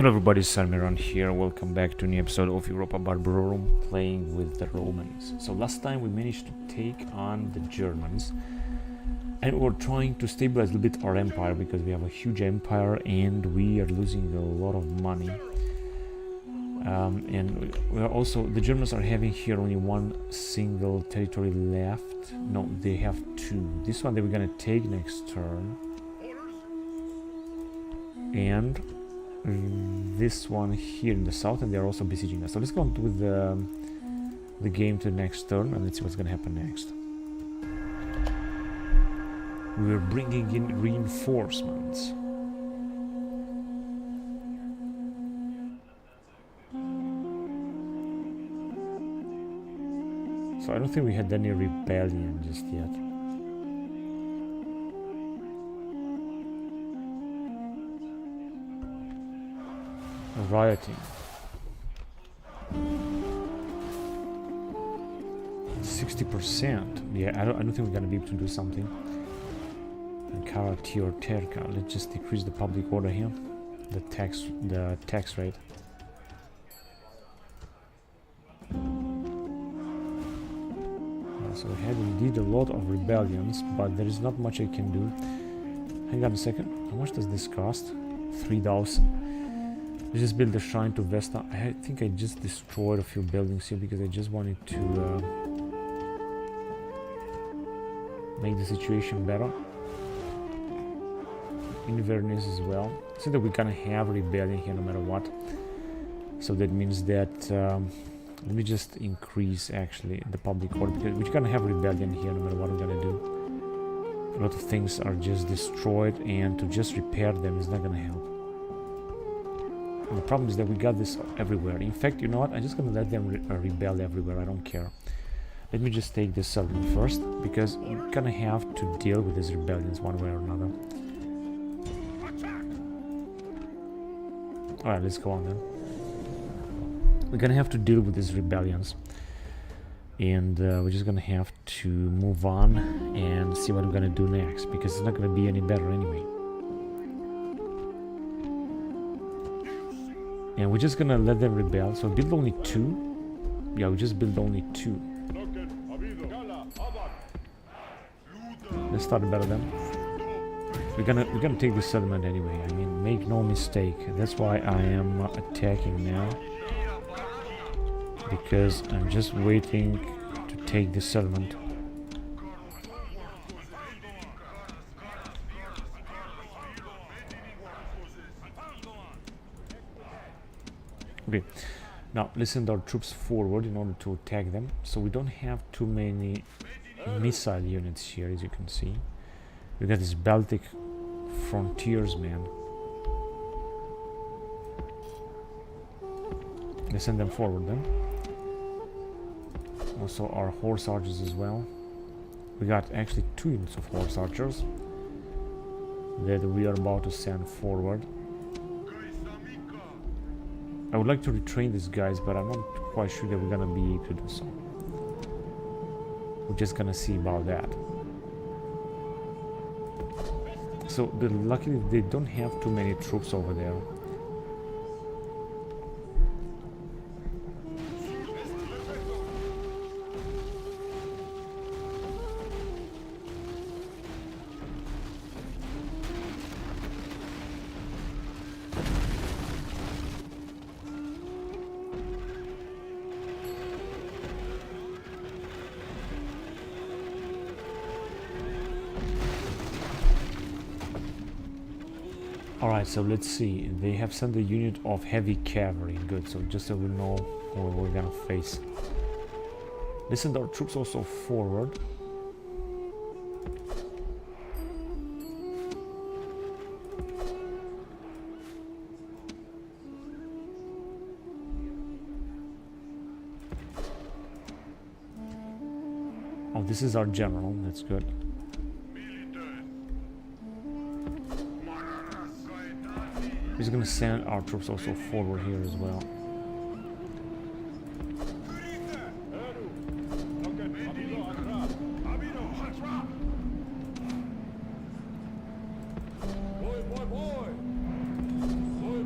Hello everybody, Salmiran here. Welcome back to a new episode of Europa Barbarorum, playing with the Romans. So last time we managed to take on the Germans, and we're trying to stabilize a little bit our empire, because we have a huge empire and we are losing a lot of money. And we are also, the Germans are having here only one single territory left. No, they have two. This one they were gonna take next turn. And this one here in the south, and they're also besieging us. So let's go on with the game to the next turn, and let's see what's gonna happen next. We're bringing in reinforcements. So I don't think we had any rebellion just yet. Rioting. 60%. Yeah, I don't think we're gonna be able to do something. Ankara or Terka. Let's just decrease the public order here. The tax rate. So we had indeed a lot of rebellions, but there is not much I can do. Hang on a second. How much does this cost? 3,000. Let's just build a shrine to Vesta. I think I just destroyed a few buildings here because I just wanted to make the situation better. Inverness as well. So that we're gonna have rebellion here no matter what. So that means that let me just increase actually the public order, because we're gonna have rebellion here no matter what we're gonna do. A lot of things are just destroyed, and to just repair them is not gonna help. And the problem is that we got this everywhere. In fact, you know what? I'm just gonna let them rebel everywhere. I don't care. Let me just take this settlement first, because we're gonna have to deal with these rebellions one way or another. Alright, let's go on then. We're gonna have to deal with these rebellions, and we're just gonna have to move on and see what we're gonna do next, because it's not gonna be any better anyway. And we're just gonna let them rebel. So build only 2. Yeah, we just build only 2. Let's start better then. We're gonna take this settlement anyway. I mean, make no mistake. That's why I am attacking now, because I'm just waiting to take this settlement. Okay, now let's send our troops forward in order to attack them. So we don't have too many missile units here, as you can see. We got this Baltic frontiersman. Let's send them forward then. Also our horse archers as well. We got actually 2 units of horse archers that we are about to send forward. I would like to retrain these guys, but I'm not quite sure that we're gonna be able to do so. We're just gonna see about that. So, luckily they don't have too many troops over there. Alright, so let's see. They have sent a unit of heavy cavalry. Good, so just so we know what we're gonna face. Let's send our troops also forward. Oh, this is our general. That's good. We're gonna send our troops also forward here as well.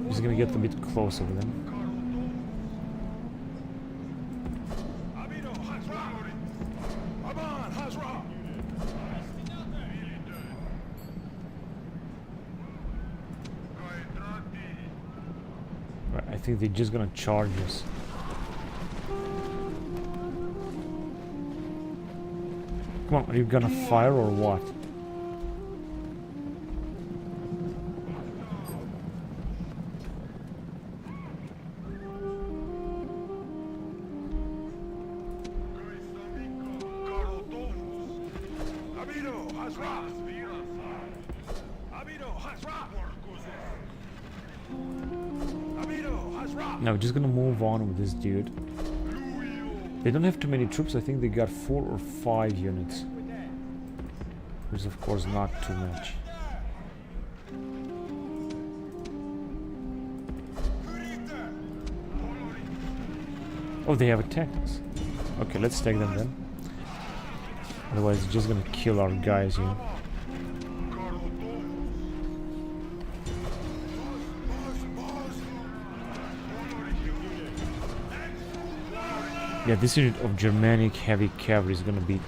Just gonna get a bit closer with them. Right, I think they're just gonna charge us. Come on, are you gonna fire or what? Now we're just gonna move on with this dude. They don't have too many troops. I think they got 4 or 5 units, which is of course not too much. Oh, they have attacked us. Okay, let's take them then. Otherwise, it's just gonna kill our guys here. Yeah, this unit of Germanic heavy cavalry is gonna be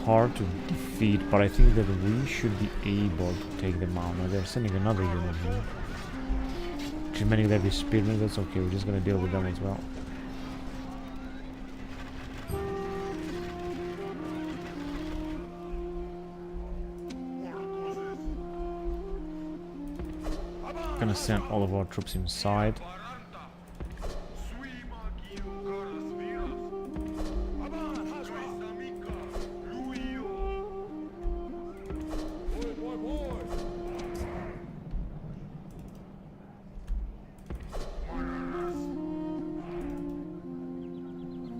hard to defeat, but I think that we should be able to take them out. Now they're sending another unit here. Germanic heavy spearmen, that's okay, we're just gonna deal with them as well. Gonna send all of our troops inside.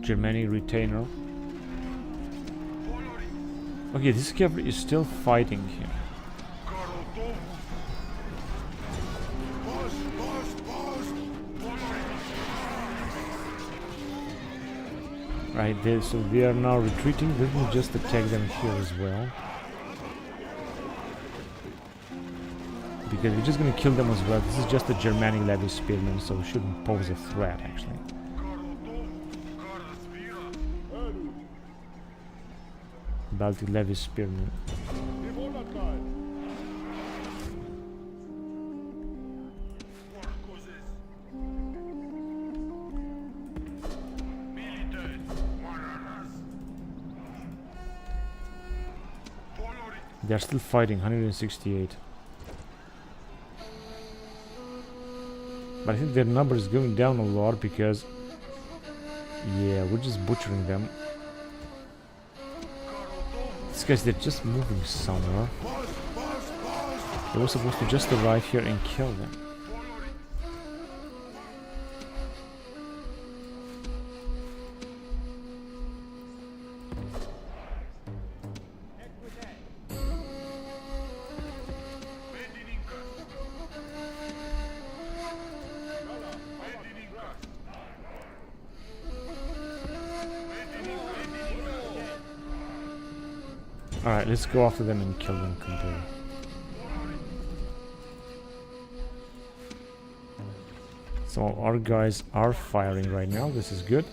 Germanic retainer. Okay, this cavalry is still fighting here. Right there, so we are now retreating. Let me just attack them here as well, because we're just gonna kill them as well. This is just a Germanic levy spearman, so it shouldn't pose a threat actually. Baltic levy spearman. They're still fighting, 168. But I think their number is going down a lot because, yeah, we're just butchering them. These guys, they're just moving somewhere. They were supposed to just arrive here and kill them. Alright, let's go after them and kill them completely. So our guys are firing right now, this is good.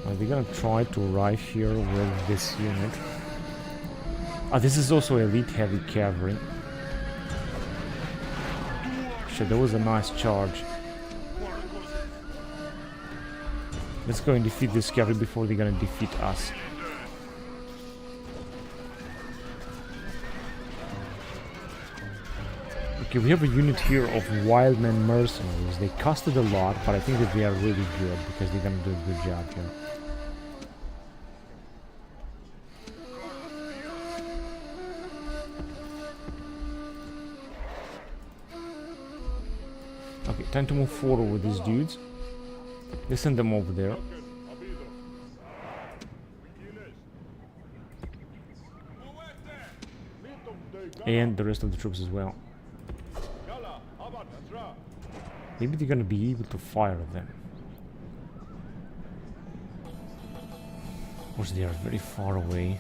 They're gonna try to arrive here with this unit. This is also elite heavy cavalry. Shit, that was a nice charge. Let's go and defeat this cavalry before they're gonna defeat us. Okay, we have a unit here of wildmen mercenaries. They costed a lot, but I think that they are really good because they're gonna do a good job here. Okay, time to move forward with these dudes. Let's send them over there. And the rest of the troops as well. Maybe they're gonna be able to fire at them. Of course, they are very far away.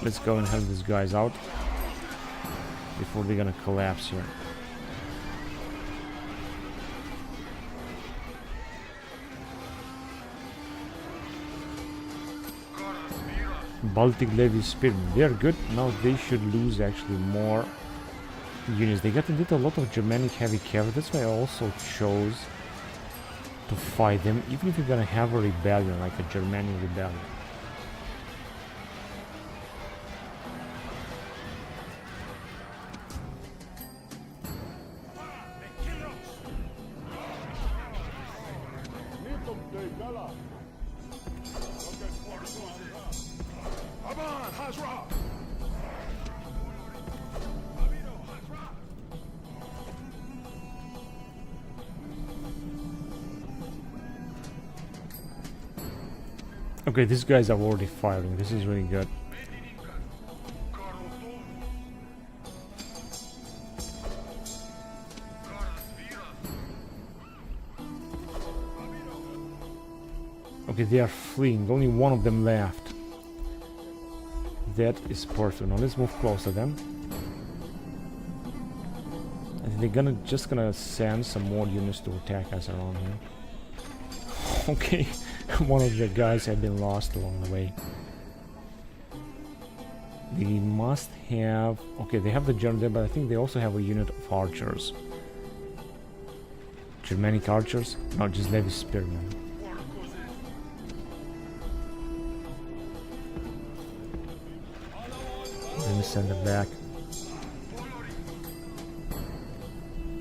Let's go and help these guys out before they're gonna collapse here. Baltic Levy Spearmen, they are good. Now they should lose actually more units. They got a lot of Germanic heavy cavalry. That's why I also chose to fight them, even if you're gonna have a rebellion, like a Germanic rebellion. Okay, these guys are already firing. This is really good. Okay, they are fleeing. Only one of them left. That is perfect. Now let's move close to them. I think they're just gonna send some more units to attack us around here. Okay, one of the guys have been lost along the way. They must have... Okay, they have the German there, but I think they also have a unit of archers. Germanic archers? No, just Levy Spearmen. Let me send them back.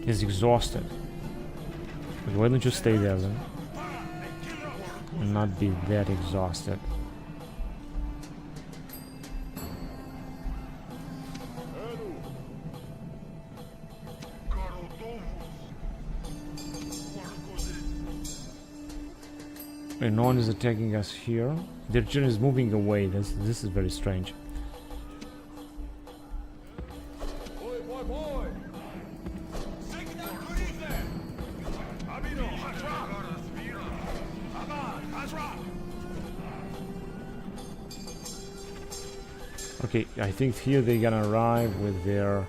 He's exhausted. But why don't you stay there then? And not be that exhausted. And no one is attacking us here. Their general is moving away. This is very strange. Okay, I think here they're gonna arrive with their...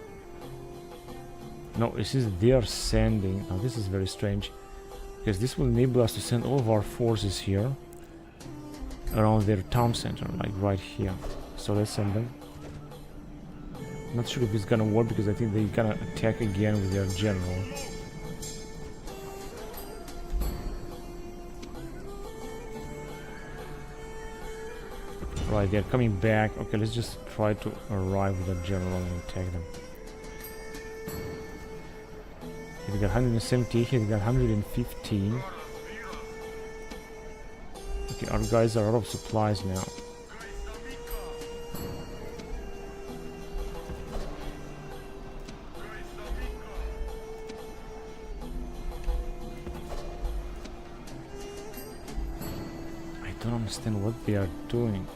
No, this is they're sending... Now this is very strange, because this will enable us to send all of our forces here around their town center, like right here. So let's send them. Not sure if it's gonna work, because I think they're gonna attack again with their general. Right, they're coming back. Okay, let's just try to arrive with a general and attack them. They got 170, they got 115. Okay, our guys are out of supplies now. I don't understand what they are doing.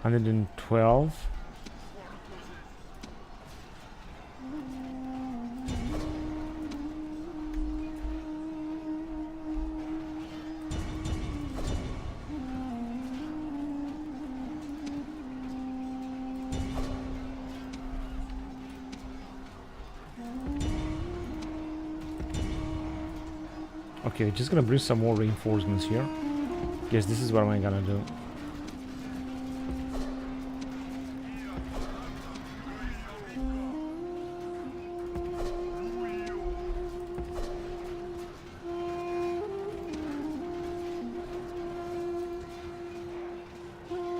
$112. Okay, just gonna bring some more reinforcements here. Yes, this is what I'm gonna do.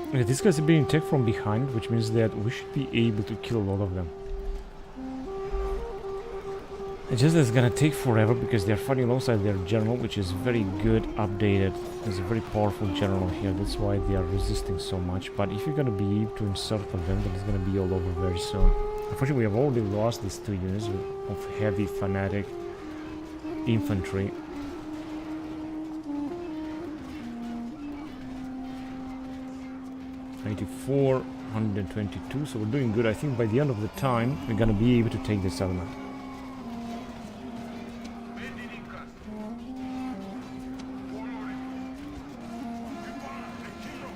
Okay, these guys are being attacked from behind, which means that we should be able to kill a lot of them. It's just that it's gonna take forever because they're fighting alongside their general, which is very good, updated. There's a very powerful general here, that's why they are resisting so much. But if you're gonna be able to encircle them, then it's gonna be all over very soon. Unfortunately, we have already lost these two units of heavy fanatic infantry. $94, 122, so we're doing good. I think by the end of the time we're gonna be able to take the settlement.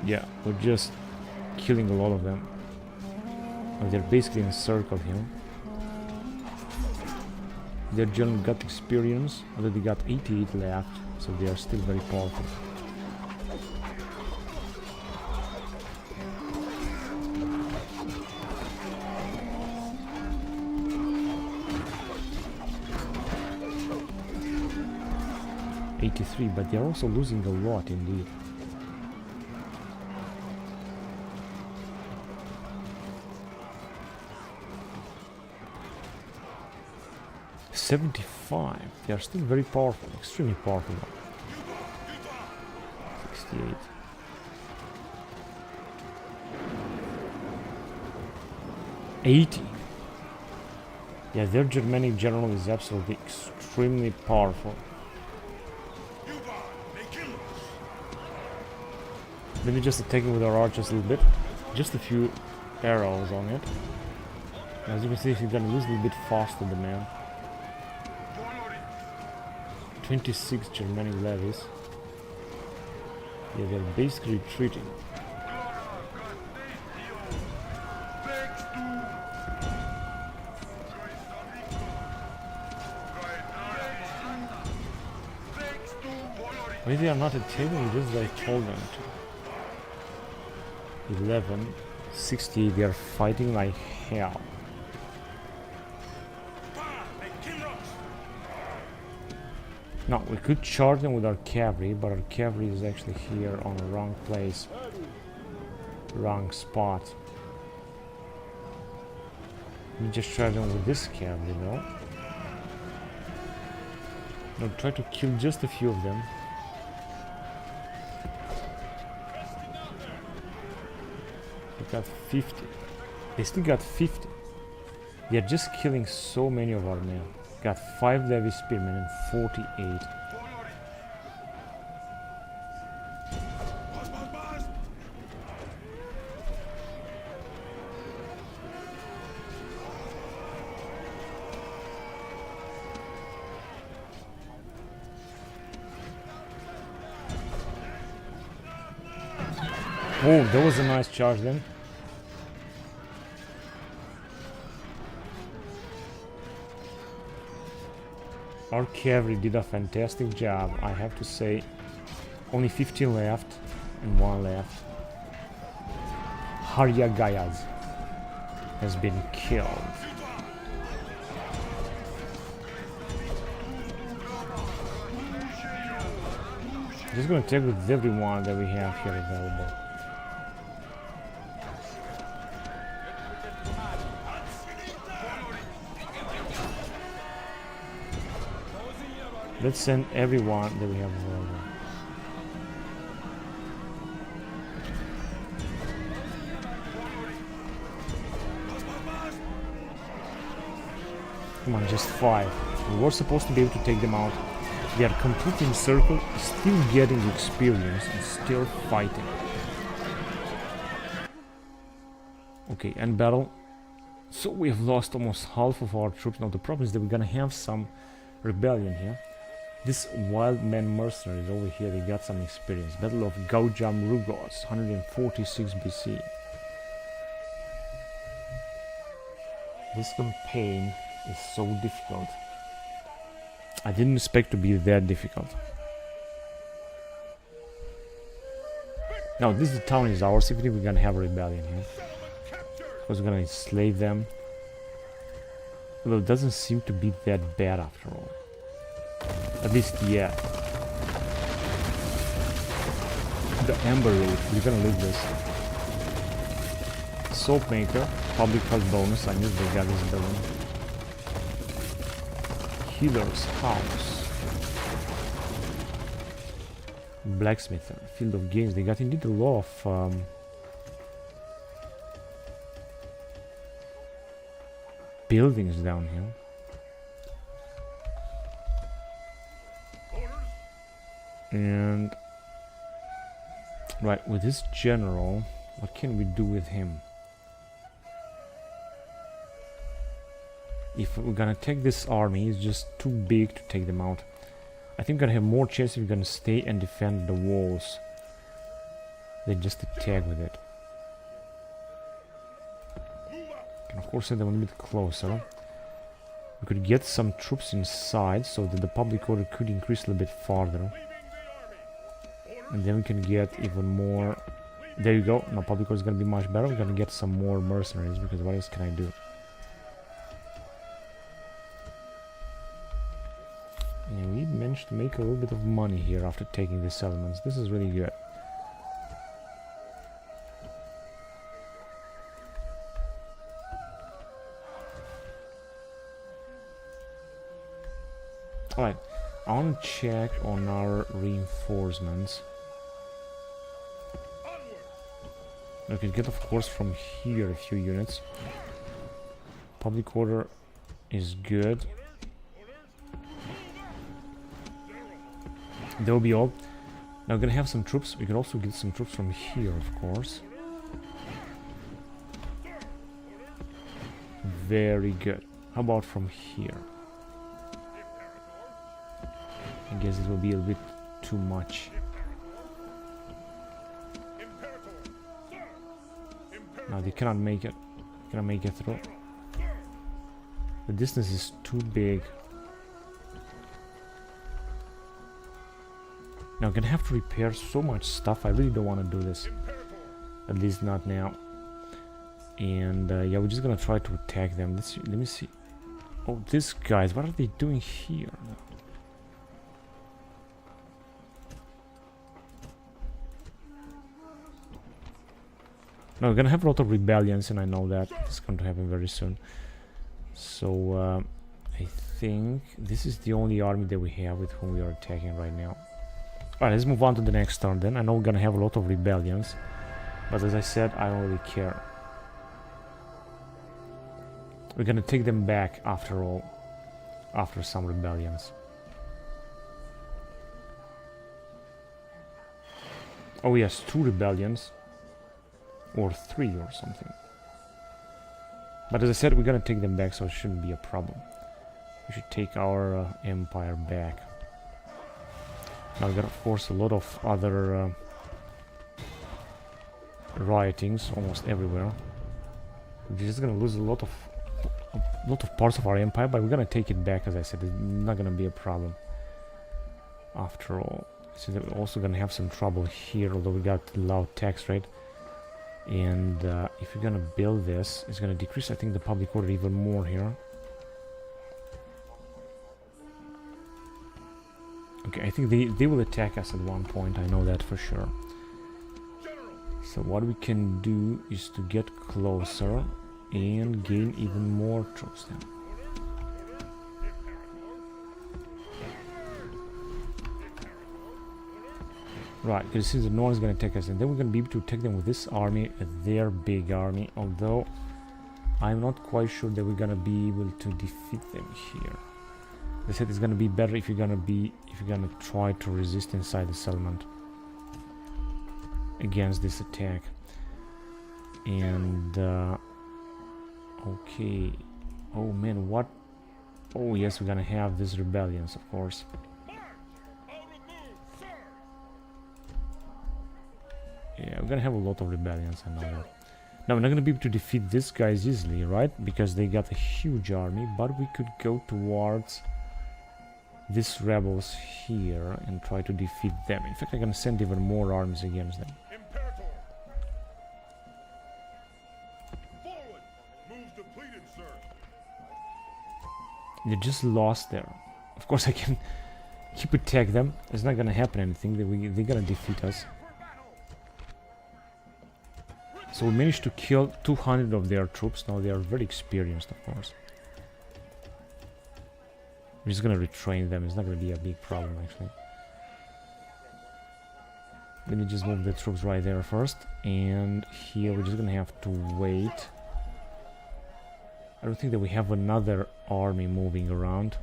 Yeah, we're just killing a lot of them. They're basically encircled here. Their general got experience, although they got 88 left, so they are still very powerful. But they're also losing a lot indeed. $75. They are still very powerful, extremely powerful. 68. $80. Yeah, their Germanic general is absolutely extremely powerful. Let me just attack him with our archers a little bit. Just a few arrows on it. As you can see, he's gonna lose a little bit faster, the man. 26 Germanic levies. Yeah, they're basically retreating. Maybe they are not attacking just as I told them to. 11, 60, they are fighting like hell. Now, we could charge them with our cavalry, but our cavalry is actually here on the wrong place. Wrong spot. We just charge them with this cavalry though. Now try to kill just a few of them. Got 50. They still got 50. They are just killing so many of our men. Got 5 levy spearmen and 48. Oh, that was a nice charge then. Our cavalry did a fantastic job, I have to say. Only 15 left and 1 left. Haryagayaz has been killed. Just gonna take with everyone that we have here available. Let's send everyone that we have available. Come on, just 5. We were supposed to be able to take them out. They are completely encircled, still getting experience and still fighting. Okay, end battle. So we have lost almost half of our troops. Now the problem is that we're gonna have some rebellion here. This wild man mercenaries over here, they got some experience. Battle of Gaujam Rugos, 146 BC. This campaign is so difficult. I didn't expect to be that difficult. Now this town is ours. If we're gonna have a rebellion here, because we're gonna enslave them. Although it doesn't seem to be that bad after all. At least yet. The Amber Road, we're gonna leave this. Soap maker, public health bonus. I knew they got this building. Healer's house. Blacksmith, field of games. They got indeed a lot of buildings down here. And right, with this general, what can we do with him? If we're gonna take this army, it's just too big to take them out. I think we're gonna have more chance if we're gonna stay and defend the walls. Then just attack with it. And of course send them a little bit closer. We could get some troops inside so that the public order could increase a little bit farther. And then we can get even more. There you go. Now public order is going to be much better. We're going to get some more mercenaries because what else can I do? And we managed to make a little bit of money here after taking these settlements. This is really good. Alright, I want to check on our reinforcements. We can get, of course, from here a few units. Public order is good. That will be all. Now we're gonna have some troops. We can also get some troops from here, of course. Very good. How about from here? I guess it will be a bit too much. No, they cannot make it. Cannot make it through. The distance is too big. Now I'm gonna have to repair so much stuff. I really don't want to do this. At least not now. And yeah, we're just gonna try to attack them. Let me see. Oh, these guys, what are they doing here? No, we're gonna have a lot of rebellions, and I know that it's going to happen very soon. So I think this is the only army that we have with whom we are attacking right now. Alright, let's move on to the next turn then. I know we're gonna have a lot of rebellions, but as I said, I don't really care. We're gonna take them back after all, after some rebellions. Oh yes, 2 rebellions. Or 3 or something. But as I said, we're gonna take them back, so it shouldn't be a problem. We should take our empire back. Now we got, of course, a lot of other riotings almost everywhere. We're just gonna lose a lot of parts of our empire, but we're gonna take it back. As I said, it's not gonna be a problem. After all, so we're also gonna have some trouble here, although we got a low tax rate. And if you're gonna build this, it's gonna decrease, I think, the public order even more here. Okay, I think they will attack us at one point, I know that for sure. So what we can do is to get closer and gain even more troops then. Right, because since the north is going to attack us, and then we're going to be able to attack them with this army, their big army, although I'm not quite sure that we're going to be able to defeat them here. They said it's going to be better if you're going to try to resist inside the settlement against this attack. And okay, oh man, what? Oh yes, we're going to have these rebellions, of course. Yeah, we're gonna have a lot of rebellions, I know that. Now, we're not gonna be able to defeat these guys easily, right? Because they got a huge army, but we could go towards these rebels here and try to defeat them. In fact, I'm gonna send even more armies against them. Imperator. Forward. Move depleted, sir. They just lost there. Of course, I can keep attack them. It's not gonna happen anything. They're gonna defeat us. So we managed to kill 200 of their troops. Now they are very experienced, of course. We're just gonna retrain them. It's not gonna be a big problem, actually. Let me just move the troops right there first. And here we're just gonna have to wait. I don't think that we have another army moving around.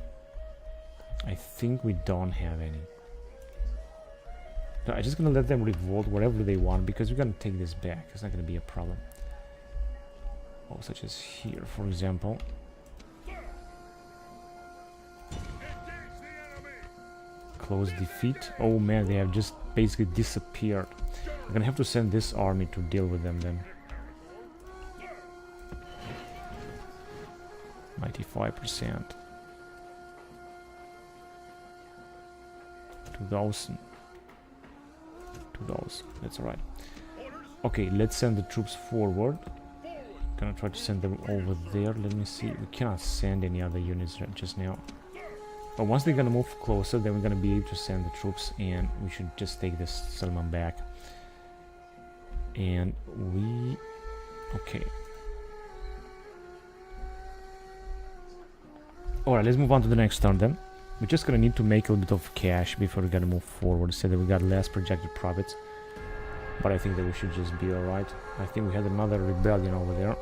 I think we don't have any. No, I'm just gonna let them revolt wherever they want, because we're gonna take this back. It's not gonna be a problem. Oh, such as here, for example. Close defeat. Oh man, they have just basically disappeared. I'm gonna have to send this army to deal with them then. 95%. 2000. 2000. That's alright. Okay, let's send the troops forward. Gonna try to send them over there. Let me see. We cannot send any other units just now. But once they're gonna move closer, then we're gonna be able to send the troops, and we should just take this settlement back. And we... okay. Alright, let's move on to the next turn then. We're just gonna need to make a little bit of cash before we're gonna move forward, so that we got less projected profits. But I think that we should just be alright. I think we had another rebellion over there.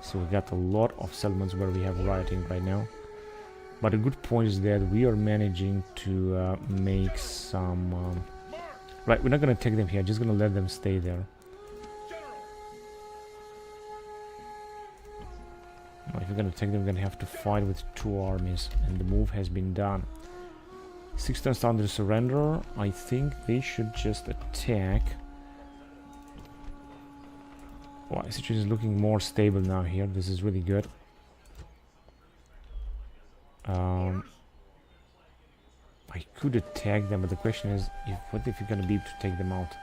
So we got a lot of settlements where we have rioting right now. But a good point is that we are managing to make some... right, we're not gonna take them here, just gonna let them stay there. Now, if we're gonna take them, we're gonna have to fight with 2 armies, and the move has been done. 6 turns under surrender. I think they should just attack. Wow, the situation is looking more stable now here. This is really good. I could attack them, but the question is, what if you're gonna be able to take them out?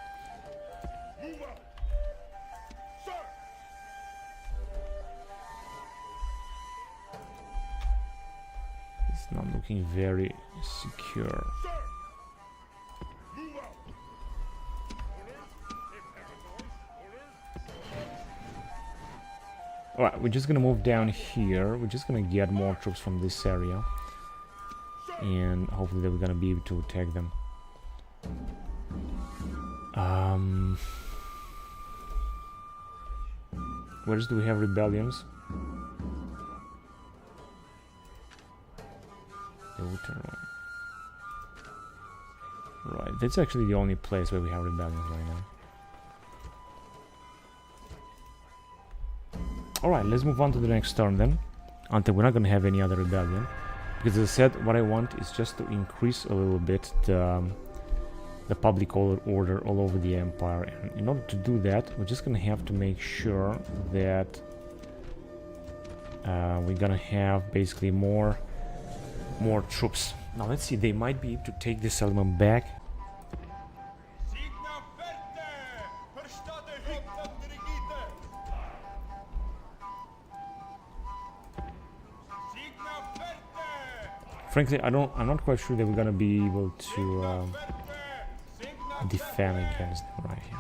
It's not looking very secure. Alright, we're just gonna move down here. We're just gonna get more troops from this area. And hopefully that we're gonna be able to attack them. Where do we have rebellions? Right, that's actually the only place where we have rebellions right now. Alright, let's move on to the next turn then. Until we're not gonna have any other rebellion. Because as I said, what I want is just to increase a little bit the public order all over the empire. And in order to do that, we're just gonna have to make sure that we're gonna have basically more troops. Now let's see, they might be able to take this settlement back. Frankly, I'm not quite sure that we're gonna be able to defend against them right here.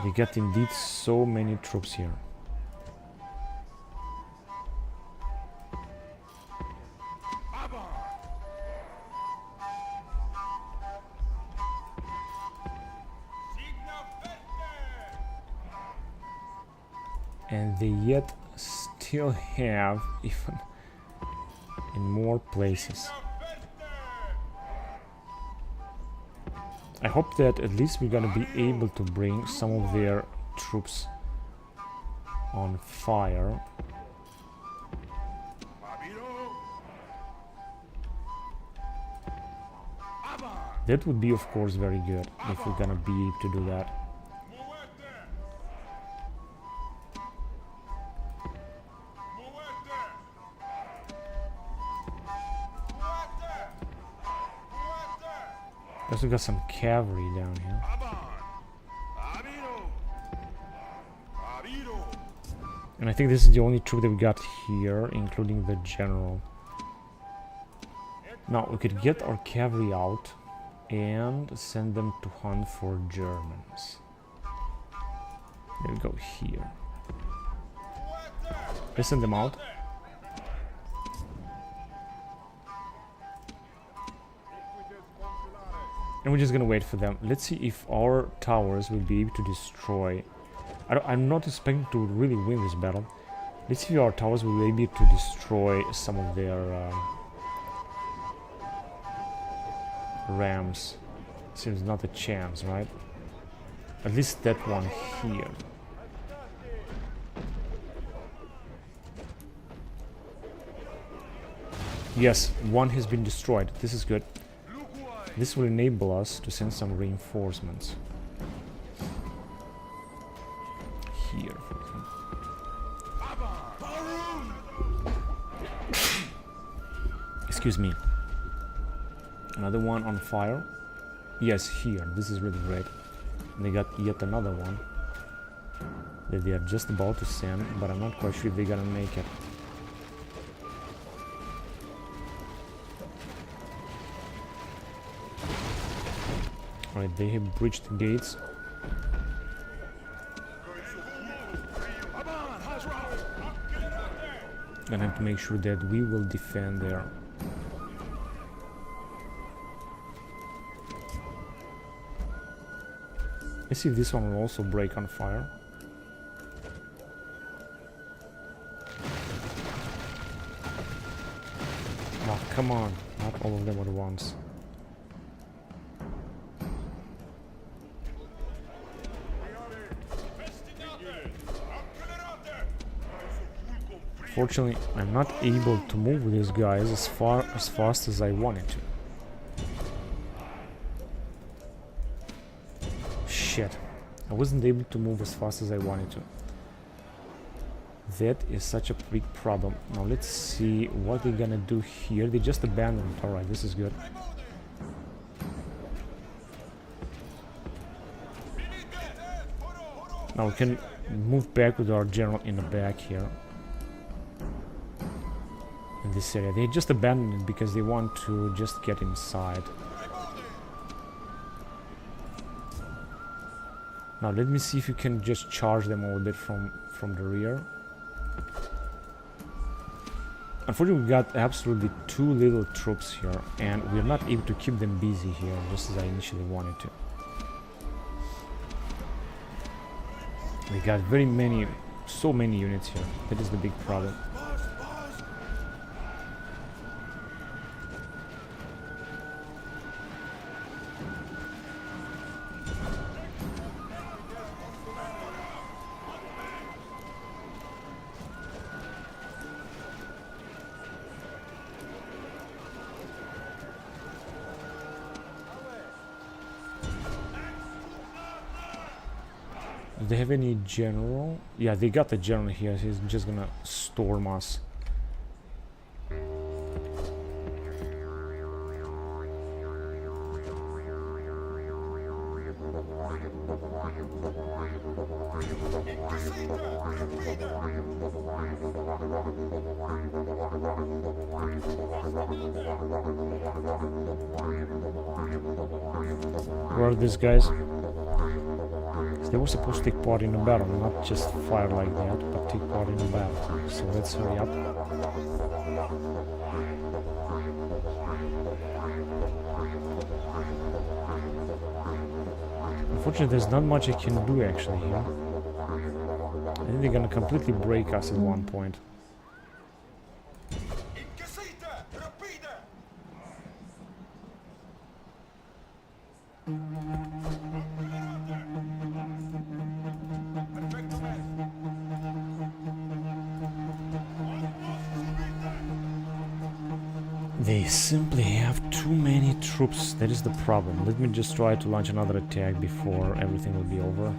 We got indeed so many troops here. And they yet still have even in more places. I hope that at least we're gonna be able to bring some of their troops on fire. That would be, of course, very good if we're gonna be able to do that. We got some cavalry down here. And I think this is the only troop that we got here, including the general. Now we could get our cavalry out and send them to hunt for Germans. There we go, here. Let's send them out. And we're just gonna wait for them. Let's see if our towers will be able to destroy. I'm not expecting to really win this battle. Let's see if our towers will be able to destroy some of their rams. Seems not a chance, right? At least that one here. Yes, one has been destroyed. This is good. This will enable us to send some reinforcements. Here, for example. Excuse me. Another one on fire. Yes, here. This is really great. They got yet another one that they are just about to send, but I'm not quite sure if they're gonna make it. Alright, they have breached the gates. Gonna have to make sure that we will defend there. Let's see if this one will also break on fire. Oh, come on. Not all of them at once. Fortunately, I'm not able to move these guys as fast as I wanted to. Shit. I wasn't able to move as fast as I wanted to. That is such a big problem. Now let's see what they're gonna do here. They just abandoned it. Alright, this is good. Now we can move back with our general in the back here. In this area. They just abandoned it because they want to just get inside. Now let me see if you can just charge them a little bit from the rear. Unfortunately, we got absolutely too little troops here, and we're not able to keep them busy here, just as I initially wanted to. We got so many units here. That is the big problem. Do they have any general? Yeah, they got the general here. He's just gonna storm us. Where are these guys? They were supposed to take part in the battle, not just fire like that, but take part in the battle. So let's hurry up. Unfortunately, there's not much I can do actually here. I think they're gonna completely break us at one point. They simply have too many troops. That is the problem. Let me just try to launch another attack before everything will be over.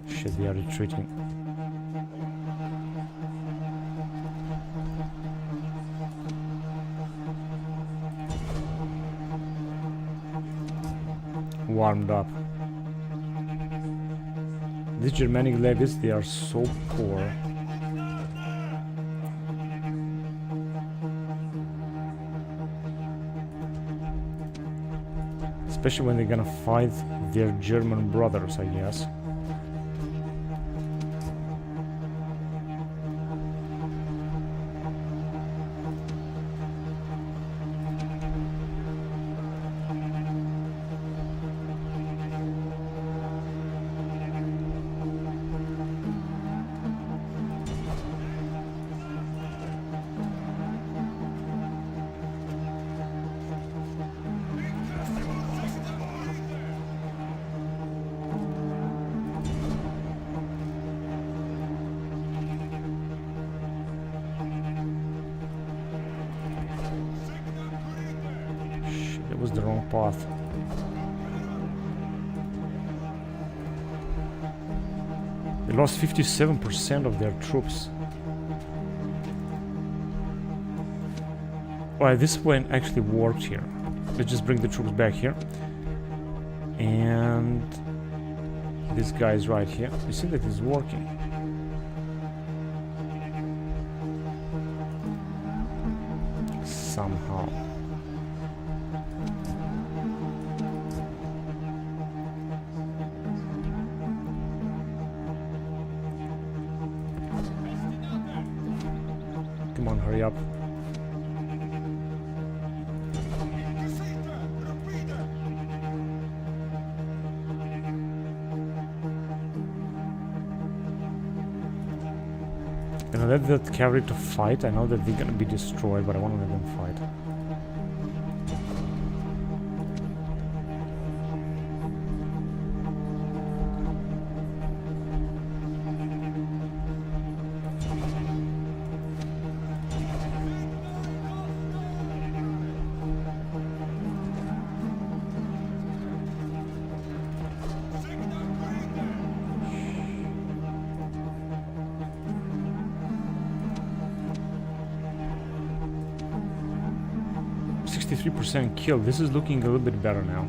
Shit, they are retreating. Warmed up. These Germanic levies, they are so poor. Especially when they're gonna fight their German brothers, I guess. was the wrong path. They lost 57% of their troops. Well, this plan actually worked here. Let's just bring the troops back here. And this guy is right here. You see that it's working. Somehow. Come on, hurry up. I let that cavalry to fight. I know that they're gonna be destroyed, but I want to let them fight. %, killed. This is looking a little bit better now.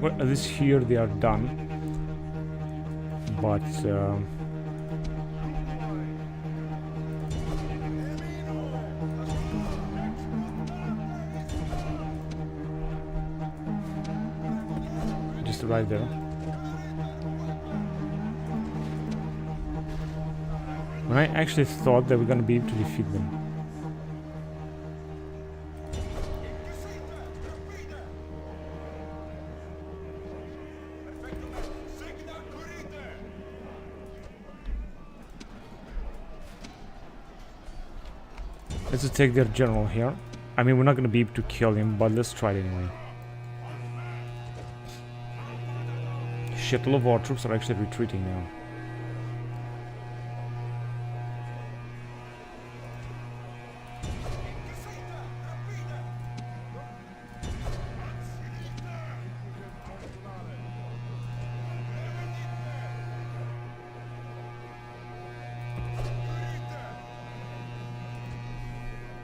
Well, at least here they are done. But just right there. When I actually thought that we're gonna be able to defeat them. Let's take their general here. I mean, we're not gonna be able to kill him, but let's try it anyway. Shit, all of our troops are actually retreating now.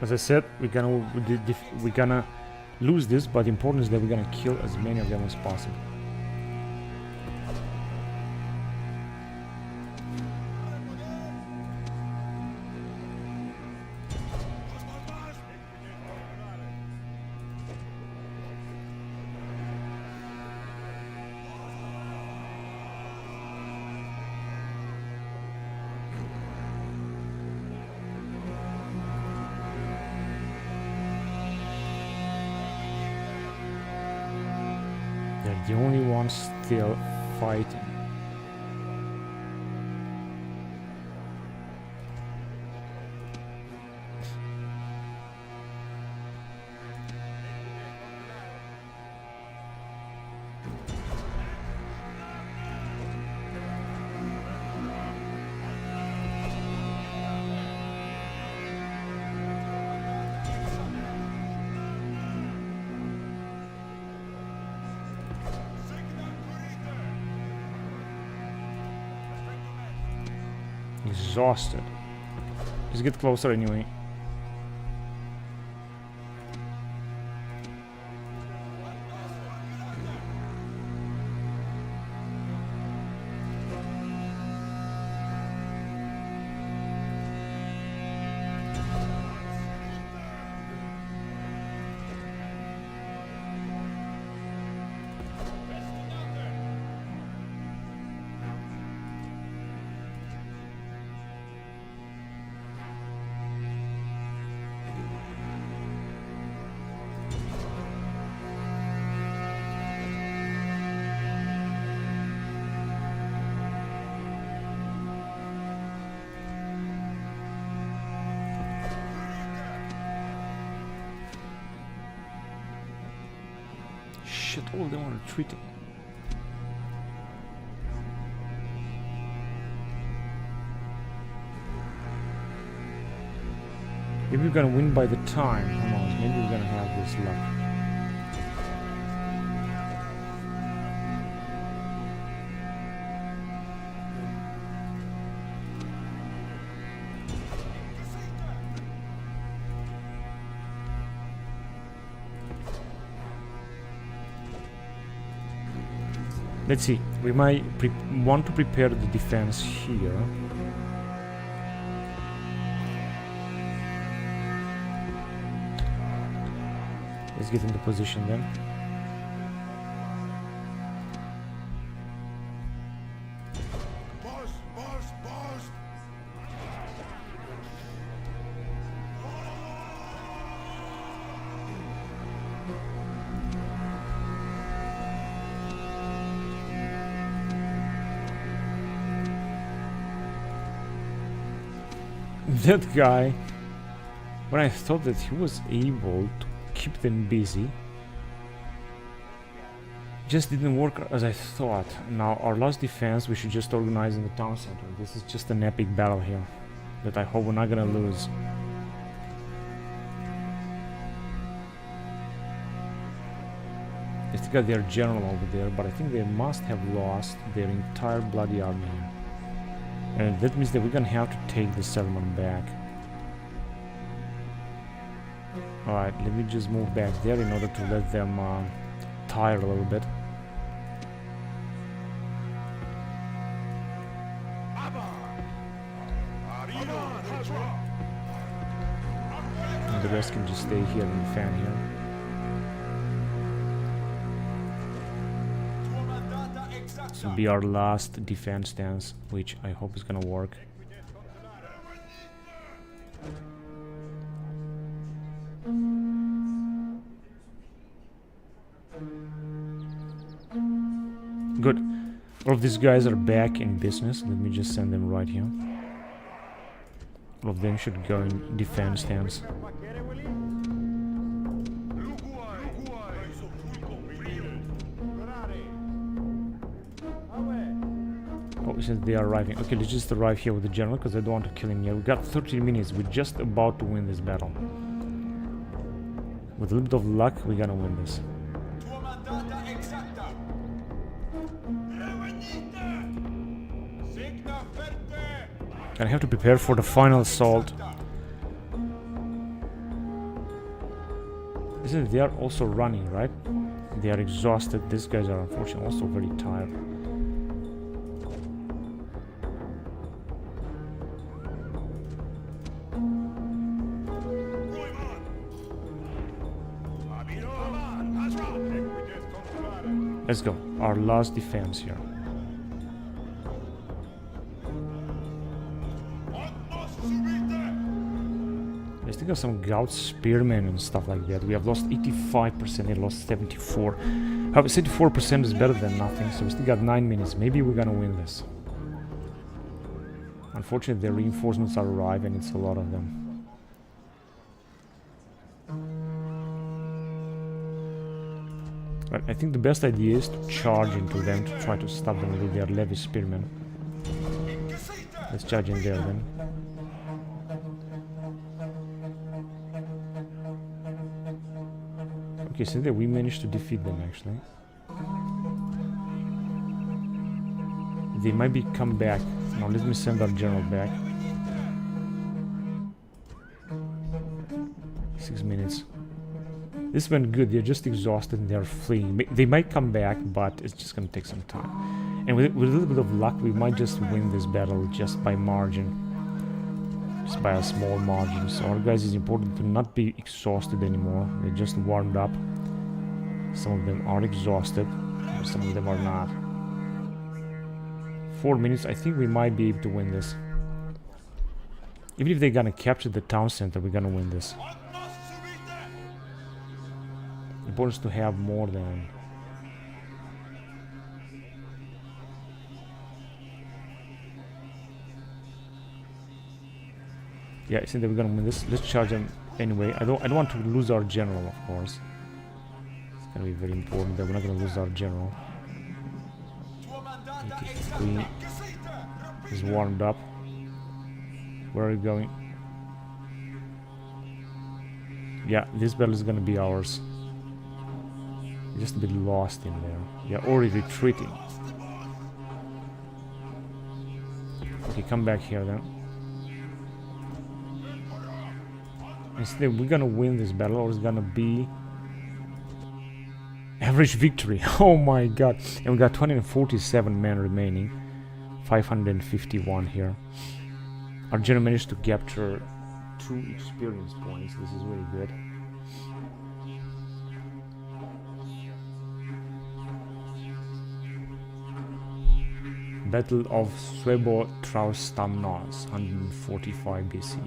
As I said, we're gonna lose this, but the important is that we're gonna kill as many of them as possible. They're the only ones still fighting. Exhausted. Let's get closer anyway. shit, all of them are retreating. Maybe we're gonna win by the time. Who knows? Maybe we're gonna have this luck. Let's see. We might want to prepare the defense here. Let's get into position then. That guy, when I thought that he was able to keep them busy, just didn't work as I thought. Now our last defense we should just organize in the town center. This is just an epic battle here that I hope we're not gonna lose. They still got their general over there, but I think they must have lost their entire bloody army here. And that means that we're gonna have to take the settlement back. Alright, let me just move back there in order to let them tire a little bit. And the rest can just stay here in the fan here. This will be our last defense stance, which I hope is gonna work. Good. All of these guys are back in business. Let me just send them right here. All of them should go in defense stance. Oh, he says they are arriving. Okay, let's just arrive here with the general because I don't want to kill him yet. We got 13 minutes. We're just about to win this battle. With a little bit of luck, we're gonna win this. I have to prepare for the final assault. Isn't it? They are also running, right? They are exhausted. These guys are unfortunately also very tired. Let's go. Our last defense here. Let's think of some gout spearmen and stuff like that. We have lost 85%, they lost 74. However, 74% is better than nothing, so we still got 9 minutes. Maybe we're gonna win this. Unfortunately, the reinforcements are arriving, it's a lot of them. But I think the best idea is to charge into them to try to stop them with their levy spearmen. Let's charge in there then. Okay, so there we managed to defeat them actually. They might be come back. Now let me send our general back. 6 minutes. This went good. They're just exhausted and they're fleeing. They might come back, but it's just gonna take some time. And with a little bit of luck, we might just win this battle just by margin. Just by a small margin. So our guys, it's important to not be exhausted anymore. They just warmed up. Some of them are exhausted, but some of them are not. 4 minutes. I think we might be able to win this. Even if they're gonna capture the town center, we're gonna win this. Important to have more than... Yeah, I think that we're gonna win this. Let's charge them anyway. I don't want to lose our general, of course. Gonna be very important that we're not gonna lose our general. 83 is warmed up. Where are we going? Yeah, this battle is gonna be ours. Just a bit lost in there. Yeah, already retreating. Okay, come back here then. Instead, we're gonna win this battle, or it's gonna be average victory. Oh my god! And we got 247 men remaining, 551 here. Our general managed to capture 2 experience points. This is really good. Battle of Swebo-Traustamnos, 145 BC.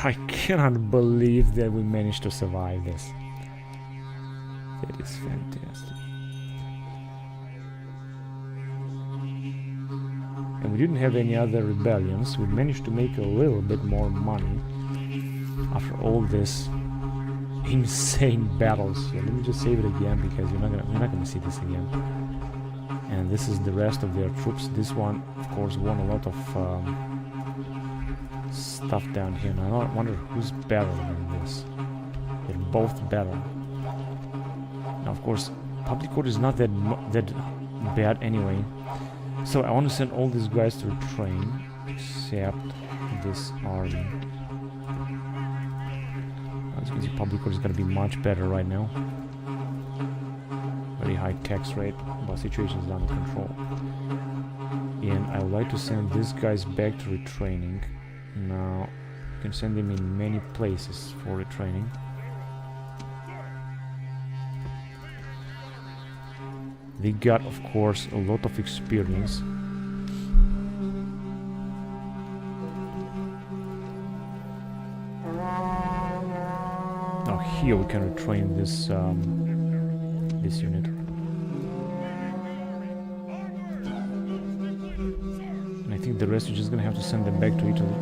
I cannot believe that we managed to survive this. That is fantastic. And we didn't have any other rebellions. We managed to make a little bit more money after all this insane battles. Yeah, let me just save it again because we're not gonna see this again. And this is the rest of their troops. This one, of course, won a lot of stuff down here. Now I wonder who's better than this. They're both better. Now, of course, public order is not that bad anyway. So I want to send all these guys to train, except this army. As you can see, public order is going to be much better right now. Very high tax rate, but situation is under control. And I would like to send these guys back to retraining. Now, you can send them in many places for retraining. They got, of course, a lot of experience. Now here we can retrain this this unit. And I think the rest we're just gonna have to send them back to Italy.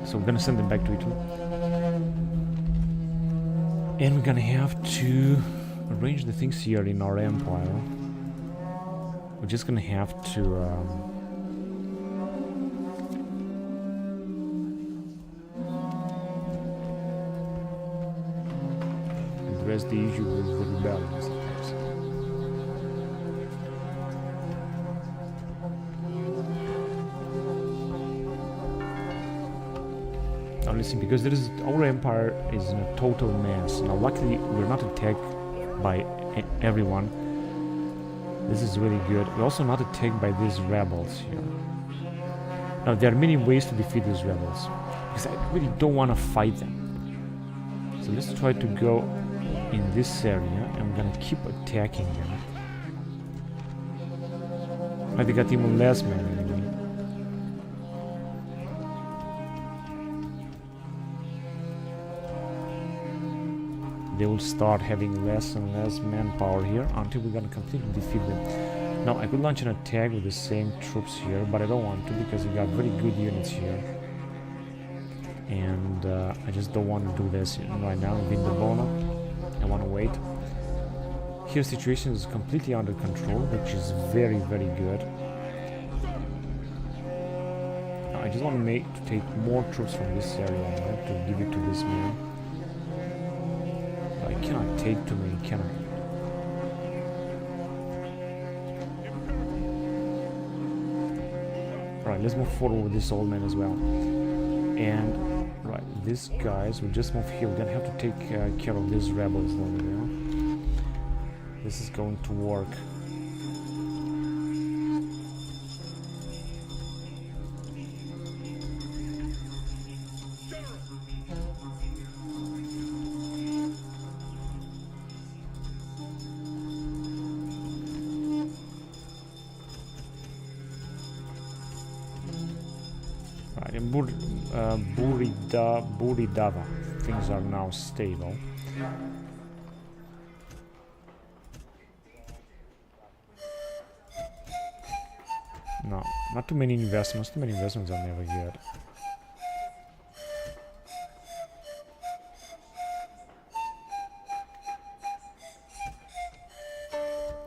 So we're gonna send them back to Italy. And we're gonna have to arrange the things here in our empire. We're just gonna have to address the issue with the rebellions, of course. Now listen, because our empire is in a total mess. Now luckily we're not attacked by everyone. This is really good. We're also not attacked by these rebels here. Now there are many ways to defeat these rebels, because I really don't want to fight them. So let's try to go in this area, and I'm gonna keep attacking them. But they got even less men anyway. They will start having less and less manpower here until we're gonna completely defeat them. Now I could launch an attack with the same troops here, but I don't want to because we got very good units here. And I just don't want to do this right now. In the Bono, I want to wait. Here situation is completely under control, which is very, very good. Now, I just want to take more troops from this area to give it to this man. I cannot take too many, can I? Alright, let's move forward with this old man as well. And right, these guys will just move here. We're gonna have to take care of these rebels over there. This is going to work. Right, and Buridava. things are now stable. No, not too many investments. Too many investments are never good.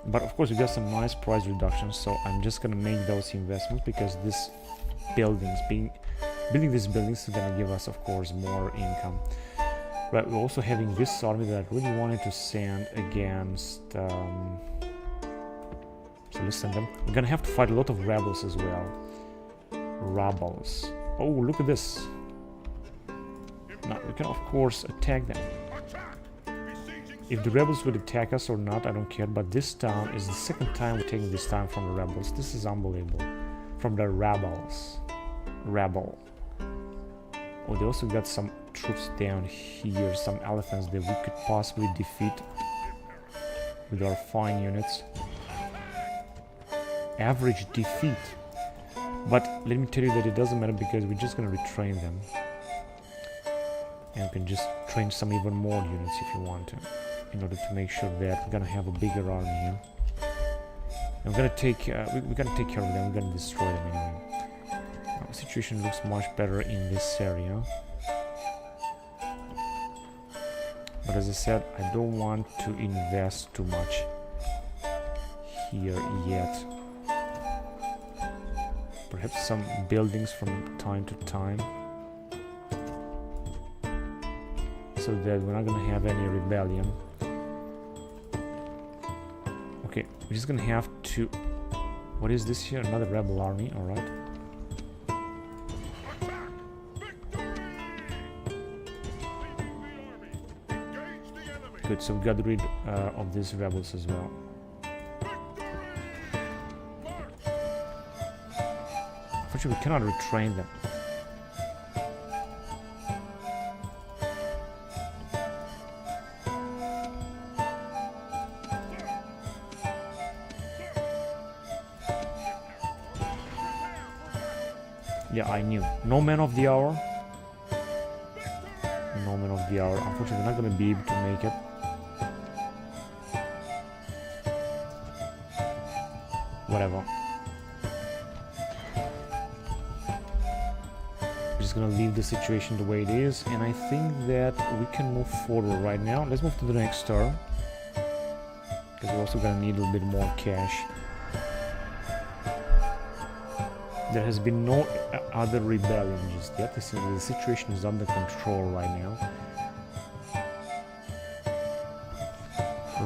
But of course we got some nice price reductions, so I'm just gonna make those investments because this buildings, building these buildings is gonna give us, of course, more income. But we're also having this army that I really wanted to send against. So let's send them. We're gonna have to fight a lot of rebels as well. Rebels. Oh, look at this. Now we can of course attack them. If the rebels would attack us or not, I don't care. But this town is the second time we're taking this town from the rebels. This is unbelievable. From the rebels. Rebel. Oh, they also got some troops down here. Some elephants that we could possibly defeat with our fine units. Average defeat. But let me tell you that it doesn't matter because we're just gonna retrain them. And we can just train some even more units if you want to, in order to make sure that we're gonna have a bigger army here. And we're gonna take we're gonna take care of them. We're gonna destroy them anyway. Now, the situation looks much better in this area. But as I said, I don't want to invest too much here yet. Perhaps some buildings from time to time, so that we're not gonna have any rebellion. Okay, we're just gonna have to... What is this here? Another rebel army, alright. Good, so we got rid of these rebels as well. Unfortunately, we cannot retrain them. Yeah, I knew. No man of the hour. No man of the hour. Unfortunately, we're not going to be able to make it. Whatever. We're just going to leave the situation the way it is. And I think that we can move forward right now. Let's move to the next turn. Because we're also going to need a little bit more cash. There has been no other rebellion just yet. The situation is under control right now.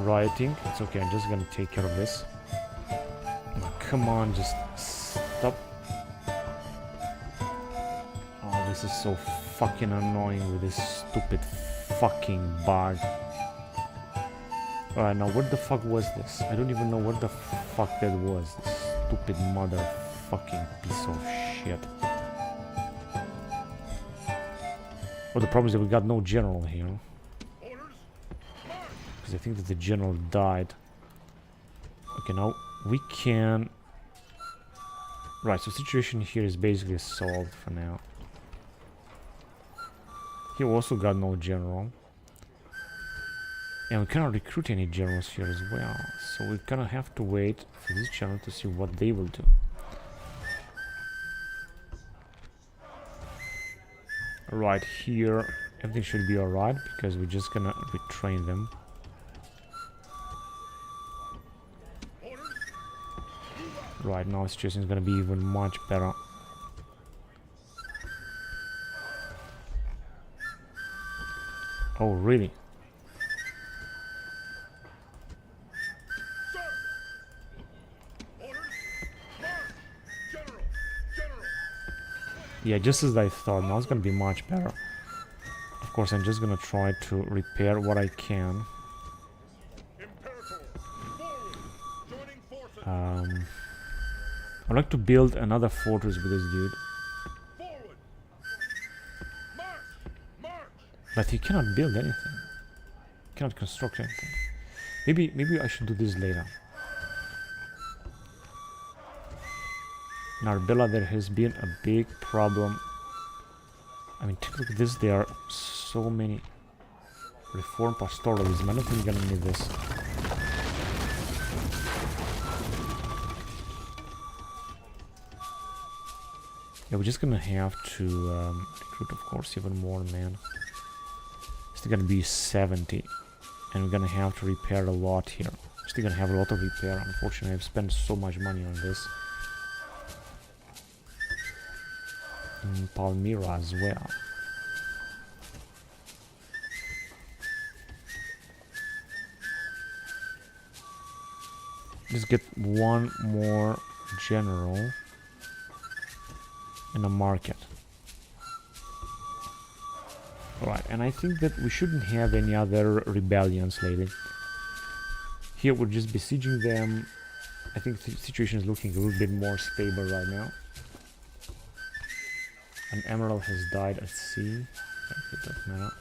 Rioting. It's okay, I'm just gonna take care of this. Oh, come on, just stop. Oh, this is so fucking annoying with this stupid fucking bug. Alright, now what the fuck was this? I don't even know what the fuck that was. This stupid motherfucking piece of shit. Well, the problem is that we got no general here. Because I think that the general died. Okay, now we can... Right, so the situation here is basically solved for now. Here we also got no general. And we cannot recruit any generals here as well. So we're gonna have to wait for this general to see what they will do. Right here, everything should be alright, because we're just gonna retrain them. Right now the situation is gonna be even much better. Oh, really? Yeah, just as I thought. Now it's gonna be much better. Of course, I'm just gonna try to repair what I can. I'd like to build another fortress with this dude. But he cannot build anything. He cannot construct anything. Maybe I should do this later. In Arbella there has been a big problem. I mean, take a look at this, they are so so many. Reform pastoralism. I don't think we're gonna need this. Yeah, we're just gonna have to recruit, of course, even more men. Still gonna be 70, and we're gonna have to repair a lot here. Still gonna have a lot of repair. Unfortunately, I've spent so much money on this. Palmyra as well. Just get one more general in a market. Alright, and I think that we shouldn't have any other rebellions lately. Here we're just besieging them. I think the situation is looking a little bit more stable right now. An emerald has died at sea. It doesn't matter.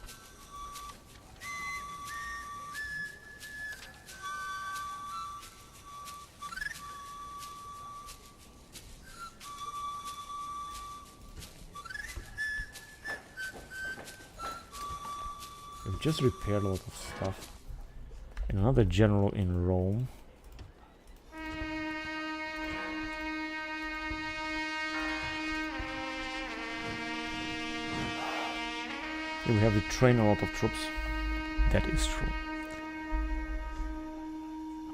We've just repaired a lot of stuff. And another general in Rome. We have to train a lot of troops. That is true.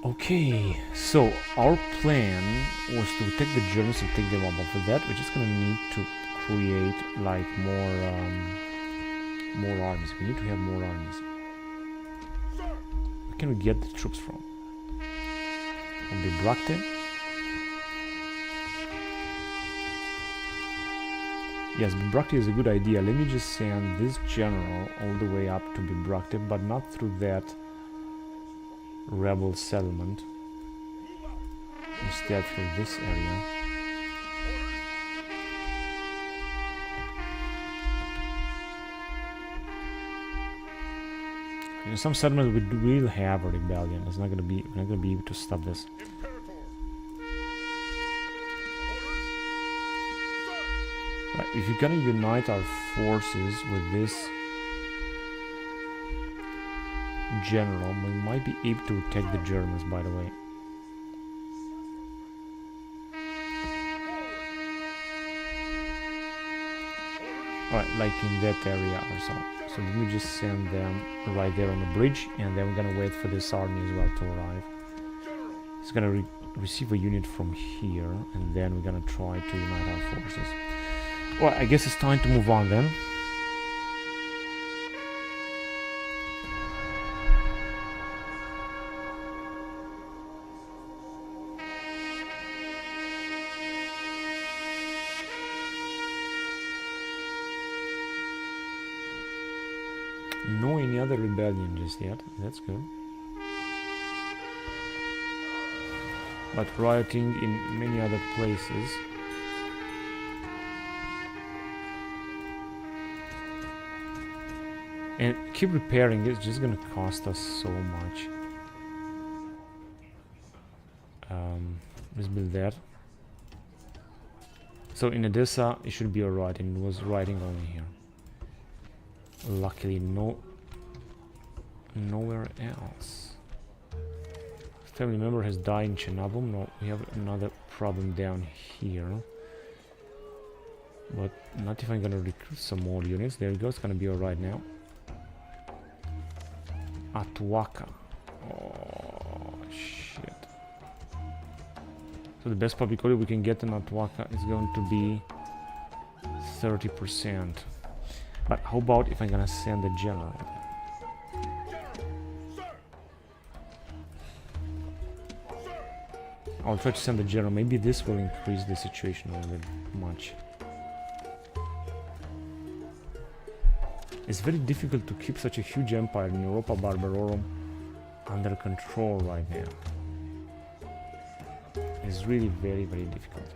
Okay, so our plan was to take the Germans and take them up. But for that, we're just gonna need to create like more armies. We need to have more armies. Where can we get the troops from? From Bibracte? Yes, Bibracte is a good idea. Let me just send this general all the way up to Bibracte, but not through that rebel settlement. Instead through this area. In some settlements we will have a rebellion. It's not gonna be we're not gonna be able to stop this. Right, if you're gonna unite our forces with this general, we might be able to attack the Germans, by the way. Alright, like in that area or so. So let me just send them right there on the bridge, and then we're gonna wait for this army as well to arrive. It's gonna receive a unit from here, and then we're gonna try to unite our forces. Well, I guess it's time to move on then. No any other rebellion just yet. That's good. But rioting in many other places. And keep repairing is just gonna cost us so much. Let's build that. So in Edessa it should be alright, and it was writing only here. Luckily nowhere else. Family member has died in Chernobyl. No, we have another problem down here. But not if I'm gonna recruit some more units. There we go, it's gonna be alright now. Atwaka. Oh shit. So the best public order we can get in Atwaka is going to be 30%. But how about if I'm gonna send a general? I'll try to send a general. Maybe this will increase the situation a little bit much. It's very difficult to keep such a huge empire in Europa Barbarorum under control right now. It's really very, very difficult.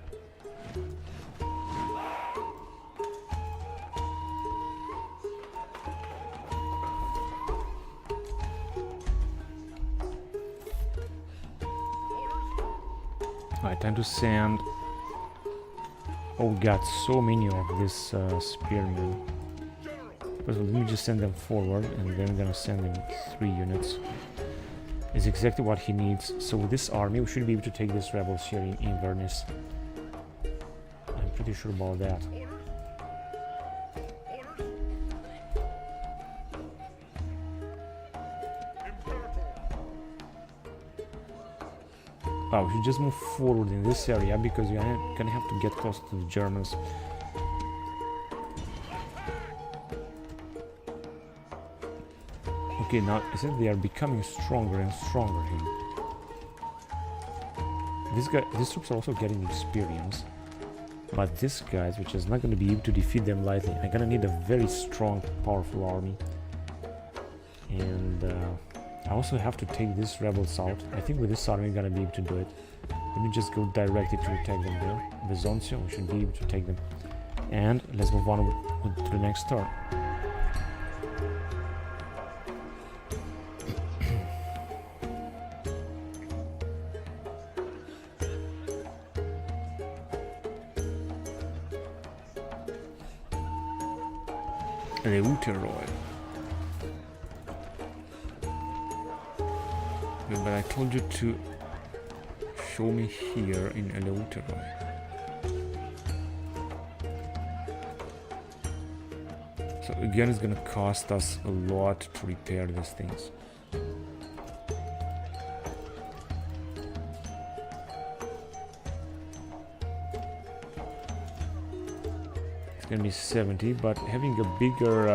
Alright, time to send. Oh, we got so many of this spearmen. But let me just send them forward, and then I'm gonna send him 3 units. Is exactly what he needs. So with this army, we should be able to take these rebels here in Inverness. I'm pretty sure about that. Oh, we should just move forward in this area because we're gonna have to get close to the Germans. Okay, now I think they are becoming stronger and stronger here. These troops are also getting experience, but these guys, which is not going to be able to defeat them lightly, I'm gonna need a very strong, powerful army. And I also have to take these rebels out. I think with this army I'm gonna be able to do it. Let me just go directly to attack them there. Bizantium, we should be able to take them. And let's move on to the next turn. Eleuteroi. But I told you to show me here in Eleuteroi. So again, it's gonna cost us a lot to repair these things. It's gonna be 70, but having a bigger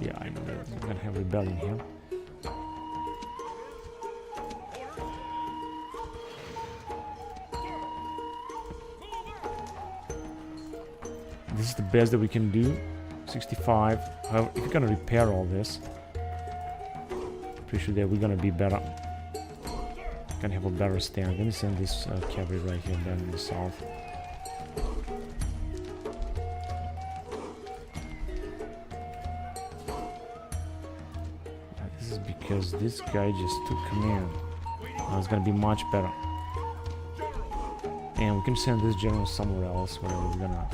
yeah, I know that we're gonna have rebellion here. This is the best that we can do. 65. However, if we're gonna repair all this, pretty sure that we're gonna be better. Gonna have a better stand. Let me send this cavalry right here down in the south. This is because this guy just took command. Now it's gonna be much better. And we can send this general somewhere else, where we're gonna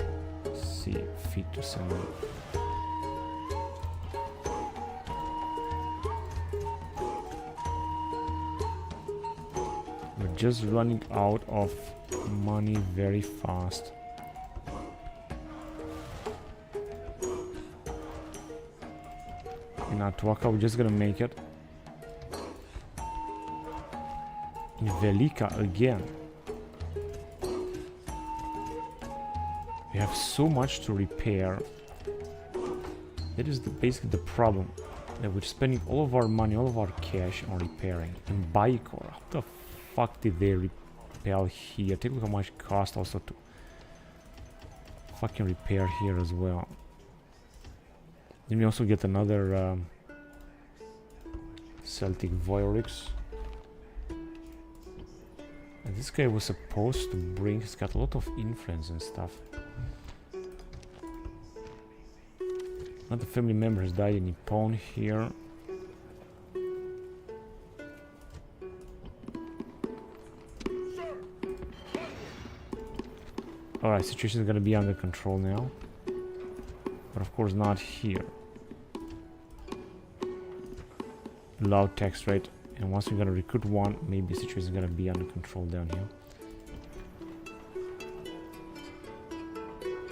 see fit to send him. We're just running out of money very fast. In Atuaka, we're just gonna make it. In Velika again. We have so much to repair. That is basically the problem. That we're spending all of our money, all of our cash on repairing. In Baikor, how the fuck did they repel here? Take a look how much it cost also to fucking repair here as well. Then we also get another Celtic Voyorix. And this guy was supposed to bring, he's got a lot of influence and stuff. Another family member has died in Nippon here. Alright, situation is gonna be under control now. But of course not here. Low tax rate. And once we're gonna recruit one, maybe the situation is gonna be under control down here.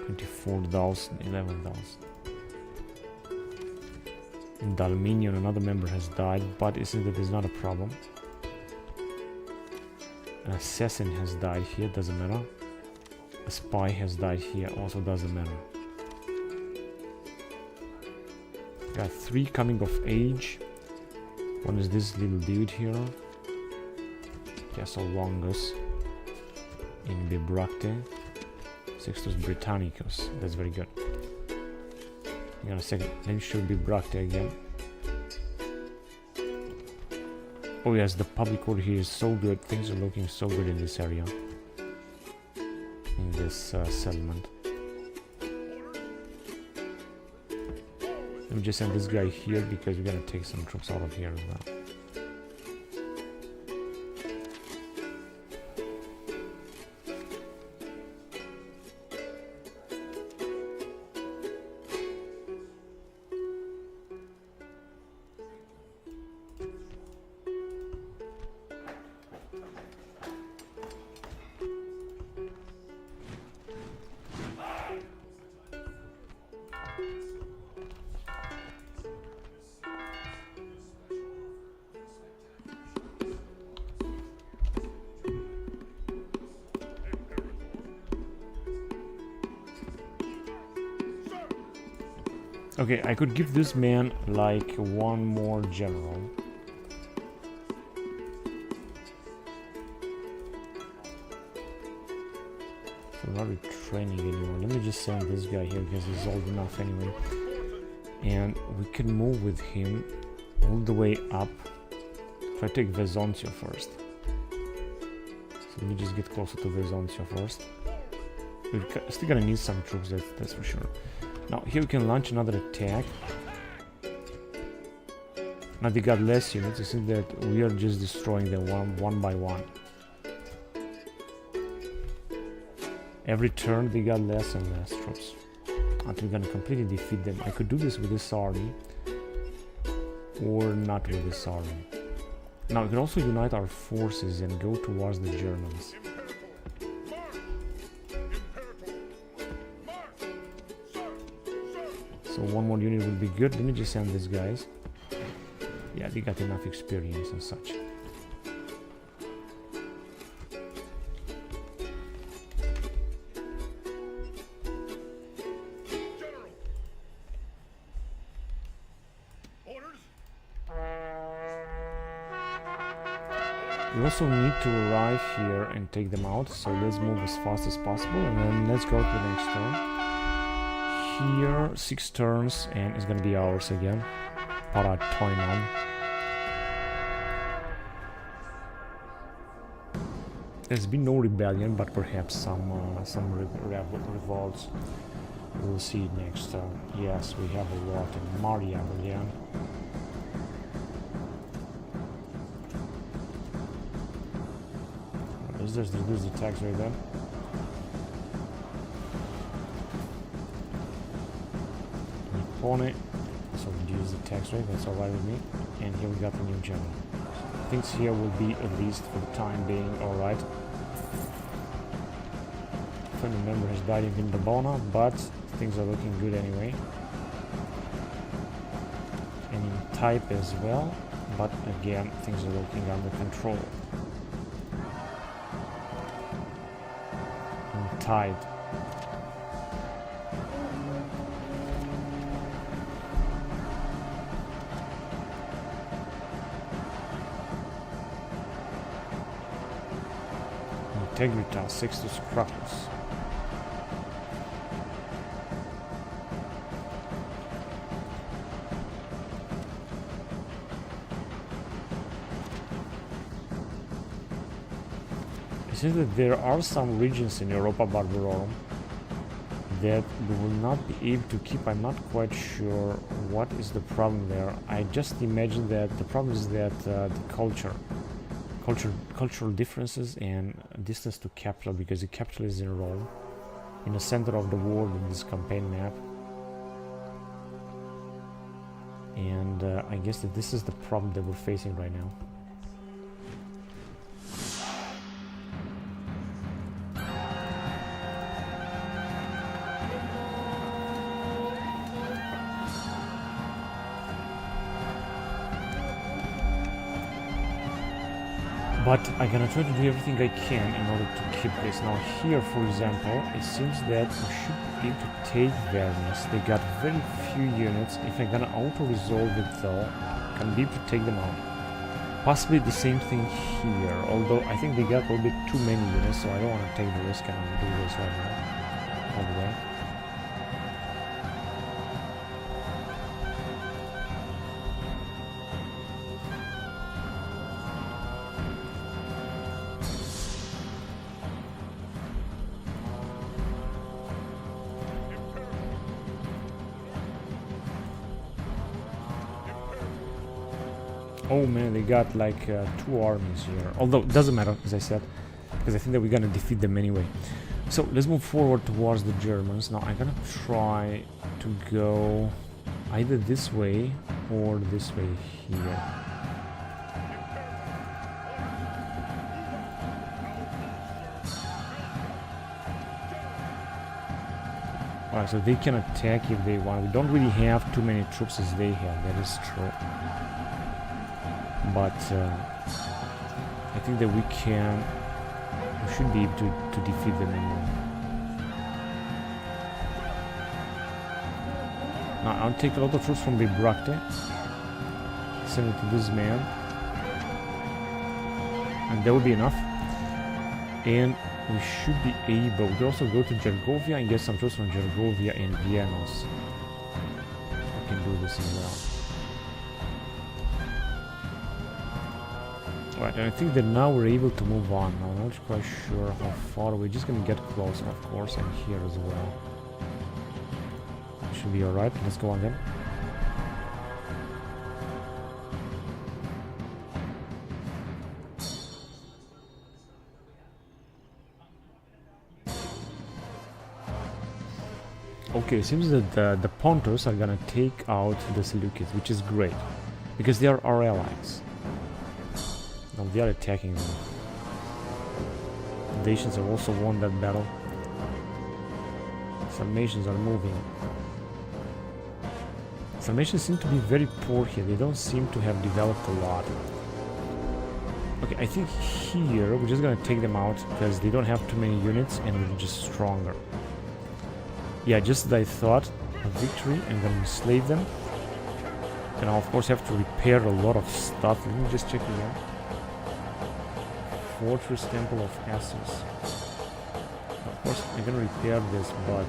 24,000, 11,000. In Dalminion, another member has died, but isn't that is not a problem. An assassin has died here, doesn't matter. A spy has died here, also doesn't matter. Got 3 coming of age. One is this little dude here. Castle Longus. In Bibracte. Sextus Britannicus. That's very good. Hang on a second. Let me show Bibracte again. Oh yes, the public order here is so good. Things are looking so good in this area. In this settlement. Let me just send this guy here because we're gonna take some troops out of here as well. Okay, I could give this man like one more general. So I'm not really training anymore. Let me just send this guy here because he's old enough anyway. And we can move with him all the way up. Try to take Vesontio first. So let me just get closer to Vesontio first. We're still gonna need some troops, that's for sure. Now here we can launch another attack. Now they got less units. You see that we are just destroying them one by one. Every turn they got less and less troops. Until we're gonna completely defeat them. I could do this with this army. Or not with this army. Now we can also unite our forces and go towards the Germans. So one more unit would be good. Let me just send these guys. Yeah, they got enough experience and such. We also need to arrive here and take them out, so let's move as fast as possible and then let's go to the next turn. Here, 6 turns and it's gonna be ours again. Patavium. There's been no rebellion, but perhaps some revolts. We'll see it next turn. Yes, we have a lot in Maria again. Let's reduce the tax rate then. Nippone, so reduce the tax rate, that's alright with me. And here we got the new general. Things here will be, at least for the time being, alright. Family member has died in Bononia, but things are looking good anyway. And in type as well, but again, things are looking under control. Tide. Integritas, Sextus Scrupus. It seems that there are some regions in Europa Barbarorum that we will not be able to keep. I'm not quite sure what is the problem there. I just imagine that the problem is that the cultural differences and distance to capital, because the capital is in Rome, in the center of the world in this campaign map. And I guess that this is the problem that we're facing right now. But I'm gonna try to do everything I can in order to keep this. Now here, for example, it seems that we should be able to take Vernius. They got very few units. If I'm gonna auto-resolve it though, I can be able to take them out. Possibly the same thing here, although I think they got a little bit too many units, so I don't want to take the risk and do this right now. All the way. Oh man, they got like 2 armies here. Although it doesn't matter, as I said, because I think that we're gonna defeat them anyway. So let's move forward towards the Germans. Now I'm gonna try to go either this way or this way here. Alright, so they can attack if they want. We don't really have too many troops as they have, that is true. But I think that we should be able to defeat them anyway. Now I'll take a lot of troops from Bibracte, send it to this man, and that will be enough. And we should be able to also go to Gergovia and get some troops from Gergovia and Viennos. We can do this as well. Right, and I think that now we're able to move on. I'm not quite sure how far. We're just gonna get closer, of course, and here as well. Should be alright. Let's go on then. Okay, it seems that the Pontus are gonna take out the Seleucids, which is great, because they are our allies. Now they are attacking them. The Dacians have also won that battle. Sarmatians are moving. Sarmatians seem to be very poor here. They don't seem to have developed a lot. Okay, I think here we're just gonna take them out because they don't have too many units and we're just stronger. Yeah, just as I thought, a victory, I'm gonna enslave them. And I'll of course have to repair a lot of stuff. Let me just check again. Fortress Temple of Assos. Of course, I'm gonna repair this, but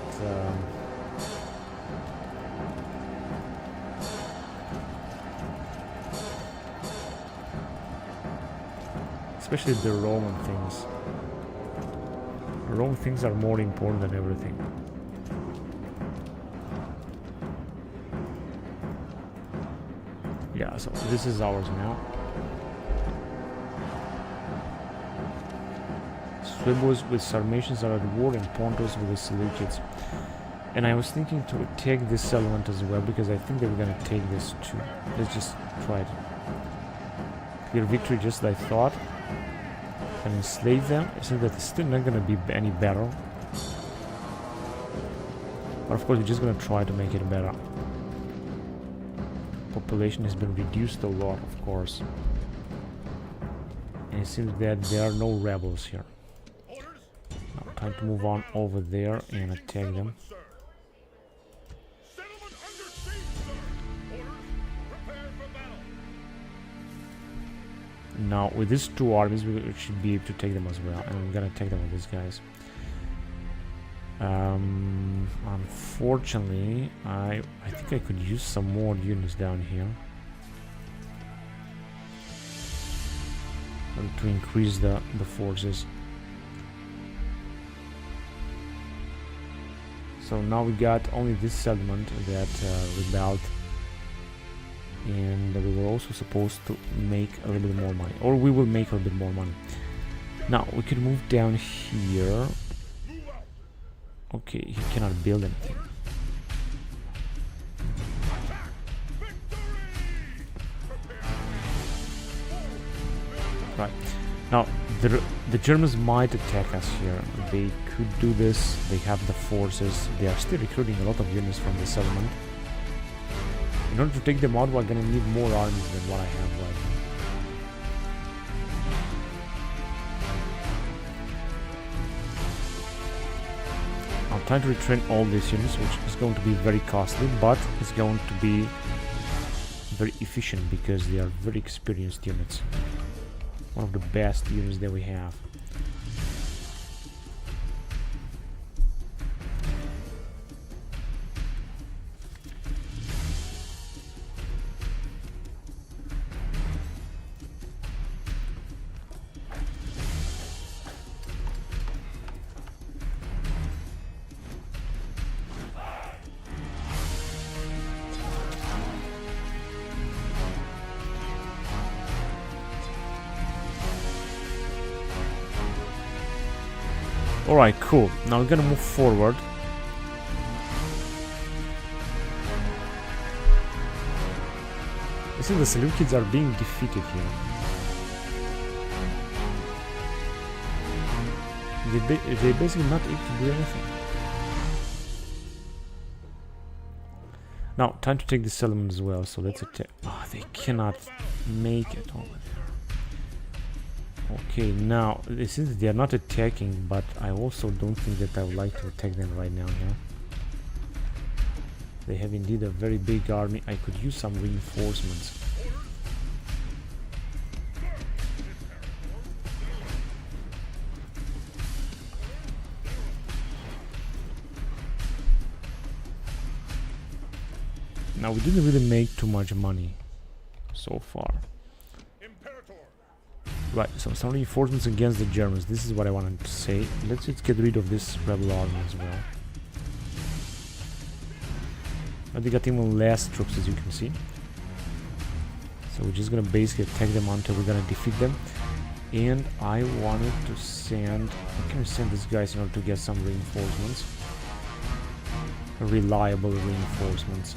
especially the Roman things. Roman things are more important than everything. Yeah, so this is ours now. Suebos with Sarmatians are at war and Pontus with the Seleucids. And I was thinking to take this settlement as well because I think they were gonna take this too. Let's just try it. Clear victory just as I thought. And enslave them. I think that it's still not gonna be any better. But of course we're just gonna try to make it better. Population has been reduced a lot, of course. And it seems that there are no rebels here. Now, time to move on over there and attack them. Now, with these two armies, we should be able to take them as well. And I'm gonna take them with these guys. Unfortunately, I think I could use some more units down here to increase the forces. So now we got only this settlement that rebelled, and we were also supposed to make a little bit more money, or we will make a little bit more money. Now we can move down here. Okay, he cannot build anything. Right. Now, the Germans might attack us here. They could do this. They have the forces. They are still recruiting a lot of units from the settlement. In order to take them out, we're gonna need more armies than what I have right now. I'm trying to retrain all these units, which is going to be very costly, but it's going to be very efficient because they are very experienced units. One of the best units that we have. Alright, cool. Now we're gonna move forward. I think the Seleucids are being defeated here. They're basically not able to do anything. Now, time to take the settlement as well, so let's attack. Oh, they cannot make it over there. Okay, now, it seems that they are not attacking, but I also don't think that I would like to attack them right now, yeah? They have indeed a very big army. I could use some reinforcements. Now we didn't really make too much money so far. Imperator. Right, so some reinforcements against the Germans. This is what I wanted to say. Let's just get rid of this rebel army as well. But they got even less troops, as you can see. So we're just gonna basically attack them until we're gonna defeat them. And I wanted to send... I can send these guys in order to get some reinforcements. Reliable reinforcements.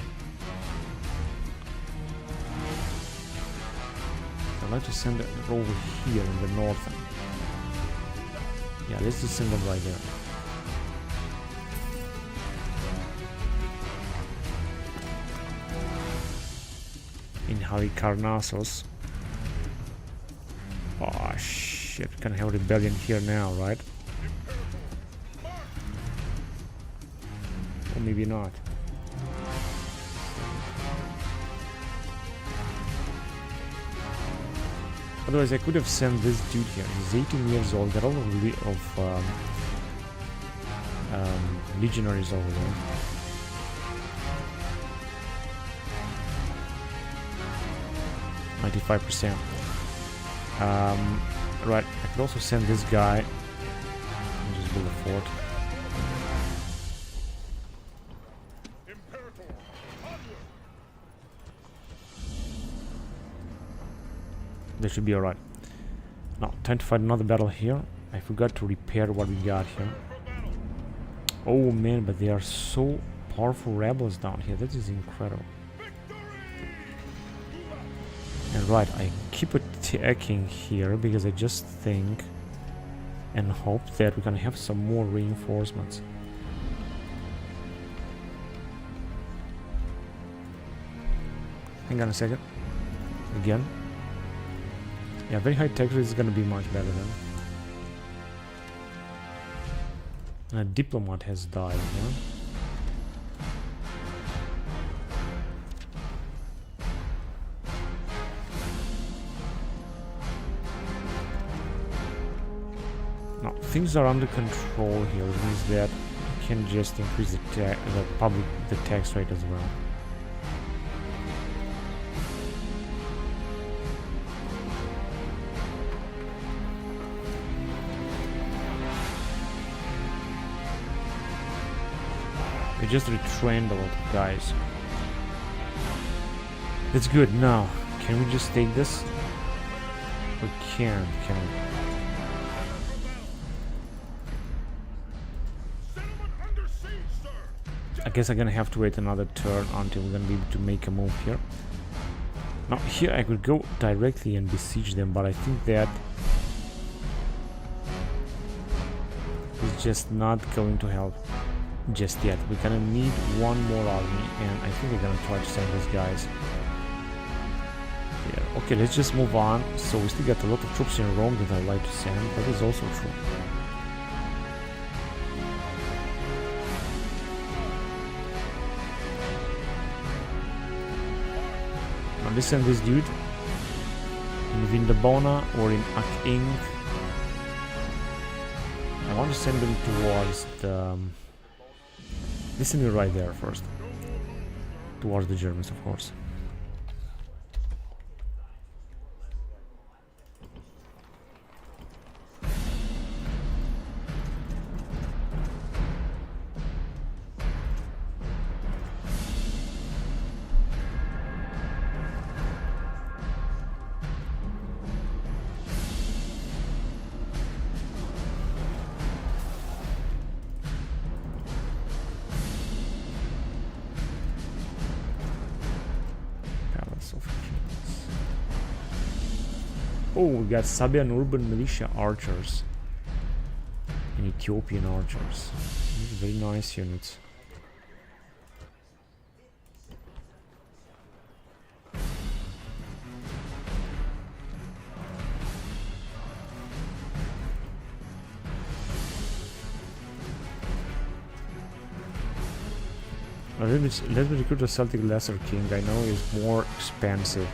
I'd like to send it over here in the north. Yeah, let's just send them right there. In Halicarnassos. Oh shit, we can have a rebellion here now, right? Or maybe not. Otherwise, I could have sent this dude here. He's 18 years old. Got all of legionaries over there. %. Right, I could also send this guy and just build a fort. That should be alright. Now, time to fight another battle here. I forgot to repair what we got here. Oh man, but they are so powerful rebels down here. That is incredible. And right, I keep attacking here because I just think and hope that we're gonna have some more reinforcements. Hang on a second. Again. Yeah, very high tech rate is gonna be much better then. And a diplomat has died, yeah? Now, things are under control here, which means that we can just increase the tax rate as well. We just retrained a lot of guys. That's good. Now, can we just take this? We can't, can we? I guess I'm gonna have to wait another turn until we're gonna be able to make a move here. Now, here I could go directly and besiege them, but I think that is just not going to help. Just yet. We're gonna need one more army, and I think we're gonna try to send these guys here. Okay, let's just move on. So we still got a lot of troops in Rome that I'd like to send. That is also true. Now let's send this dude in Vindobona or in Ak-Ing. I want to send them towards the... Listen me right there first. Towards the Germans, of course. Oh, we got Sabian urban militia archers and Ethiopian archers. These are very nice units. Let me recruit a Celtic Lesser King. I know it's more expensive,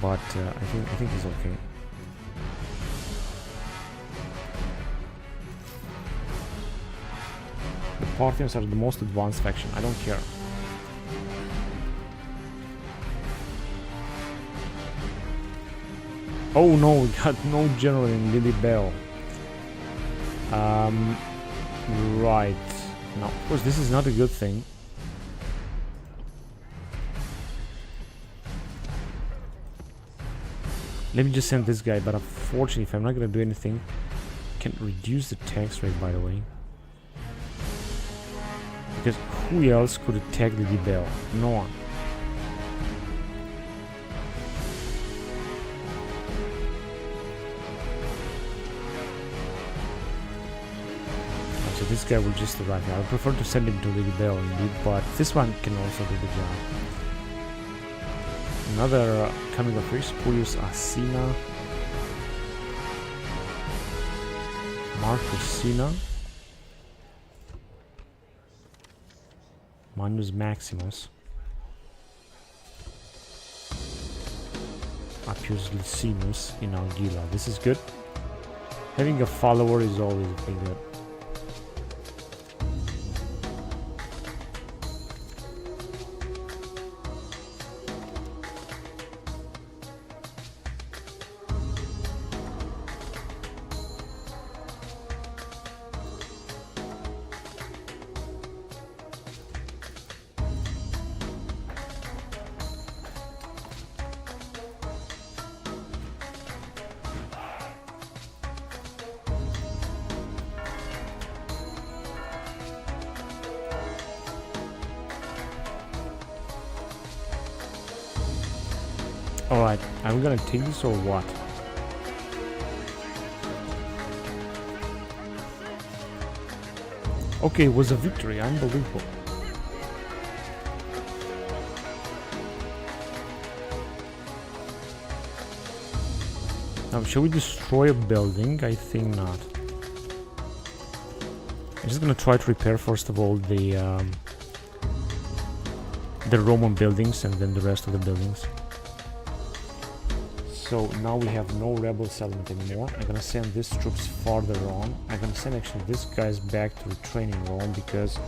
but I think he's okay. The Parthians are the most advanced faction. I don't care. Oh no, we got no general in Lilibeo. Right. Now, of course, this is not a good thing. Let me just send this guy, but unfortunately, if I'm not gonna do anything, I can reduce the tax rate, by the way. Because who else could attack the Lilibeo? No one. So this guy will just arrive here. I prefer to send him to Lilibeo indeed, but this one can also do the job. Another coming of age, Spurius Asina, Marcus Sina, Manus Maximus, Appius Licinus in Algila. This is good. Having a follower is always pretty good. Alright, are we gonna take this or what? Okay, it was a victory, unbelievable. Now, shall we destroy a building? I think not. I'm just gonna try to repair first of all the Roman buildings and then the rest of the buildings. So now we have no rebel settlement anymore. I'm gonna send these troops farther on. I'm gonna send actually these guys back to retraining Rome because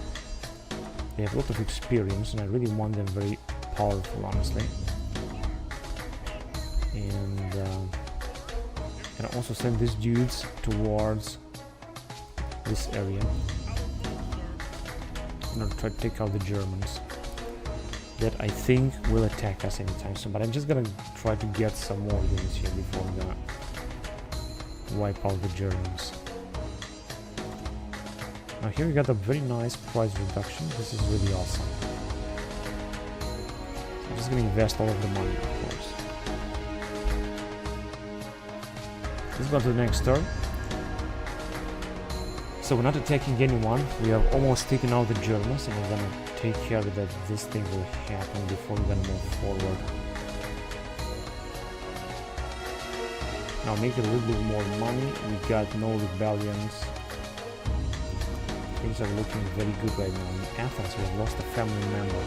they have a lot of experience and I really want them very powerful, honestly. And also send these dudes towards this area in order to try to take out the Germans that I think will attack us anytime soon. But I'm just gonna try to get some more units here before I'm gonna wipe out the Germans. Now here we got a very nice price reduction. This is really awesome. I'm just gonna invest all of the money, of course. Let's go to the next turn. So we're not attacking anyone. We have almost taken out the Germans and we're gonna take care that this thing will happen before we're gonna move forward. Now make a little bit more money. We got no rebellions. Things are looking very good right now. In Athens we have lost a family member.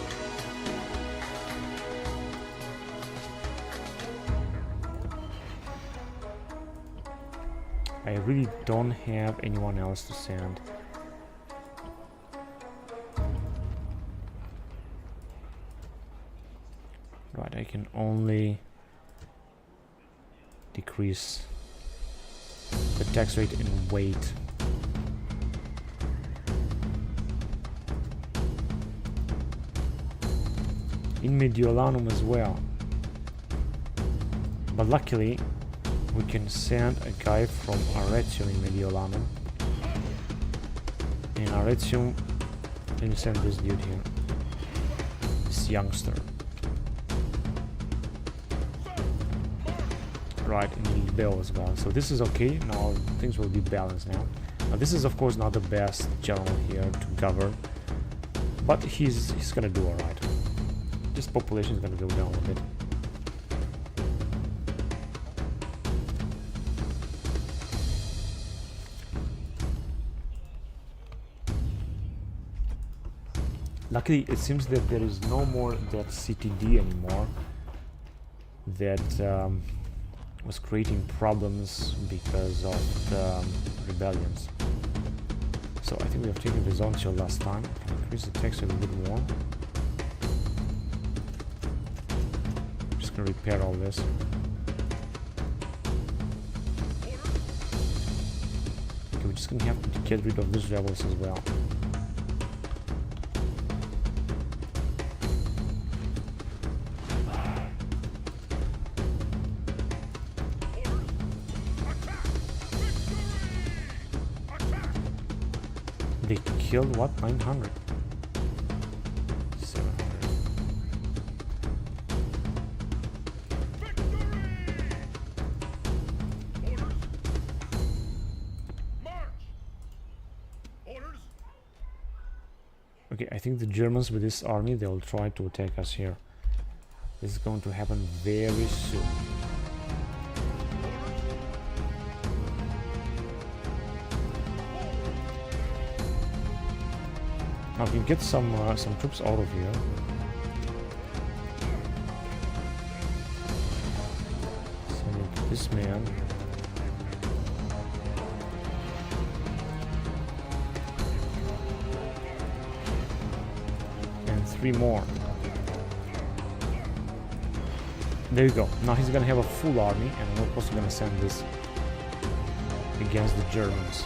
I really don't have anyone else to send. Right, I can only decrease the tax rate in weight. In Mediolanum as well. But luckily we can send a guy from Arretium in Mediolanum. In Arretium, let me send this dude here. This youngster. Right, in Lilibeo as well. So this is okay. Now things will be balanced now. Now this is of course not the best general here to govern. But he's gonna do alright. This population is gonna go down a bit. Luckily, it seems that there is no more that CTD anymore that was creating problems because of the rebellions. So I think we have taken the zone till last time. Increase the text a little bit more. Just gonna repair all this. Okay, we're just gonna have to get rid of these rebels as well. They killed what? 900? 700. Okay, I think the Germans with this army, they will try to attack us here. This is going to happen very soon. Now we can get some troops out of here. Send this man. And 3 more. There you go. Now he's gonna have a full army, and we're also gonna send this against the Germans.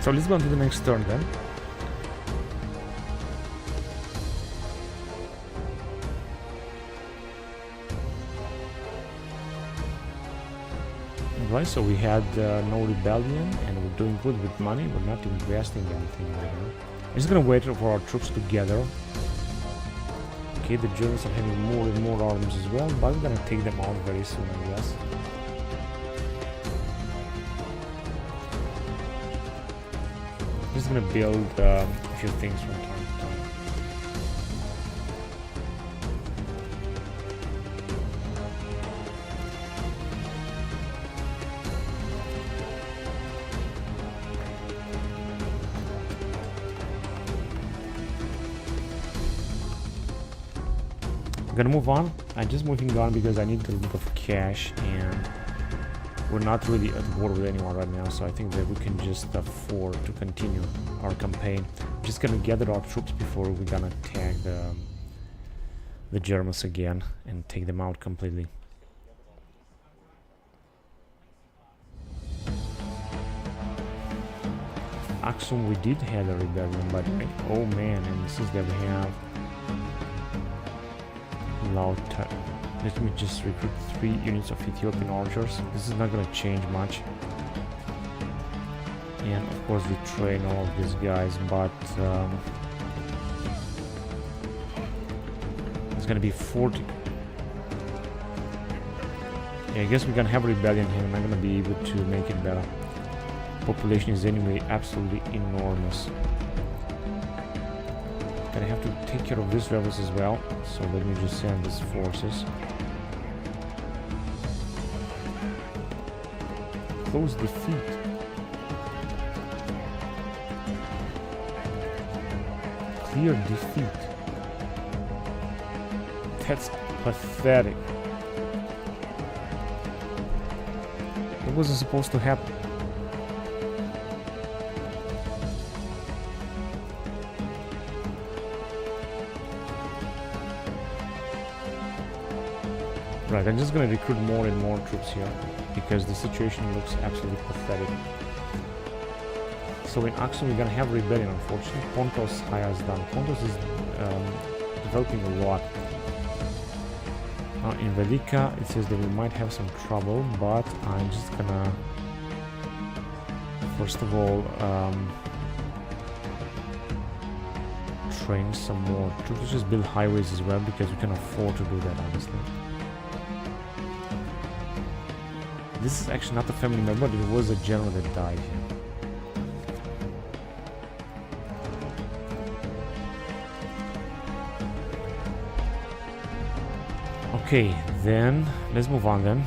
So let's go on to the next turn then. Right, so we had no rebellion, and we're doing good with money. We're not investing anything right now. I'm just gonna wait for our troops to gather. Okay, the Germans are having more and more armies as well, but we're gonna take them out very soon, I guess. Just gonna build a few things from time to time. I'm gonna move on. I'm just moving on because I need a little bit of cash, and we're not really at war with anyone right now, so I think that we can just afford to continue our campaign. I'm just gonna gather our troops before we're gonna attack the Germans again and take them out completely. Axum, we did have a rebellion, by the way. Oh man, and since that we have Lauta. Let me just recruit 3 units of Ethiopian archers. This is not gonna change much. And of course we train all of these guys, but it's gonna be 40. Yeah, I guess we're gonna have a rebellion here. I'm not gonna be able to make it better. Population is anyway absolutely enormous. Gonna have to take care of these rebels as well, so let me just send these forces. Close defeat. Clear defeat. That's pathetic. It wasn't supposed to happen. Right, I'm just gonna recruit more and more troops here because the situation looks absolutely pathetic. So in Axum we're gonna have rebellion, unfortunately. Pontos has done. Pontos is developing a lot. In Velika it says that we might have some trouble, but I'm just gonna first of all train some more troops. Just build highways as well because we can afford to do that, honestly. This is actually not a family member, it was a general that died here. Okay, then let's move on then.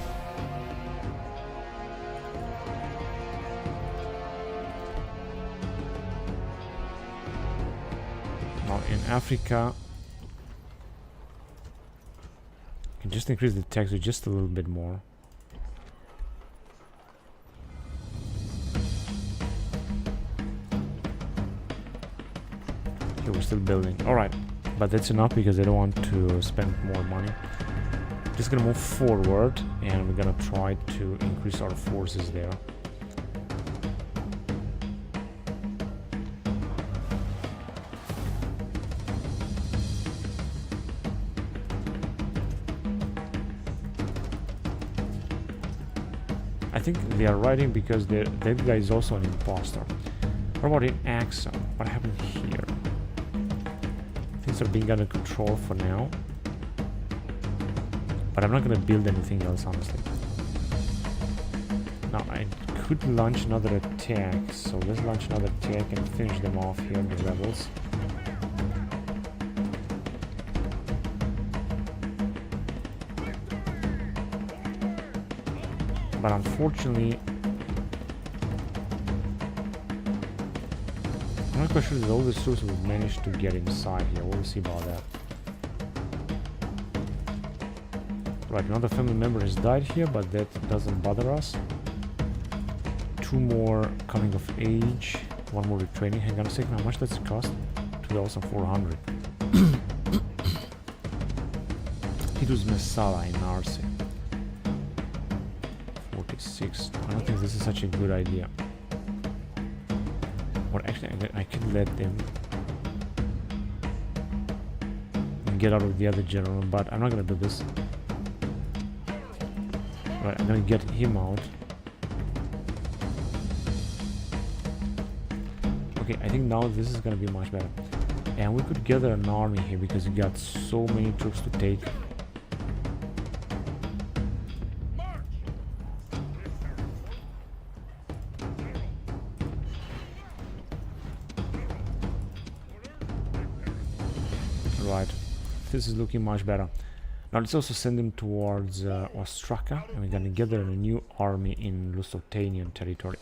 Africa, can just increase the tax just a little bit more. Okay, we're still building. Alright, but that's enough because I don't want to spend more money. Just gonna move forward and we're gonna try to increase our forces there. I think they are writing because that guy is also an imposter. What about in Axum? What happened here? Things are being under control for now. But I'm not gonna build anything else, honestly. Now, I could launch another attack. So let's launch another attack and finish them off here, the rebels. But unfortunately, I'm not quite sure that all the troops will manage to get inside here. We'll see about that. Right, another family member has died here, but that doesn't bother us. 2 more coming of age, 1 more retraining. Hang on a second, how much does it cost? 2,400. It was Messana in Arce. 46. I don't think this is such a good idea. Or actually, I could let them get out of the other general, but I'm not gonna do this. Right, I'm gonna get him out. Okay, I think now this is gonna be much better. And we could gather an army here because we got so many troops to take. Right, this is looking much better. Now let's also send them towards Ostraka, and we're gonna gather a new army in Lusitanian territory.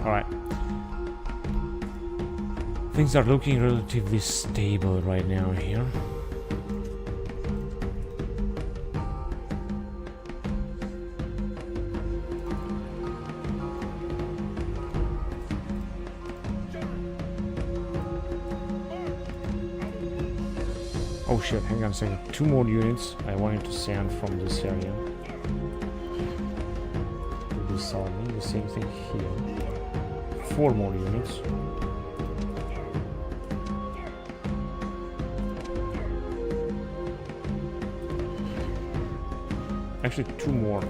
Alright. Things are looking relatively stable right now here. Oh shit, hang on a second. 2 more units I wanted to send from this area. This army, the same thing here. 4 more units. Actually, 2 more.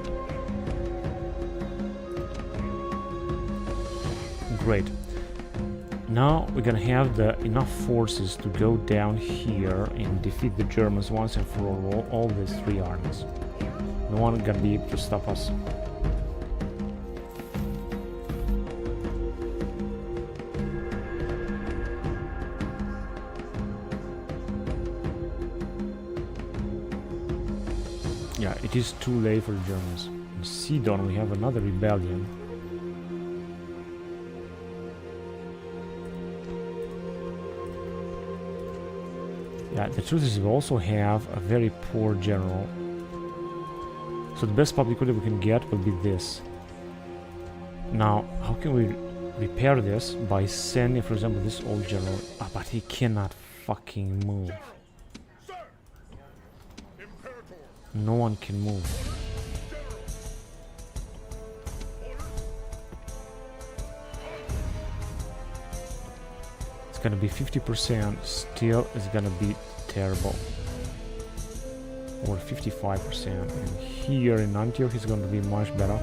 Great. Now we're gonna have enough forces to go down here and defeat the Germans once and for all these 3 armies. No one gonna be able to stop us. Yeah, it is too late for the Germans. In Sidon we have another rebellion. Yeah, the truth is we also have a very poor general. So the best public good we can get will be this. Now, how can we repair this? By sending, for example, this old general. Ah, but he cannot fucking move. Sir! Imperatores! No one can move. It's gonna be 50%. Still, it's gonna be terrible. Or 55%. And here in Antioch, it's gonna be much better.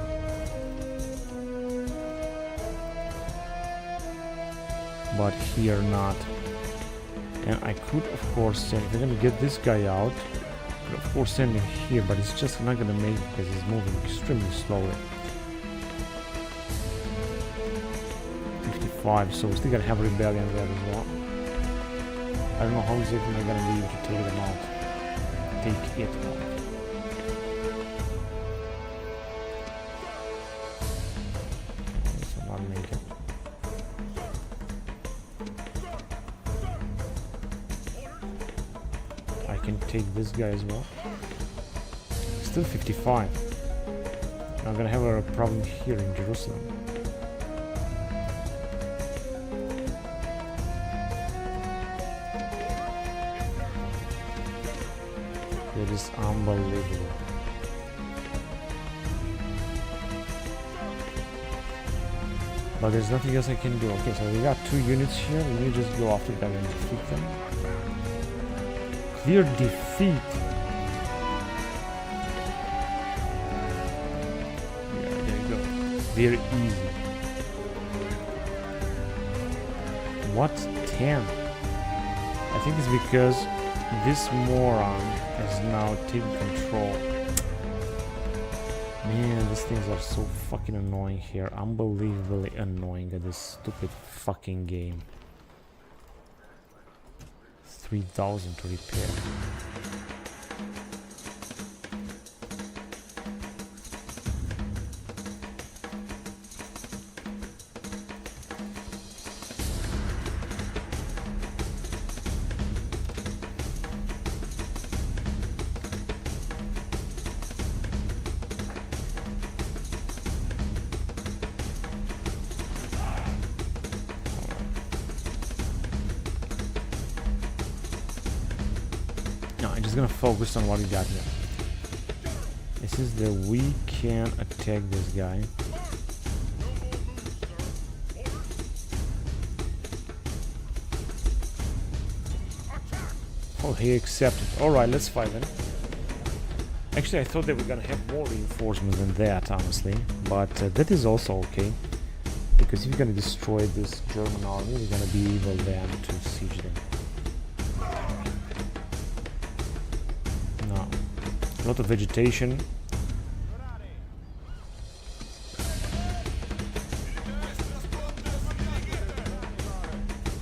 But here not. And I could, of course, send, if we're gonna get this guy out, Of course send him here, but it's just not gonna make it because he's moving extremely slowly. 55, so we're still gonna have rebellion there as well. I don't know how exactly they're gonna be able to take them out. Take it out. This will not make it. I can take this guy as well. Still 55. I'm gonna have a problem here in Jerusalem. That is unbelievable. But there's nothing else I can do. Okay, so we got 2 units here, and you just go after them and defeat them. Clear defeat. Yeah, there you go. Very easy. What 10? I think it's because this moron has now taken control. Man, these things are so fucking annoying here. Unbelievably annoying at this stupid fucking game. 3,000 to repair. I'm just gonna focus on what we got here. This is the we can attack this guy. Oh, he accepted. Alright, let's fight then. Actually, I thought they were gonna have more reinforcements than that, honestly. But that is also okay. Because if you're gonna destroy this German army, you're gonna be able then to siege them. A lot of vegetation.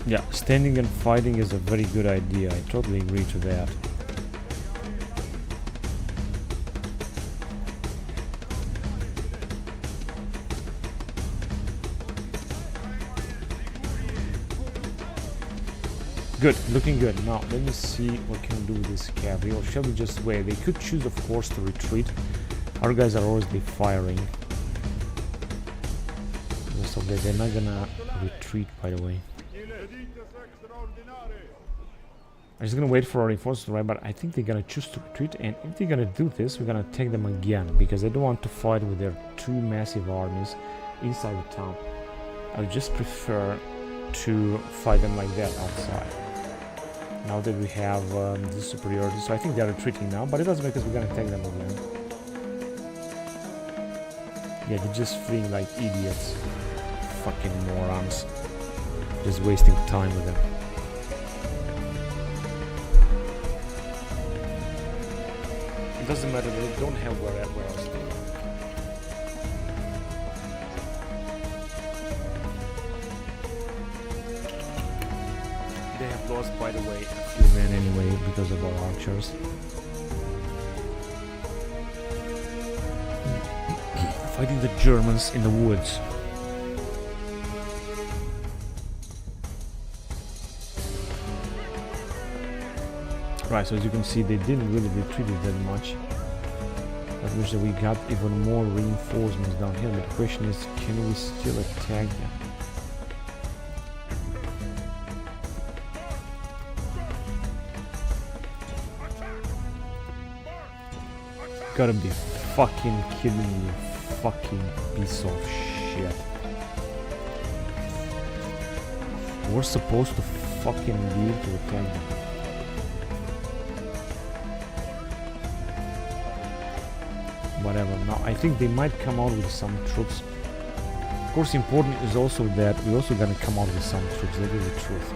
Yeah, standing and fighting is a very good idea. I totally agree to that. Good, looking good. Now, let me see what can we do with this cavalry, or shall we just wait? They could choose, of course, to retreat. Our guys are always firing. So they're not gonna retreat, by the way. I'm just gonna wait for our reinforcements to arrive, but I think they're gonna choose to retreat, and if they're gonna do this, we're gonna take them again, because I don't want to fight with their 2 massive armies inside the town. I would just prefer to fight them like that outside. Now that we have this superiority, so I think they're retreating now, but it doesn't because we're gonna take them again. Yeah, they're just fleeing like idiots. Fucking morons. Just wasting time with them. It doesn't matter, they don't have where else to go. They have lost, by the way, a few men anyway because of our archers. Fighting the Germans in the woods. Right, so as you can see, they didn't really retreat that much. That means that we got even more reinforcements down here, but the question is, can we still attack them? Gotta be fucking kidding me, you fucking piece of shit. We're supposed to fucking be able to attack them. Whatever. Now I think they might come out with some troops. Of course, important is also that we're also gonna come out with some troops. That is the truth.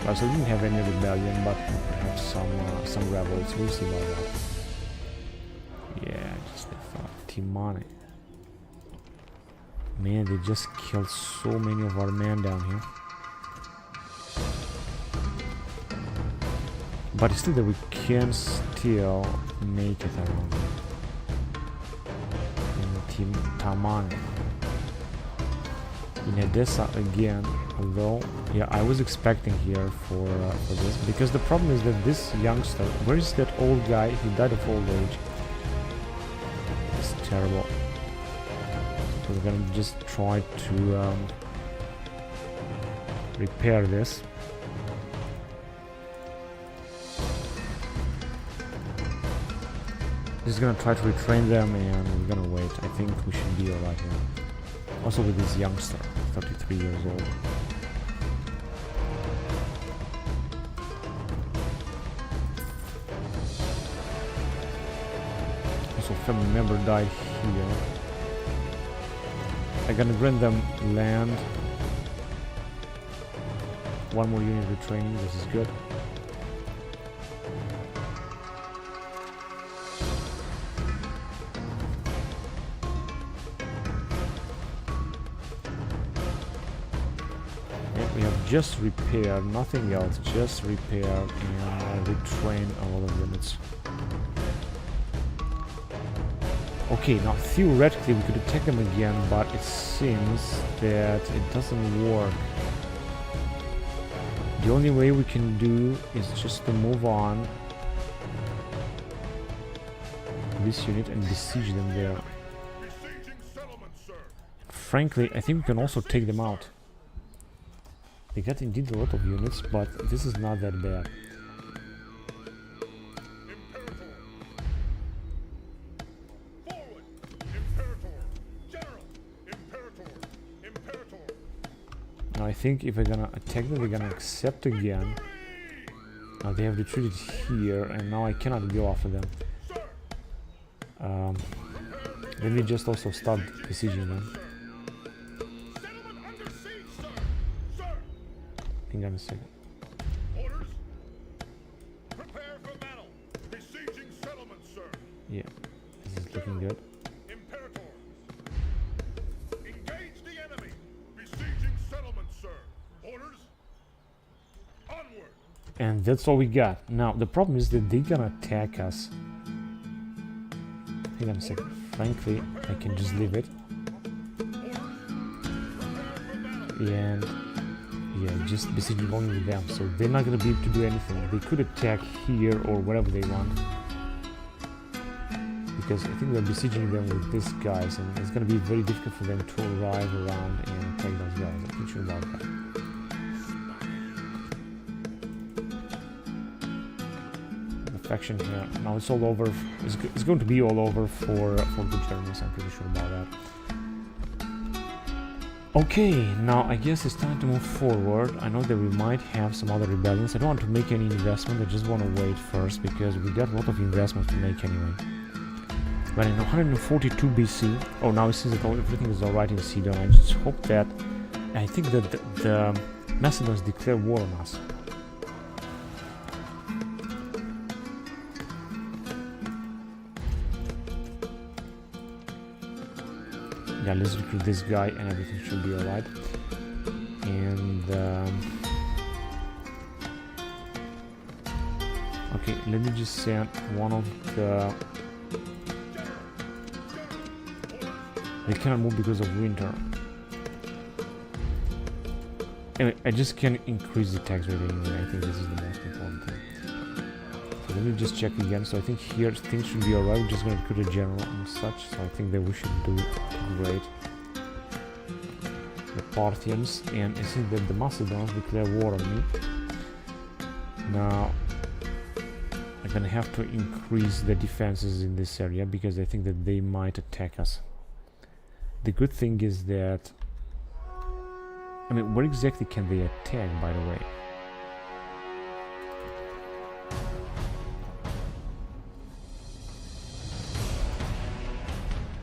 So we didn't have any rebellion, but perhaps some rebels. We'll see about that. Yeah, just the thought. Timane. Man, they just killed so many of our men down here. But it's still that we can still make it around. And Team Tamane. In Edessa again, although, yeah, I was expecting here for this, because the problem is that this youngster, where is that old guy? He died of old age. It's terrible. So we're gonna just try to repair this. Just gonna try to retrain them, and we're gonna wait. I think we should be alright here. Also with this youngster, 33 years old. Also, family member died here. I'm gonna grant them land. One more unit retraining, this is good. Just repair, nothing else, just repair and retrain a lot of units. Okay, now theoretically we could attack them again, but it seems that it doesn't work. The only way we can do is just to move on this unit and besiege them there. Frankly, I think we can also take them out. They got indeed a lot of units, but this is not that bad. Now I think if we're gonna attack them, they're gonna accept again. Now they have retreated here, and now I cannot go after them. Let me just also start besieging them. Hang on a second. Orders. Prepare for battle. Besieging settlements, sir. Yeah, this is looking good. Imperators. Engage the enemy. Besieging settlements, sir. Orders. Onward. And that's all we got. Now the problem is that they're gonna attack us. Hang on a second. Frankly, I can just leave it. And yeah, just besieging only them, so they're not gonna be able to do anything. They could attack here or wherever they want, because I think we're besieging them with these guys, and it's gonna be very difficult for them to arrive around and attack those guys. I'm pretty sure about that. The faction here, now it's all over. It's going to be all over for the Germans. I'm pretty sure about that. Okay, now I guess it's time to move forward. I know that we might have some other rebellions. I don't want to make any investment, I just want to wait first, because we got a lot of investments to make anyway. But in 142 BC, oh, now it seems that everything is alright in Sidon. I just hope that, I think that the Macedons declare war on us. Yeah, let's recruit this guy and everything should be alright. And okay, let me just send one of the... They cannot move because of winter. Anyway, I just can increase the tax rate anyway. I think this is the most important thing. So let me just check again. So I think here things should be alright. We're just going to recruit a general and such. So I think that we should do great. The Parthians, and I think that the Macedons declare war on me. Now I'm gonna have to increase the defenses in this area, because I think that they might attack us. The good thing is that, I mean, where exactly can they attack, by the way?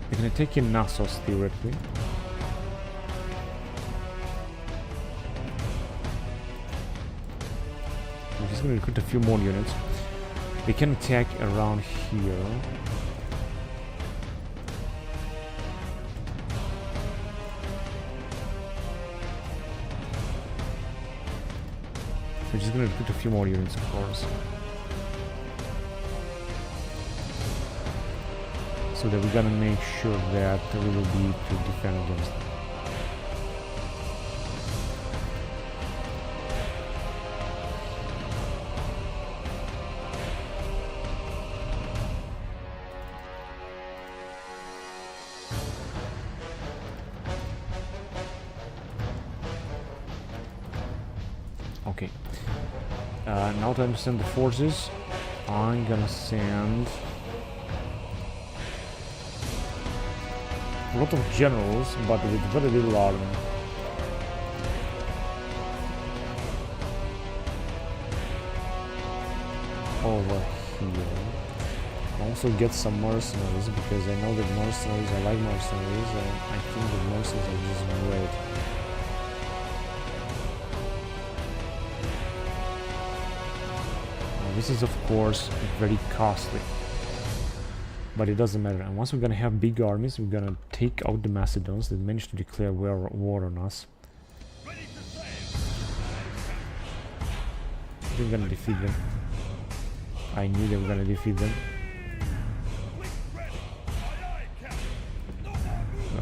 They can attack in Naxos, theoretically. just gonna recruit a few more units. They can attack around here. We're just gonna recruit a few more units, of course. So that we're gonna make sure that we will be able to defend against them. Okay. Now to understand the forces, I'm gonna send a lot of generals, but with very little army. Over here. Also get some mercenaries, because I know that mercenaries, I like mercenaries, and I think the mercenaries are just great. This is of course very costly, but it doesn't matter. And once we're gonna have big armies, we're gonna take out the Macedons that managed to declare war on us. We're gonna defeat them. I knew they were gonna defeat them.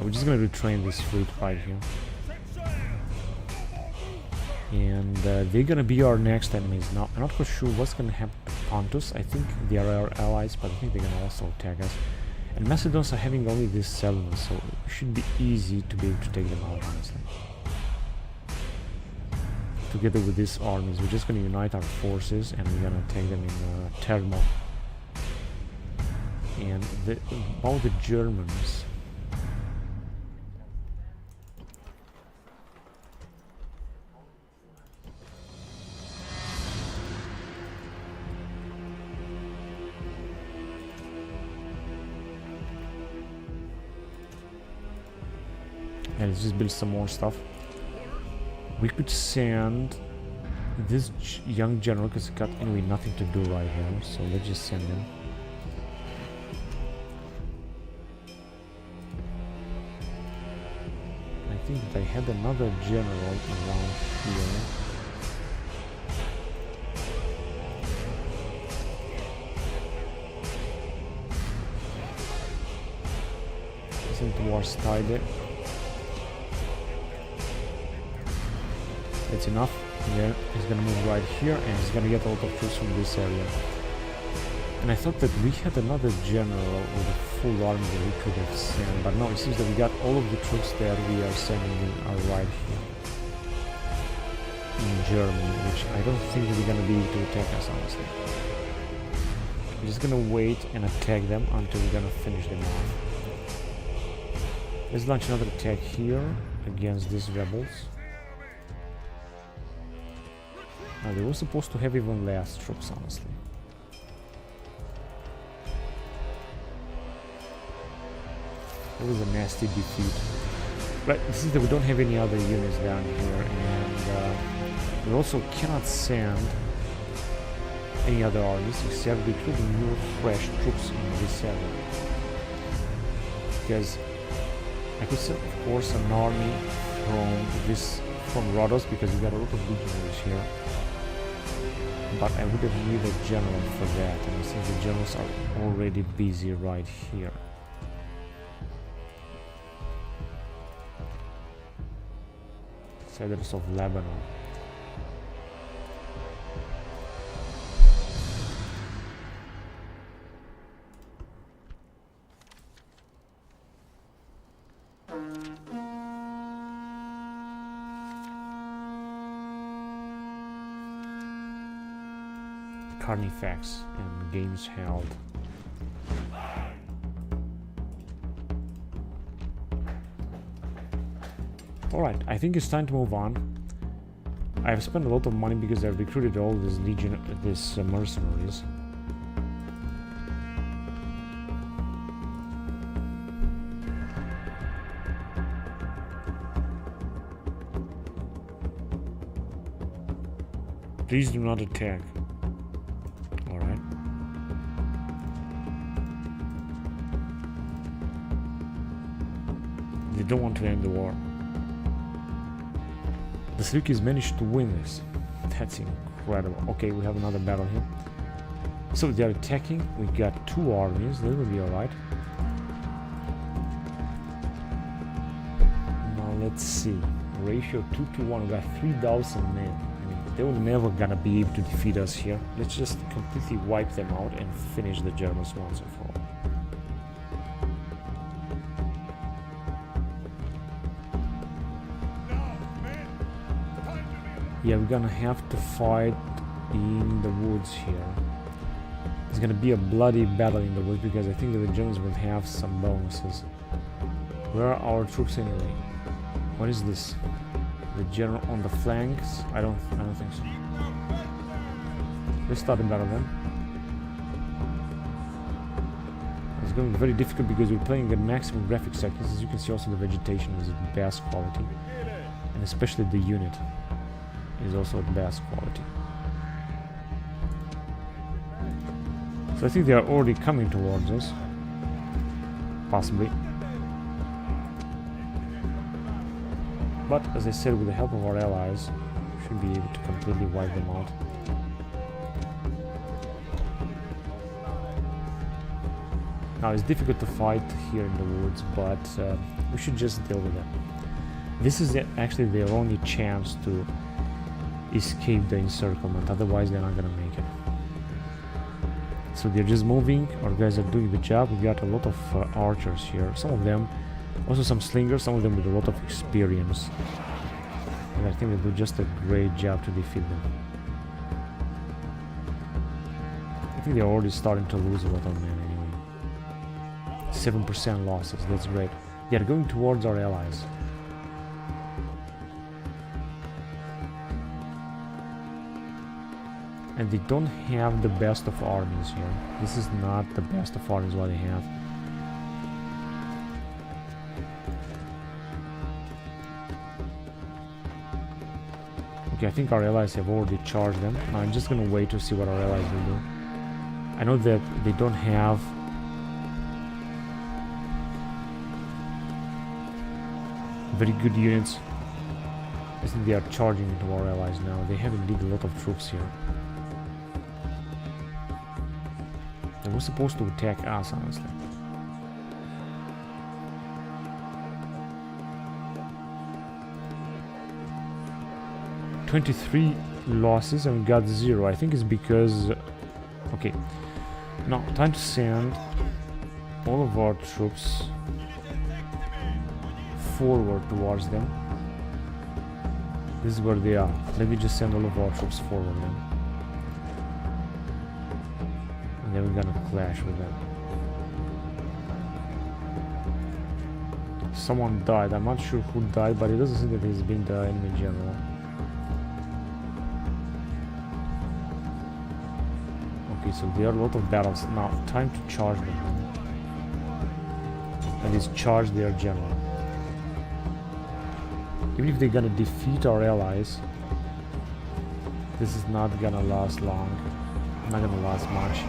We're just gonna retrain this fleet right here. And they're gonna be our next enemies. Now, I'm not quite sure what's gonna happen to Pontus. I think they are our allies, but I think they're gonna also attack us. And Macedons are having only this settlement, so it should be easy to be able to take them out, honestly. Together with these armies, we're just gonna unite our forces and we're gonna take them in Thermo. And about the Germans. And let's just build some more stuff. We could send this young general, because he got anyway nothing to do right here, so let's just send him. I think that I had another general around here. Send towards Tide. That's enough. Then he's gonna move right here and he's gonna get a lot of troops from this area. And I thought that we had another general with a full army that we could have sent, but no, it seems that we got all of the troops that we are sending in are right here in Germany, which I don't think we're gonna be able to attack us, honestly. We're just gonna wait and attack them until we're gonna finish them off. Let's launch another attack here against these rebels. Now, they were supposed to have even less troops, honestly. It was a nasty defeat. But this is that we don't have any other units down here, and we also cannot send any other armies except recruiting new fresh troops in this area. Because I could send, of course, an army from Rhodos, because we got a lot of legionaries here. But I would have needed a general for that, and I think the generals are already busy right here. Settlers of Lebanon. Carnifex and games held. Alright, I think it's time to move on. I've spent a lot of money because I've recruited all these mercenaries. Please do not attack. They don't want to end the war. The Syracuse managed to win this. That's incredible. Okay, we have another battle here. So they're attacking. We got 2 armies. That will be alright. Now let's see. Ratio 2-to-1. We got 3,000 men. I mean, they were never gonna be able to defeat us here. Let's just completely wipe them out and finish the Germans once and for all. Yeah, we're gonna have to fight in the woods here. It's gonna be a bloody battle in the woods because I think that the Germans will have some bonuses. Where are our troops anyway? What is this? The general on the flanks? I don't think so. Let's start the battle then. It's going to be very difficult because we're playing at maximum graphic settings. As you can see, also the vegetation is at best quality, and especially the unit is also at best quality. So I think they are already coming towards us. Possibly. But as I said, with the help of our allies, we should be able to completely wipe them out. Now it's difficult to fight here in the woods, but we should just deal with them. This is actually their only chance to escape the encirclement, otherwise they're not gonna make it. So they're just moving, our guys are doing the job. We got a lot of archers here, some of them, also some slingers, some of them with a lot of experience. And I think they do just a great job to defeat them. I think they're already starting to lose a lot of men anyway. 7% losses, that's great. They are going towards our allies. And they don't have the best of armies here. This is not the best of armies what they have. Okay, I think our allies have already charged them. Now I'm just gonna wait to see what our allies will do. I know that they don't have very good units. I think they are charging into our allies now. They have indeed a lot of troops here. They were supposed to attack us, honestly. $23 losses and we got 0. I think it's because... okay. Now, time to send all of our troops forward towards them. This is where they are. Let me just send all of our troops forward then. And then we're gonna clash with them. Someone died. I'm not sure who died, but it doesn't seem that he's been the enemy general. Okay, so there are a lot of battles. Now, time to charge them. And it's charge their general. Even if they're gonna defeat our allies, this is not gonna last long. Not gonna last much.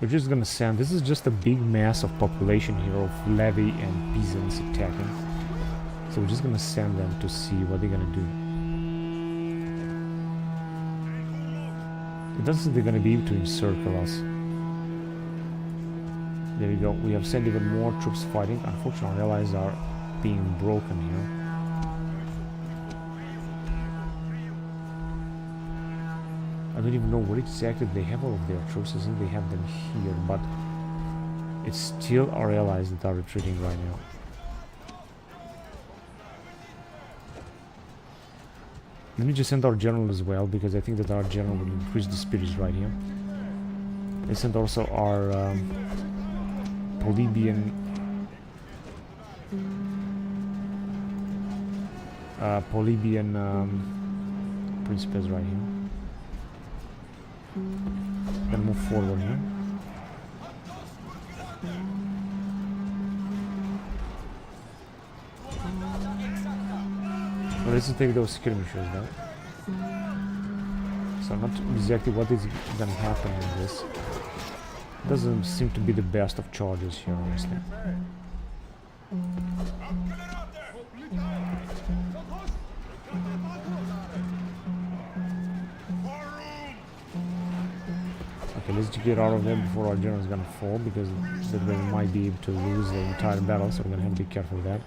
We're just gonna send, this is just a big mass of population here of levy and peasants attacking. So we're just gonna send them to see what they're gonna do. It doesn't seem they're gonna be able to encircle us. There we go, we have sent even more troops fighting. Unfortunately our allies are being broken here. I don't even know where exactly they have all of their troops. I think they have them here, but it's still our allies that are retreating right now. Let me just send our general as well, because I think that our general will increase the spirits right here. Let's send also our Polybian principes right here. Then move forward here. Well, let's take those skirmishers then. So not exactly what is gonna happen in this. Doesn't seem to be the best of charges here, honestly. Okay, let's get out of there before our general is gonna fall, because then we might be able to lose the entire battle, so we're gonna have to be careful of that.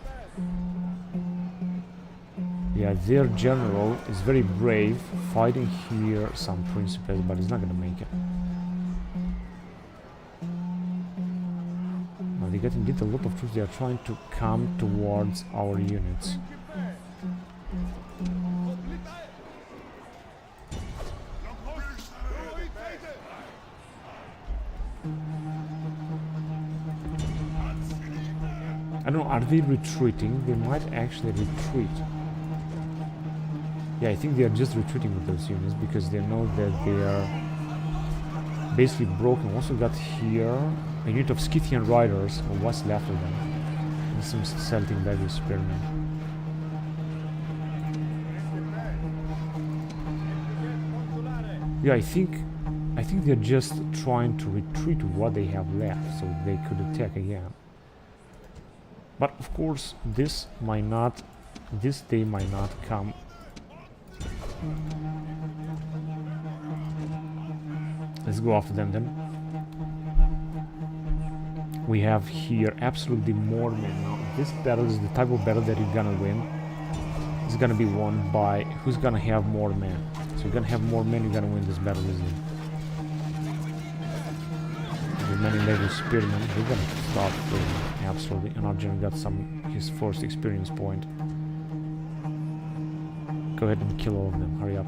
Yeah, their general is very brave, fighting here some principles, but he's not gonna make it. Now they get indeed a lot of troops. They are trying to come towards our units. I don't know, are they retreating? They might actually retreat. Yeah, I think they are just retreating with those units because they know that they are basically broken. Also got here a unit of Scythian riders, or what's left of them, and some Celtic baggage spearmen. Yeah, I think they're just trying to retreat with what they have left, so they could attack again. But of course, this day might not come. Let's go after them then. We have here absolutely more men now. This battle is the type of battle that you're gonna win. It's gonna be won by who's gonna have more men. So you're gonna have more men, you're gonna win this battle easily. The many level spearmen, we're gonna start winning, absolutely. And our general got his first experience point. Go ahead and kill all of them, hurry up.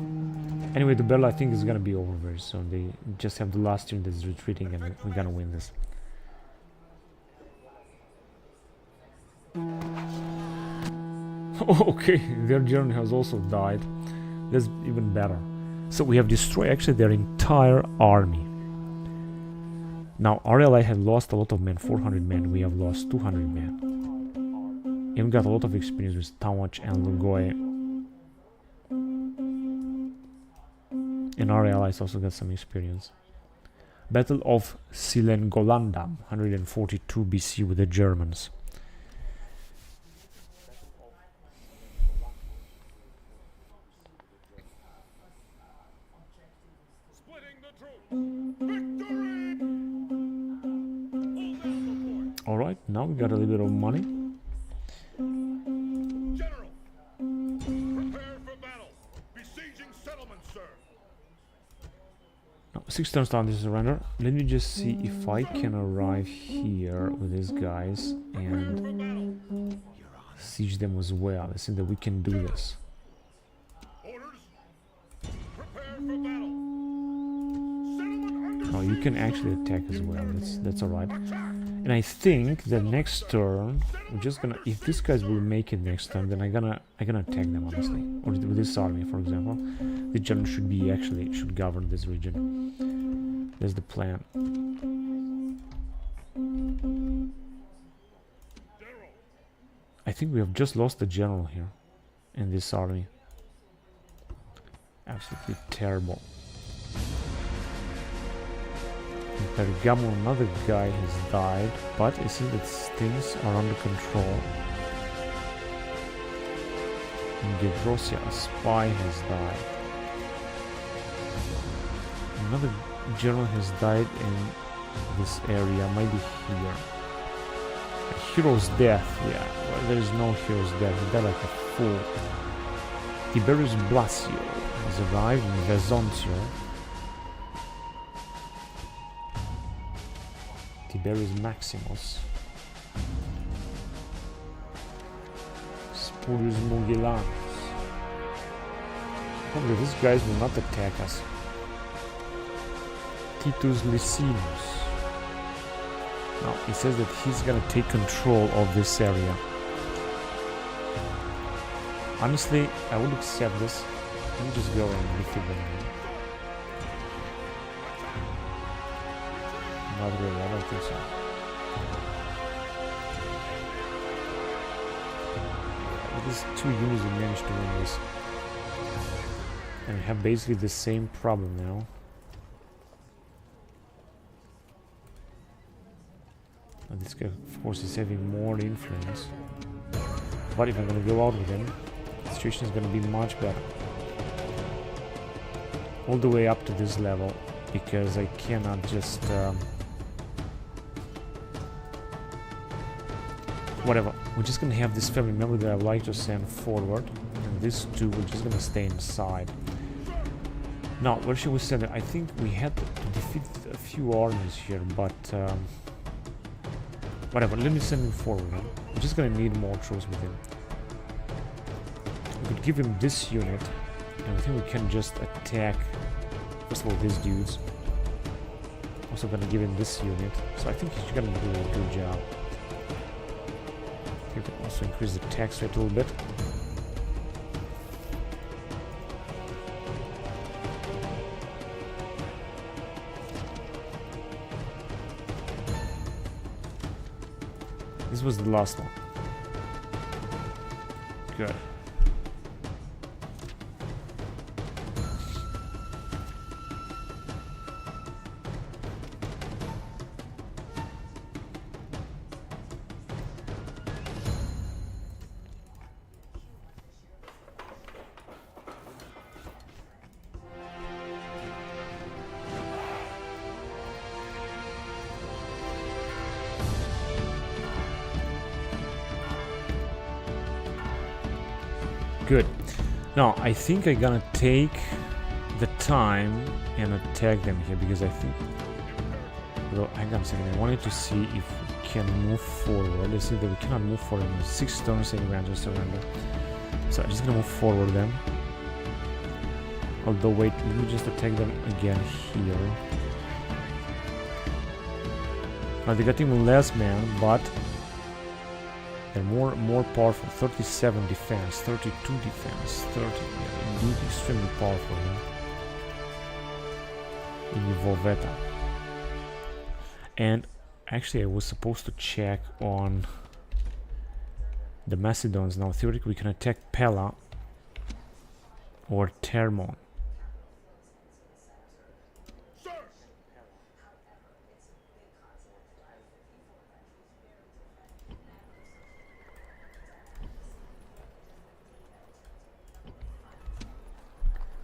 Anyway, the battle I think is gonna be over very soon. They just have the last unit that's retreating, and we're gonna win this. Okay, their general has also died. That's even better. So we have destroyed actually their entire army. Now our ally had lost a lot of men, 400 men. We have lost 200 men. And we got a lot of experience with Tamach and Lugoi. And our allies also got some experience. Battle of Silengolandam, 142 BC with the Germans. Alright, now we got a little bit of money. General, prepare for battle. Besieging settlements, sir. No, 6 turns down to surrender. Let me just see if I can arrive here with these guys and siege them as well. I think that we can do this. Orders. Prepare for battle. Oh, you can actually attack as well. That's alright. And I think that next turn we're just gonna, if these guys will make it next turn, then I'm gonna attack them, honestly. Or with this army, for example. The general should govern this region. That's the plan. I think we have just lost the general here in this army. Absolutely terrible. In Pergamon, another guy has died, but it seems that things are under control. In Gedrosia, a spy has died. Another general has died in this area, maybe here. A hero's death, yeah, well, there is no hero's death, he died like a fool. Tiberius Blasio has arrived in Vesontio. Tiberius Maximus. Spurius Mugellanus. Probably these guys will not attack us. Titus Licinus. Now, he says that he's gonna take control of this area. Honestly, I would accept this. Let me just go and defeat them. Not really, I don't think so. these 2 units that managed to win this. And we have basically the same problem now. And this guy, of course, is having more influence. But if I'm gonna go out with him, the situation is gonna be much better. All the way up to this level, because I cannot just... whatever. We're just gonna have this family member that I'd like to send forward. And these 2 we're just gonna stay inside. Now, where should we send it? I think we had to defeat a few armies here, but whatever, let me send him forward. Huh? We're just gonna need more troops with him. We could give him this unit, and I think we can just attack, first of all, these dudes. Also gonna give him this unit, so I think he's gonna do a good job. I think we can also increase the tax rate a little bit. This was the last one. Good. Good. Now, I think I'm gonna take the time and attack them here, because I think... Although, hang on a second, I wanted to see if we can move forward. Let's see that we cannot move forward in 6 turns and grand surrender. So I'm just gonna move forward then. Although, wait, let me just attack them again here. Now, they're getting less men, but... they're more powerful. 37 defense, 32 defense, 30. Yeah, indeed, extremely powerful here. In Volveta. And actually, I was supposed to check on the Macedons. Now, theoretically, we can attack Pella or Thermon.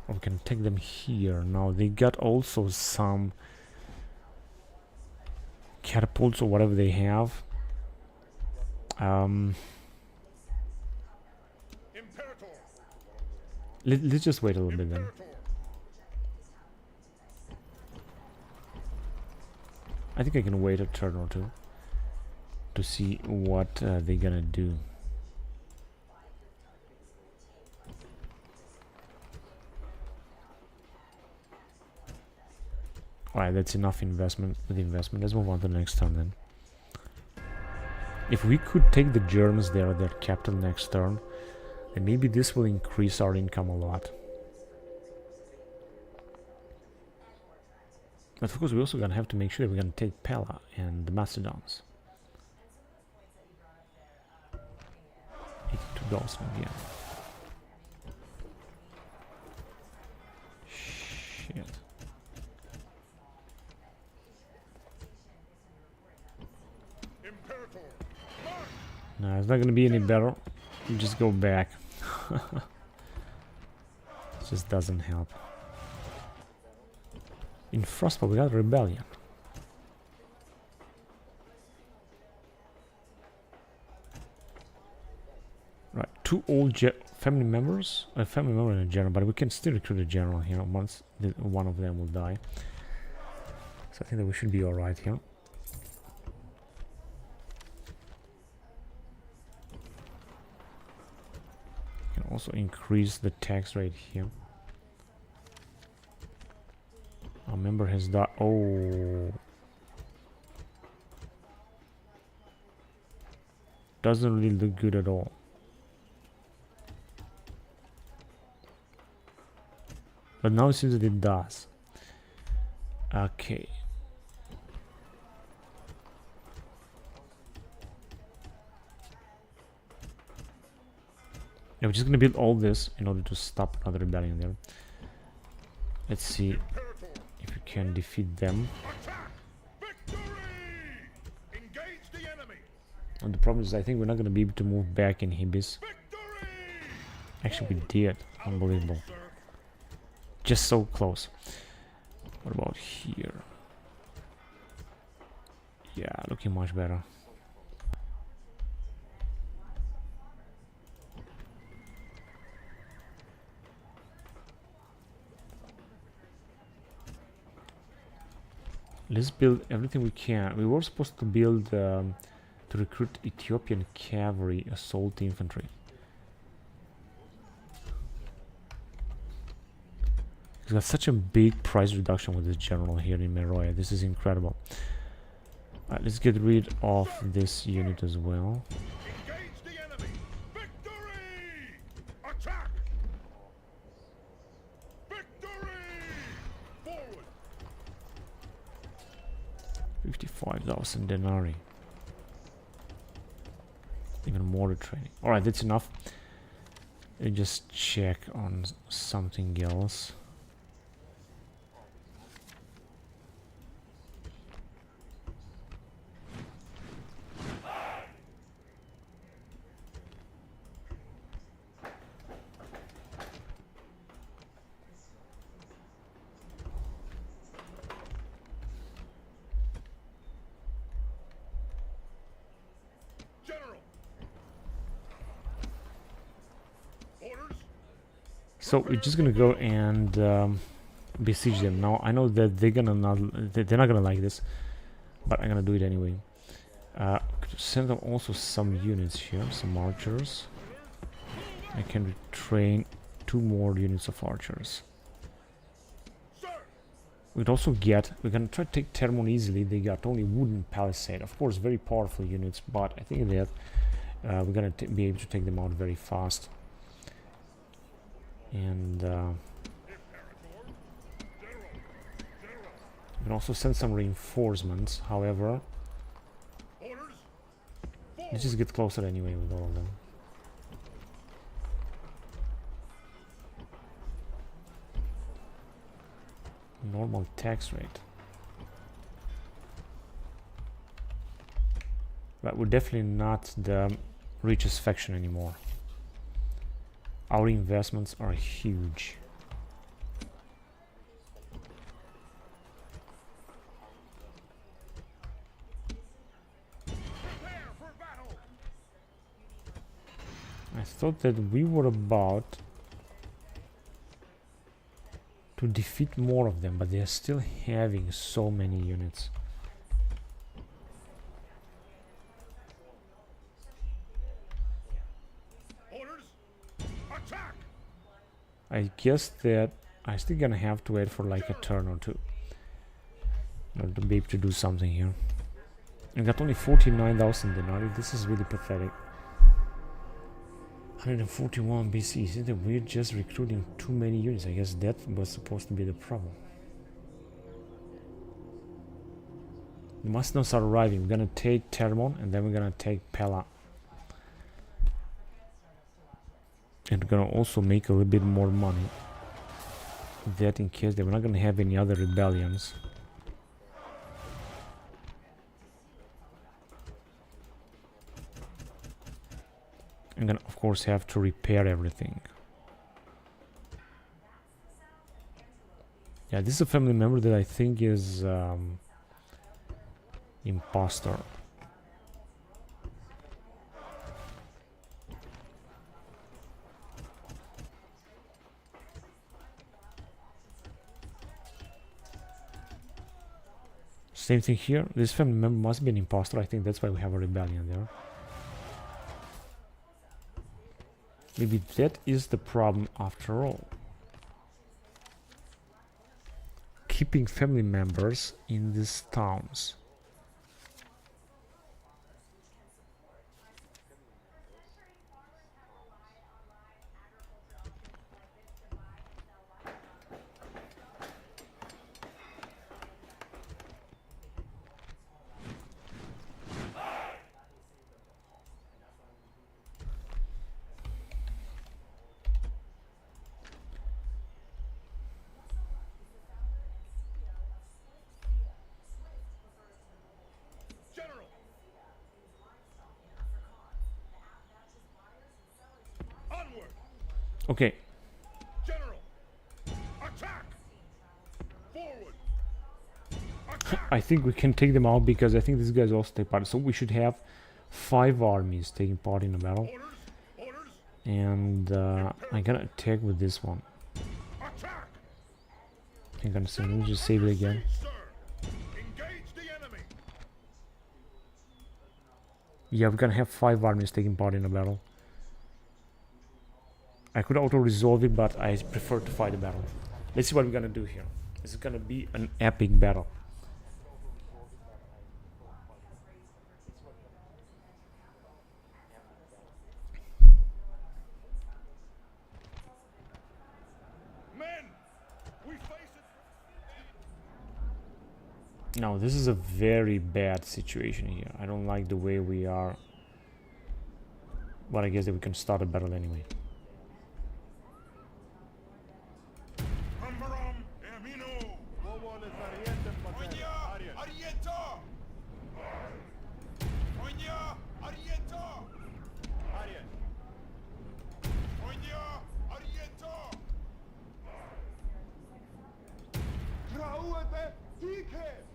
We can take them here. Now they got also some catapults or whatever they have. Let's just wait a little bit then. I think I can wait a turn or two to see what they're gonna do. Alright, that's enough investment with investment. Let's move on to the next turn then. If we could take the Germans there at their capital next turn, then maybe this will increase our income a lot. But of course, we're also gonna have to make sure that we're gonna take Pella and the Macedons. 82 Dawson again. Shit. No, it's not gonna be any better. You just go back. It just doesn't help. In Frostfall we got rebellion. Right, 2 old family members, a family member and a general, but we can still recruit a general here once one of them will die. So I think that we should be alright here. Also increase the tax rate here. Our member has died. Oh, doesn't really look good at all. But now it seems that it does. Okay. Yeah, we're just gonna build all this in order to stop another rebellion there. Let's see Imperator. if we can defeat them. Attack! Victory! Engage the enemy! And the problem is I think we're not gonna be able to move back in Hibis. Victory! Actually we did. Unbelievable. Sir. Just so close. What about here? Yeah, looking much better. Let's build everything we can. We were supposed to build to recruit Ethiopian cavalry assault infantry. He's got such a big price reduction with this general here in Meroya. This is incredible. Alright, let's get rid of this unit as well. Engage the enemy! Victory! Attack! Victory! Forward! 55,000 denarii. Even more training. Alright, that's enough. Let me just check on something else. General! Orders? So we're just gonna go and besiege them. Now I know that they're not gonna like this, but I'm gonna do it anyway. Send them also some units here, some archers. I can retrain 2 more units of archers. Sir! We're gonna try to take Termon easily. They got only wooden palisade, of course, very powerful units, but I think that we're gonna be able to take them out very fast. And Imperator! we can also send some reinforcements. However, Orders? let's just get closer anyway with all of them. Normal tax rate. But we're definitely not the richest faction anymore. Our investments are huge. Prepare for battle! I thought that we were about to defeat more of them, but they are still having so many units. Orders? Attack! I guess that I'm still gonna have to wait for like a turn or two in order to be able to do something here. I got only 49,000 denarii. This is really pathetic. 141 BC. Isn't it we're just recruiting too many units? I guess that was supposed to be the problem. The Macedons are arriving. We're gonna take Termon and then we're gonna take Pella. And we're gonna also make a little bit more money. That in case that we're not gonna have any other rebellions. I'm gonna of course have to repair everything. Yeah, this is a family member that I think is imposter. Same thing here. This family member must be an imposter. I think that's why we have a rebellion there. Maybe that is the problem after all. Keeping family members in these towns. Okay, General, attack! Forward! Attack! I think we can take them out because I think these guys also take part. So we should have 5 armies taking part in the battle. Orders! Orders! And I'm gonna attack with this one. Attack! I'm gonna say, let me just save it again. Siege, sir. Engage the enemy! Yeah, we're gonna have 5 armies taking part in the battle. I could auto-resolve it, but I prefer to fight the battle. Let's see what we're gonna do here. This is gonna be an epic battle. Men! We face it! Now, this is a very bad situation here. I don't like the way we are. But I guess that we can start a battle anyway. Ambaram, Ermino! Oinia, Arietta! Oinia, Arietta! Oinia, Arietta! Trauete, Dike!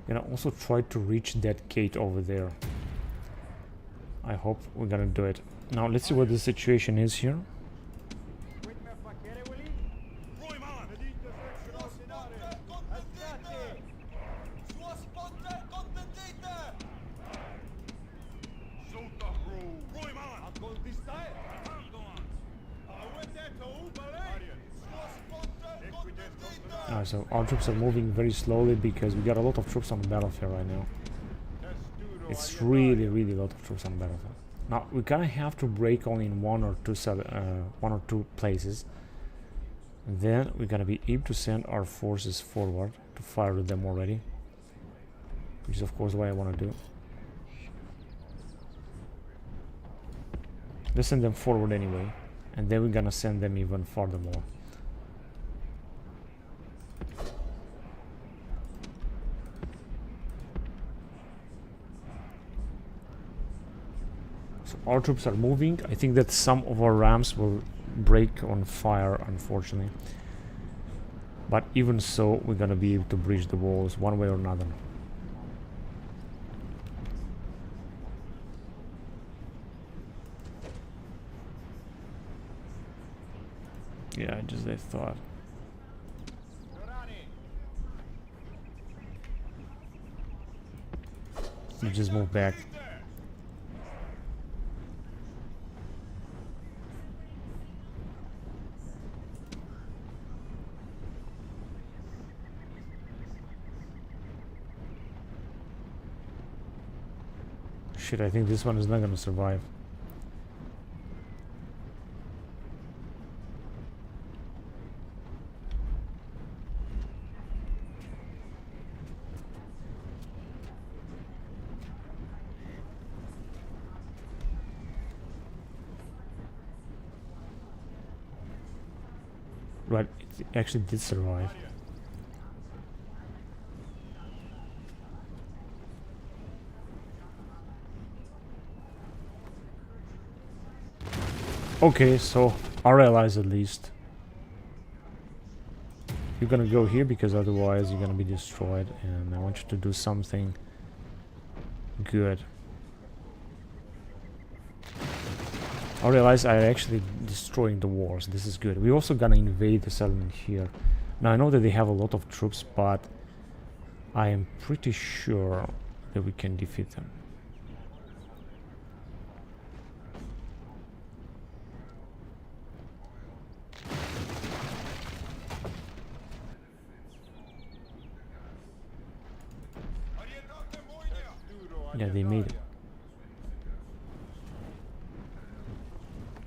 Gonna also try to reach that gate over there. I hope we're gonna do it. Now let's see what the situation is here. So our troops are moving very slowly because we got a lot of troops on the battlefield right now. It's really a lot of troops on the battlefield. Now we're gonna have to break only in one or two places. And then we're gonna be able to send our forces forward to fire with them already, which is of course what I want to do. Let's send them forward anyway, and then we're gonna send them even furthermore. Our troops are moving. I think that some of our rams will break on fire, unfortunately. But even so, we're gonna be able to breach the walls one way or another. Yeah, just I thought. You just move back. Shit, I think this one is not gonna survive. Right, it actually did survive. Okay, so our allies at least. You're gonna go here because otherwise you're gonna be destroyed, and I want you to do something good. Our allies are actually destroying the walls. This is good. We're also gonna invade the settlement here. Now I know that they have a lot of troops, but I am pretty sure that we can defeat them. Yeah, they made it.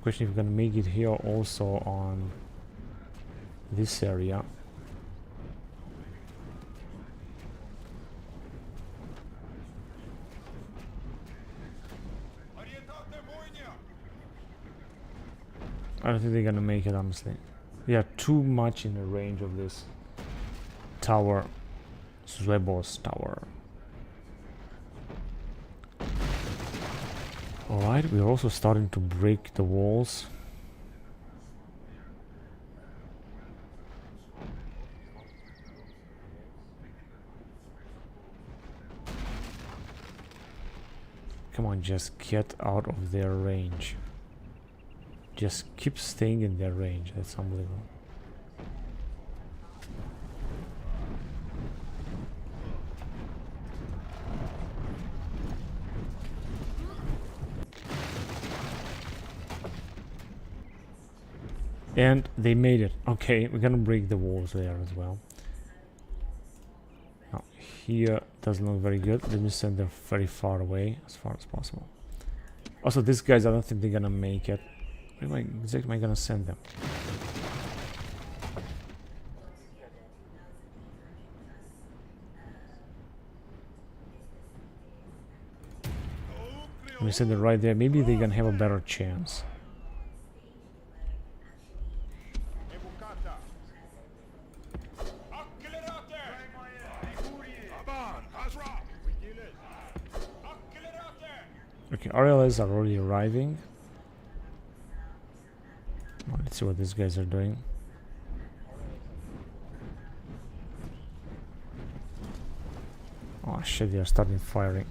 Question if we're gonna make it here also on this area. I don't think they're gonna make it, honestly. They are too much in the range of this tower. Zwebos tower. Alright, we're also starting to break the walls. Come on, just get out of their range. Just keep staying in their range. That's unbelievable. And they made it. Okay, we're gonna break the walls there as well. Now, here doesn't look very good. Let me send them very far away, as far as possible. Also, these guys, I don't think they're gonna make it. Where exactly am I gonna send them? Let me send it right there. Maybe they're gonna have a better chance. Okay, RLS are already arriving. Well, let's see what these guys are doing. Oh shit, they are starting firing.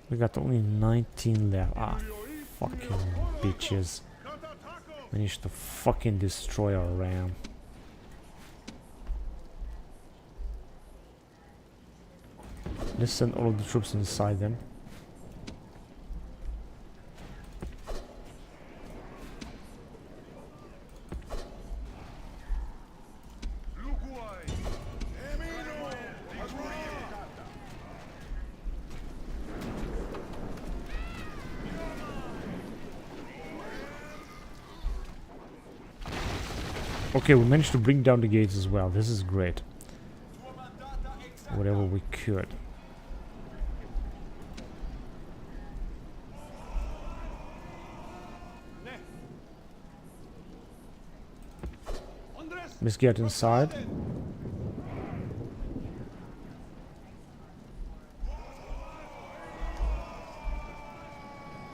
We got only 19 left. Ah, fucking bitches. Managed to fucking destroy our ram. Let's send all of the troops inside then. Okay, we managed to bring down the gates as well. This is great. Whatever we could. Let's get inside.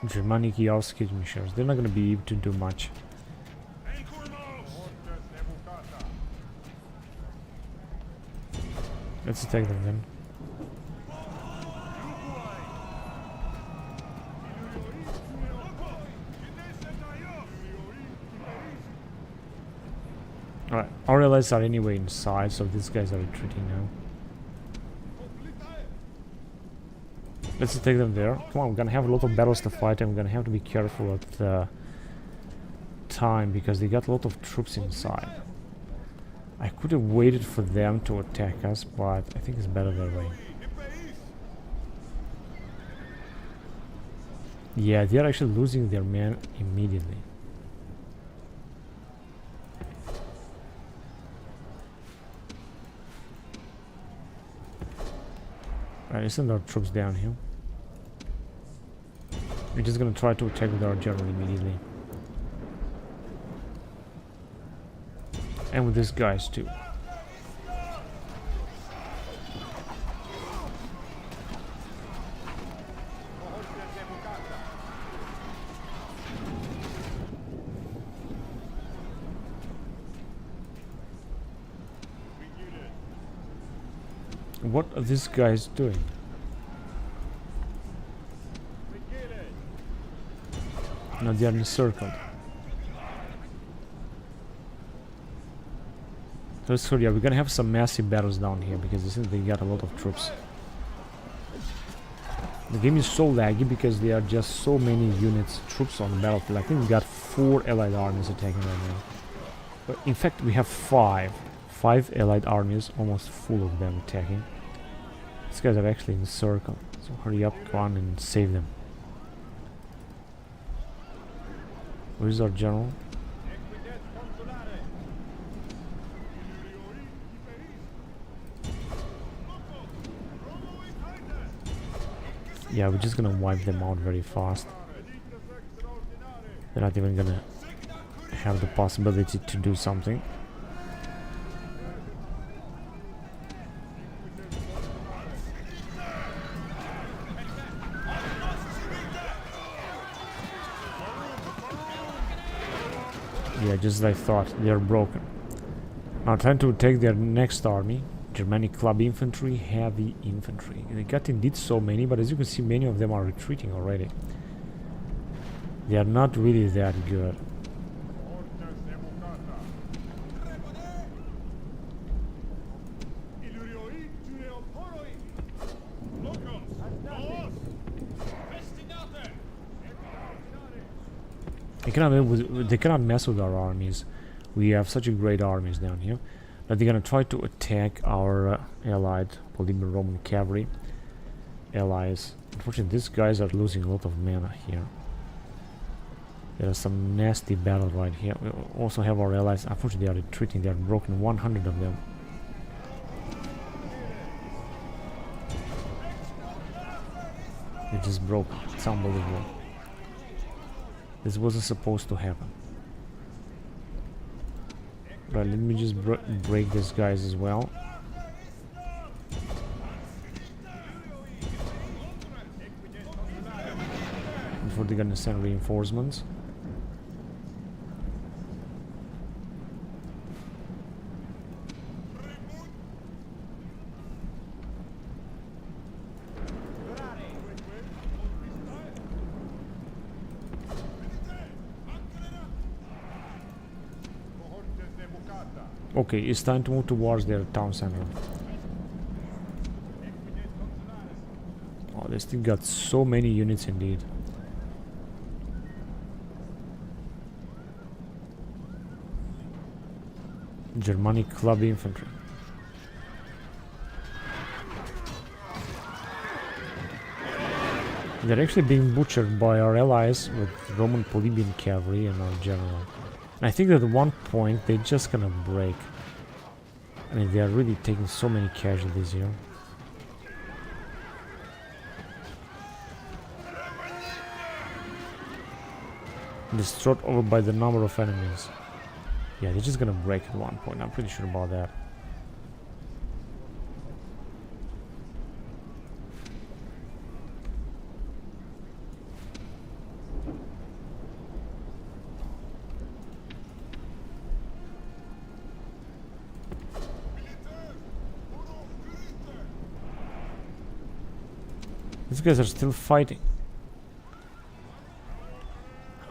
Germanic skirmishers. They're not going to be able to do much. Let's attack them then. Alright, our allies are anyway inside, so these guys are retreating now. Let's attack them there. Come on, we're gonna have a lot of battles to fight and we're gonna have to be careful at the time because they got a lot of troops inside. I could have waited for them to attack us, but I think it's better that way. Yeah, they're actually losing their men immediately. Alright, let's send our troops down here. We're just gonna try to attack with our general immediately. And with these guys too. What are these guys doing? No, they are encircled. So yeah, we're gonna have some massive battles down here because this is, they got a lot of troops. The game is so laggy because there are just so many units, troops on the battlefield. I think we got 4 allied armies attacking right now. But in fact, we have 5 allied armies, almost full of them attacking. These guys are actually in a circle, so hurry up, go on and save them. Where's our general? Yeah, we're just gonna wipe them out very fast. They're not even gonna have the possibility to do something. Yeah, just as I thought, they're broken. Now time to take their next army. Germanic club infantry, heavy infantry. They got indeed so many, but as you can see, many of them are retreating already. They are not really that good. They cannot mess with our armies. We have such a great armies down here. But they're gonna try to attack our allied Polybian Roman cavalry allies. Unfortunately, these guys are losing a lot of mana here. There are some nasty battles right here. We also have our allies. Unfortunately, they are retreating. They are broken. 100 of them. They just broke. It's unbelievable. This wasn't supposed to happen. Right, let me just break these guys as well. Before they're gonna send reinforcements. Okay, it's time to move towards their town center. Oh, they still got so many units indeed. Germanic club infantry. They're actually being butchered by our allies with Roman Polybian cavalry and our general. And I think that at one point they're just gonna break. I mean, they are really taking so many casualties here. Distraught over by the number of enemies. Yeah, they're just gonna break at one point. I'm pretty sure about that. These guys are still fighting.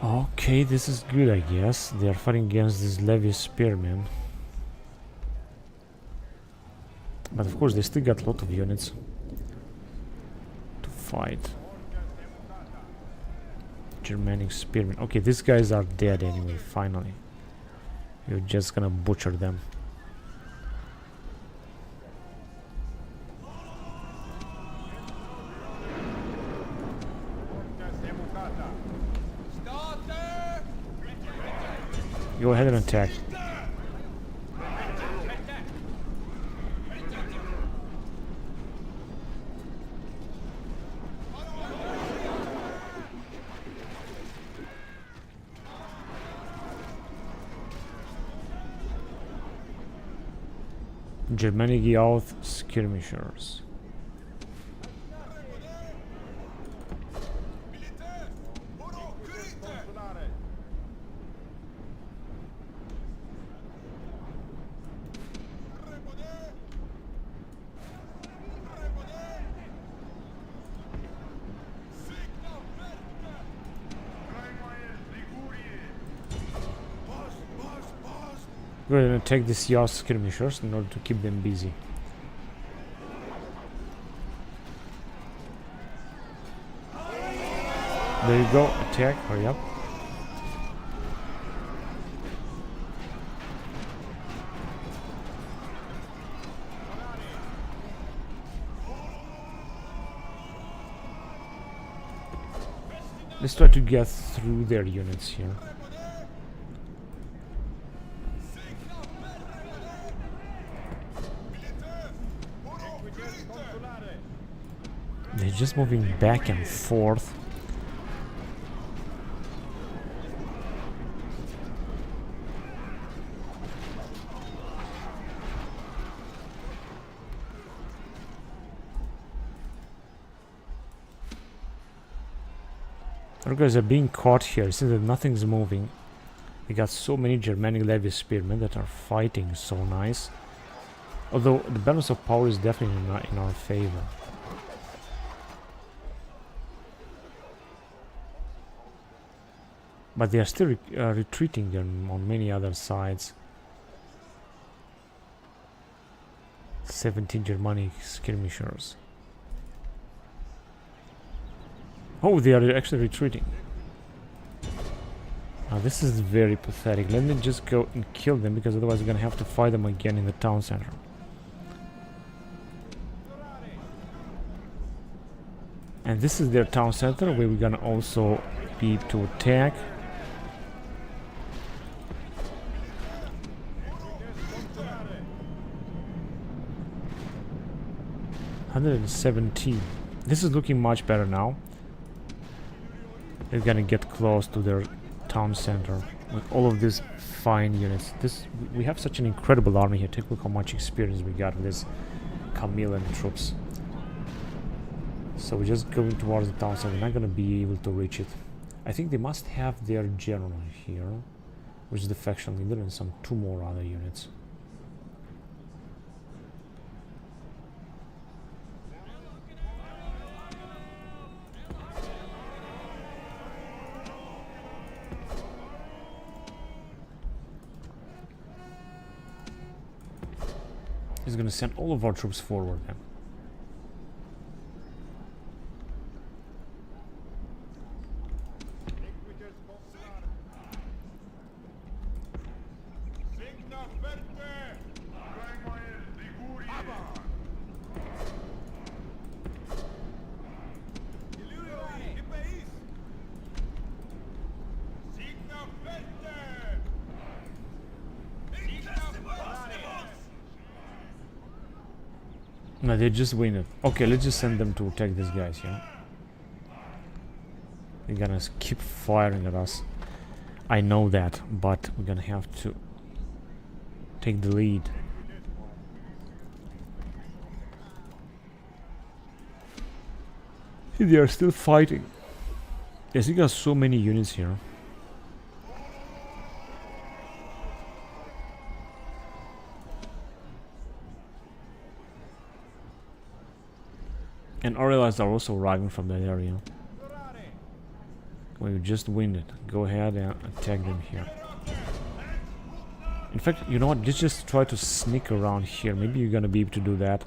Okay, this is good, I guess. They are fighting against these Levy spearmen. But of course, they still got a lot of units to fight. Germanic spearmen. Okay, these guys are dead anyway, finally. You're just gonna butcher them. Go ahead and attack. Germanic youth skirmishers. We're gonna take these yacht skirmishers in order to keep them busy. There you go, attack, hurry up. Let's try to get through their units here. They're just moving back and forth. Our guys are being caught here. See that nothing's moving. We got so many Germanic levy spearmen that are fighting so nice. Although the balance of power is definitely not in our favor. But they are still retreating on many other sides. 17 Germanic skirmishers. Oh, they are actually retreating. Now this is very pathetic. Let me just go and kill them, because otherwise we're gonna have to fight them again in the town center. And this is their town center, where we're gonna also be able to attack. $117. This is looking much better now. They're gonna get close to their town center with all of these fine units. We have such an incredible army here. Take a look how much experience we got with this Camillan troops. So we're just going towards the town center. We're not gonna be able to reach it. I think they must have their general here, which is the faction leader, and two more other units. He's gonna send all of our troops forward then. No, they just win it. Okay, let's just send them to attack these guys here. They're gonna keep firing at us. I know that, but we're gonna have to take the lead. They are still fighting. Yes, we got so many units here. And our allies are also arriving from that area. We just win it. Go ahead and attack them here. In fact, you know what? Let's just try to sneak around here. Maybe you're gonna be able to do that.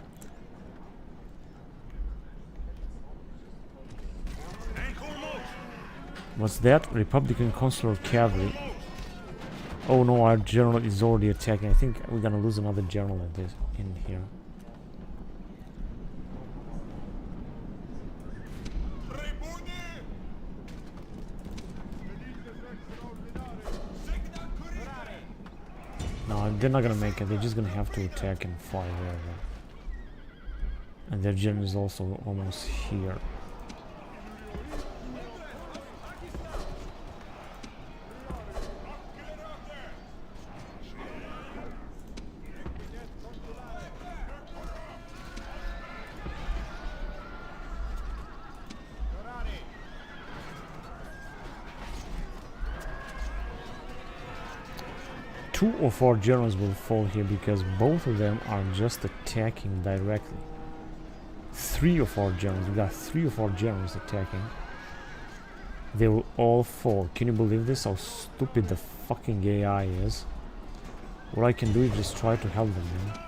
What's that? Republican Consular Cavalry. Oh no, our general is already attacking. I think we're gonna lose another general at this in here. No, they're not gonna make it. They're just gonna have to attack and fire wherever. And their general is also almost here. Two of our generals will fall here because both of them are just attacking directly. Three of our generals, we got three of our generals attacking. They will all fall. Can you believe this? How stupid the fucking AI is. What I can do is just try to help them, man.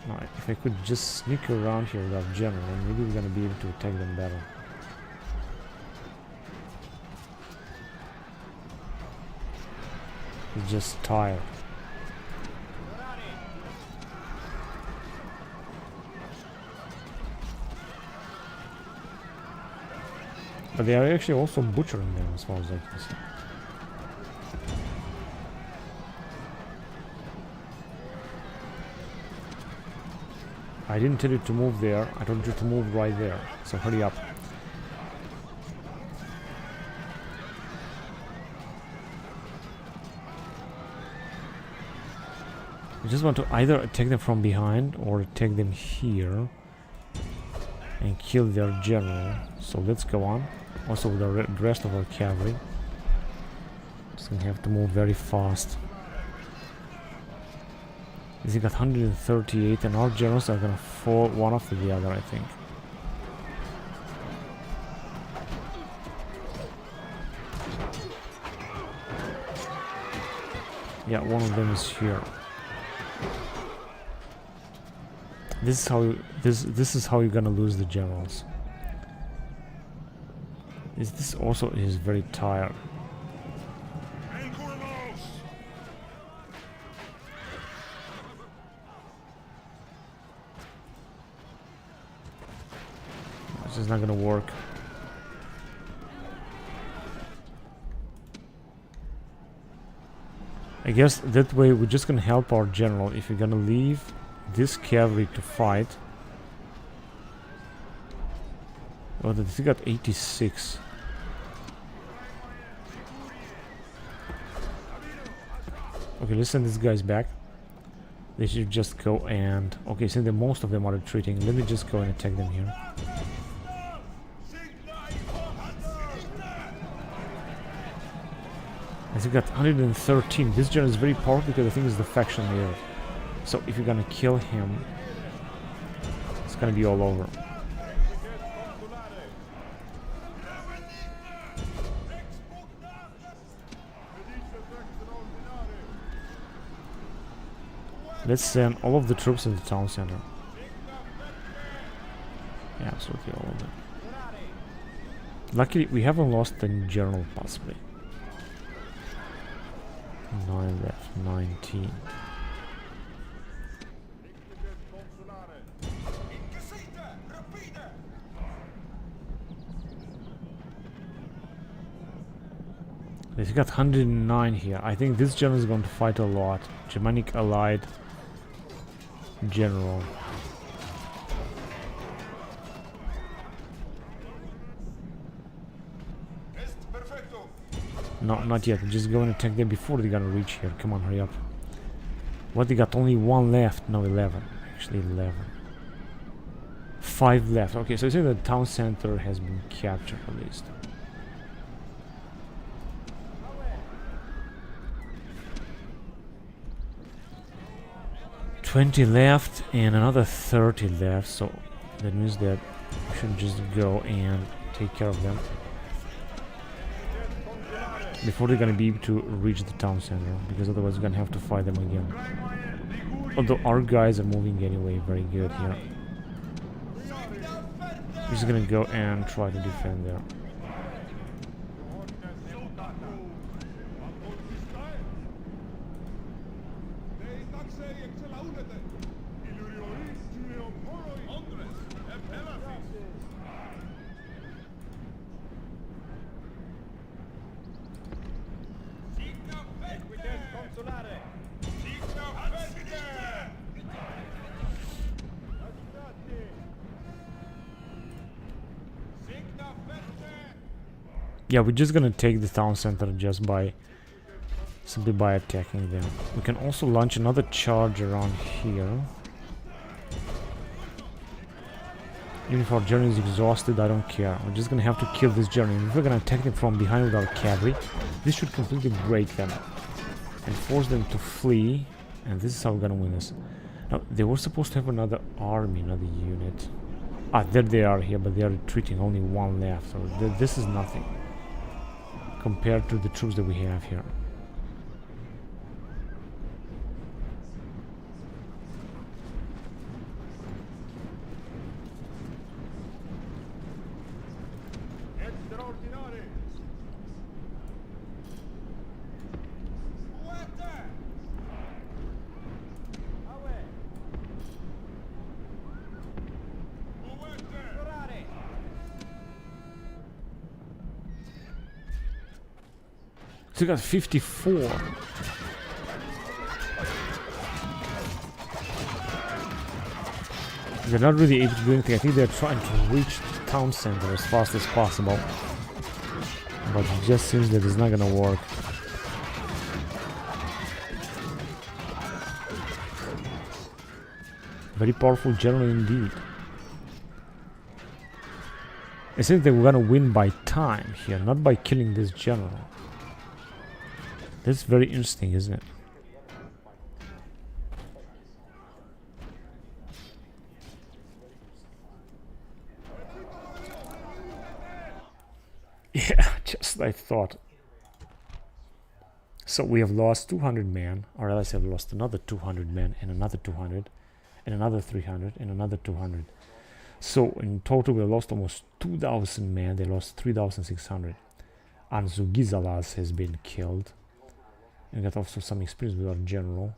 Now, if I could just sneak around here with our general, then maybe we're gonna be able to attack them better. He's just tired. But they are actually also butchering them as far as I can see. I didn't tell you to move there. I told you to move right there. So hurry up. We just want to either attack them from behind or attack them here and kill their general. So let's go on. Also with the rest of our cavalry. Just gonna have to move very fast. He got 138 and our generals are gonna fall one after the other, I think. Yeah, one of them is here. This is how this is how you're gonna lose the generals. This also is very tired. This is not gonna work. I guess that way we're just gonna help our general. If you're gonna leave this cavalry to fight. Oh, they got 86. Okay, let's send these guys back. They should just go and... Okay, since most of them are retreating, let me just go and attack them here. As you got 113. This general is very powerful because I think it's the faction leader. So if you're gonna kill him, it's gonna be all over. Let's send all of the troops in the town center. Yeah, absolutely all of them. Luckily, we haven't lost any general, possibly. 9 left, 19. They've got 109 here. I think this general is going to fight a lot. Germanic allied general. No, not yet. I'm just going to attack them before they're gonna reach here. Come on, hurry up. What, they got only 1 left? No, 11. Actually 11. 5 left. Okay, so you see the town center has been captured at least. $20 left and another 30 left, so that means that we should just go and take care of them before they're gonna be able to reach the town center, because otherwise we're gonna have to fight them again. Although our guys are moving anyway, very good here. We're just gonna go and try to defend there. Yeah, we're just gonna take the town center just by simply by attacking them. We can also launch another charge around here. Even if our journey is exhausted, I don't care. We're just gonna have to kill this journey. If we're gonna attack them from behind with our cavalry, this should completely break them and force them to flee. And this is how we're gonna win this. Now, they were supposed to have another army, another unit. Ah, there they are here, but they are retreating. Only 1 left. So this is nothing compared to the troops that we have here. Took out 54. They're not really able to do anything. I think they're trying to reach the town center as fast as possible. But it just seems that it's not gonna work. Very powerful general indeed. It seems that we're gonna win by time here, not by killing this general. That's very interesting, isn't it? Yeah, just like I thought. So we have lost 200 men, or else have lost another 200 men, and another 200, and another 300, and another 200. So in total we lost almost 2,000 men. They lost 3,600. Anzugizalas has been killed. And got also some experience with our general.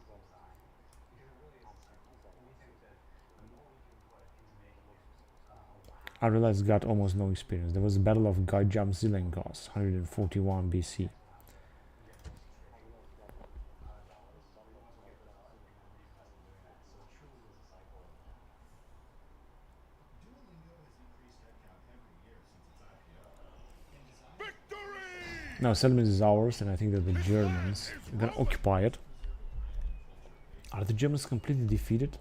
I realized got almost no experience. There was the Battle of Gajam Zilengos, 141 BC. Now settlement is ours, and I think that the Germans are gonna occupy it. Are the Germans completely defeated?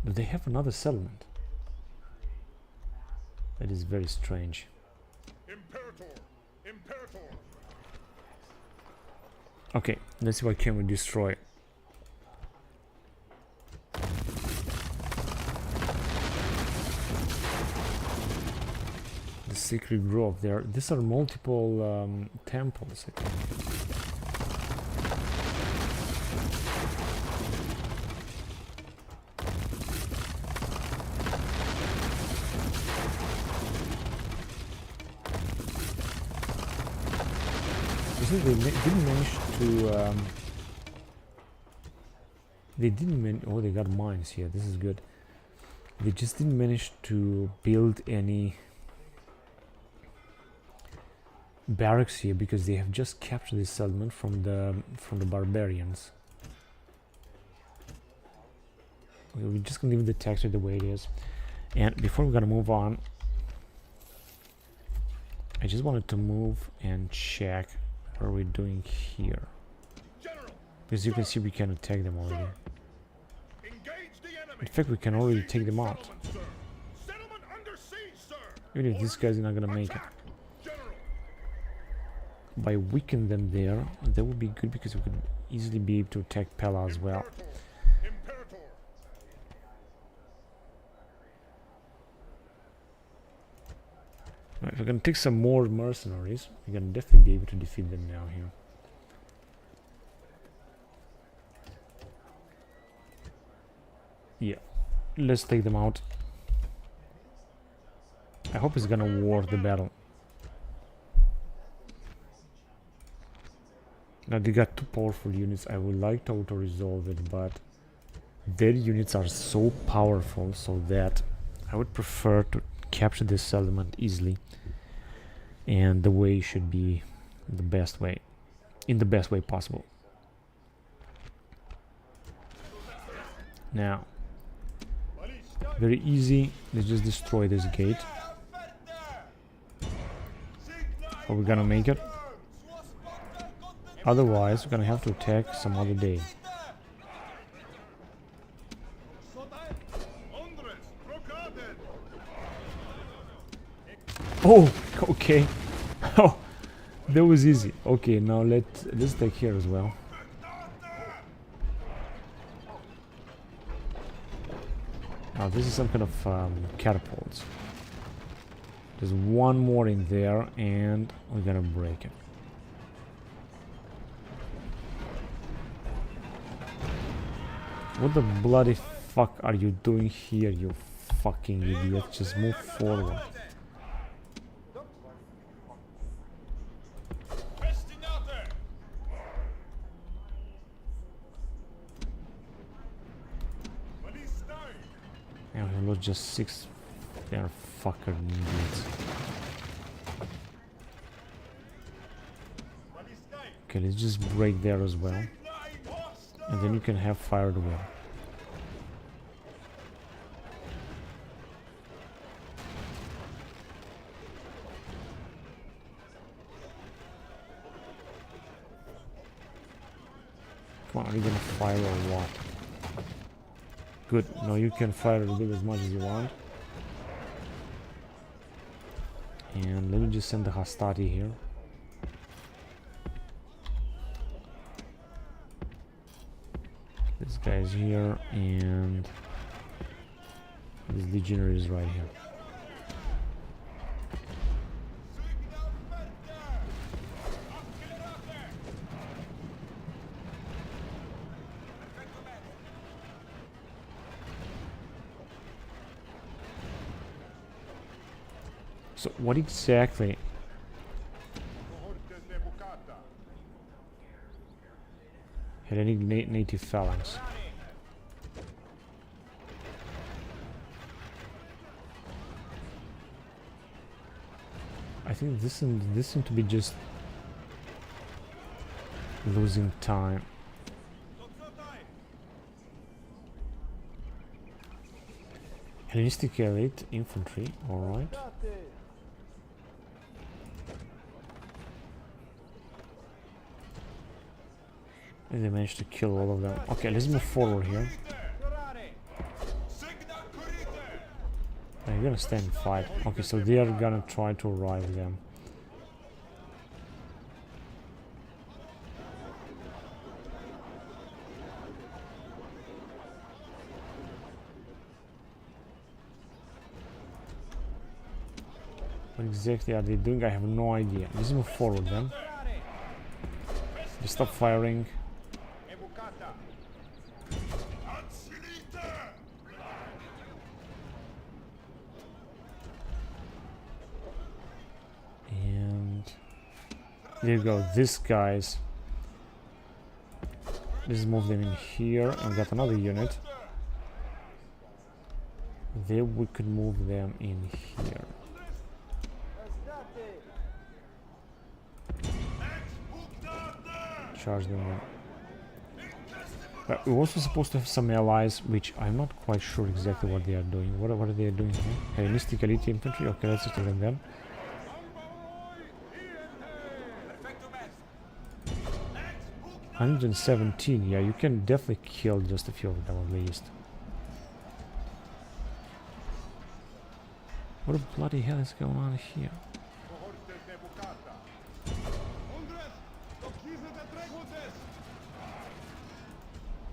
Do they have another settlement? That is very strange. Imperator. Okay, let's see what can we destroy. The Sacred Grove. These are multiple temples, I think. They didn't manage to. They didn't oh, they got mines here. This is good. They just didn't manage to build any barracks here because they have just captured this settlement from the barbarians. Okay, we're just gonna leave the texture the way it is. And before we're gonna move on, I just wanted to move and check. What are we doing here? Because you can see we can attack them already. In fact, we can already take them out. Even if this guy's not gonna make it. By weakening them there, that would be good because we could easily be able to attack Pella as well. Right, if we're gonna take some more mercenaries, we're gonna definitely be able to defeat them now here. Yeah, let's take them out. I hope it's gonna war the battle. Now they got two powerful units. I would like to auto-resolve it, but their units are so powerful so that I would prefer to capture this settlement easily, and the way should be the best way, in the best way possible. Now, very easy. Let's just destroy this gate. Are we gonna make it? Otherwise, we're gonna have to attack some other day. Oh, okay. Oh, that was easy. Okay, now let's take here as well. Now this is some kind of catapults. There's one more in there, and we're gonna break it. What the bloody fuck are you doing here, you fucking idiot? Just move forward. Yeah, we lost just 6. They are fucking idiots. Okay, let's just break there as well. And then you can have fire at will. Come on, are you gonna fire or what? Good. No, you can fire a bit as much as you want. And let me just send the Hastati here. This guy is here, and this legionary is right here. So what exactly? Hellenic native phalanx. I think this seems to be just losing time. Hellenistic elite infantry, alright. And they managed to kill all of them. Okay, let's move forward here. You're gonna stand and fight. Okay, so they are gonna try to arrive them. What exactly are they doing? I have no idea. Let's move forward then. Just stop firing. There you go, these guys. Let's move them in here and got another unit. There we could move them in here. Charge them in. But we're also supposed to have some allies, which I'm not quite sure exactly what they are doing. What are they doing here? Hellenistic elite infantry? Okay, let's just them then. 117, yeah, you can definitely kill just a few of them at least. What the bloody hell is going on here?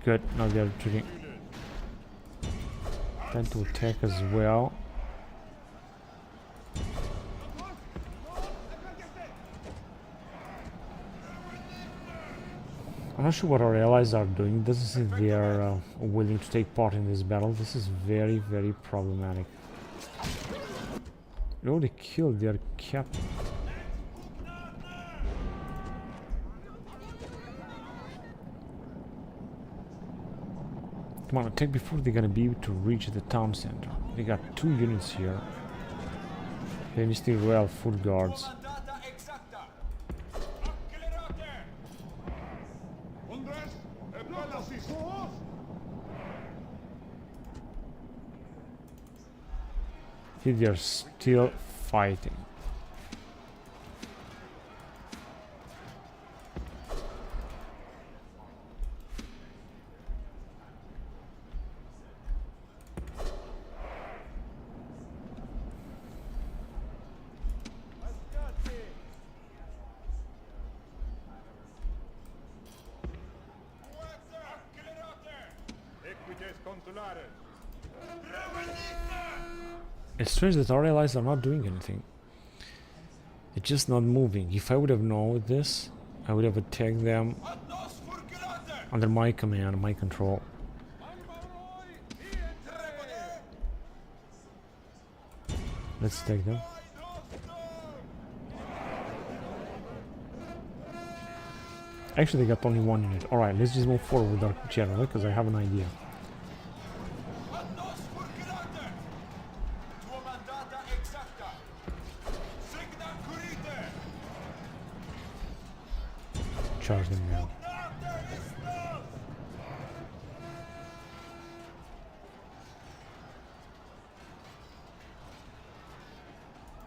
Good, now they're retreating. Time to attack as well. I'm not sure what our allies are doing. It doesn't seem they are willing to take part in this battle. This is very, very problematic. They already killed their captain. Come on, attack before they're gonna be able to reach the town center. They got 2 units here. Hellenistic Royal Foot Guards. They are still fighting. It's strange that our allies are not doing anything. They're just not moving. If I would have known this, I would have attacked them under my command, my control. Let's take them. Actually, they got only 1 unit. Alright, let's just move forward with our general, because I have an idea. charge them now.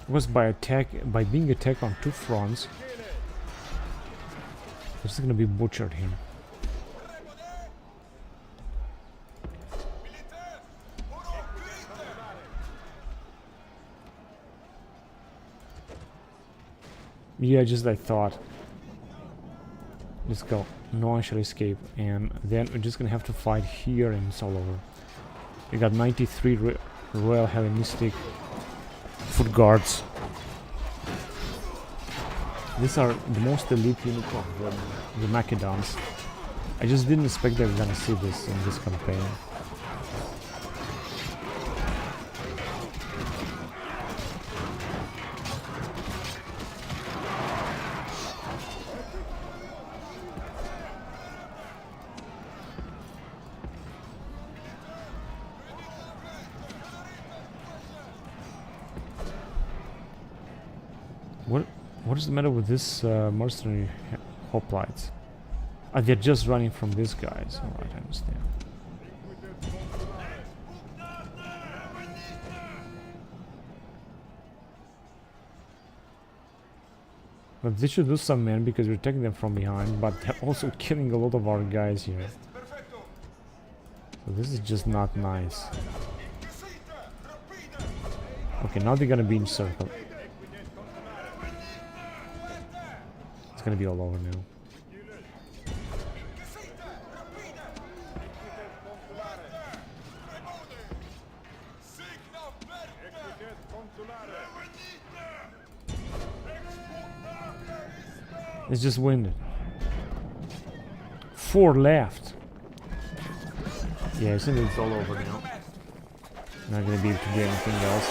It was by being attacked on two fronts. This is gonna be butchered him. Yeah, just I thought. Let's go. No one shall escape. And then we're just gonna have to fight here and it's all over. We got 93 Royal Hellenistic foot guards. These are the most elite unit of the Macedons. I just didn't expect they were gonna see this in this campaign. What is the matter with this mercenary hoplites? They're just running from these guys. Alright, I understand. But they should lose some men because we're taking them from behind, but they're also killing a lot of our guys here. So this is just not nice. Okay, now they're gonna be in circle. It's gonna be all over now. It's just winded. 4 left. Yeah, I think it's all over now. Not gonna be able to do anything else.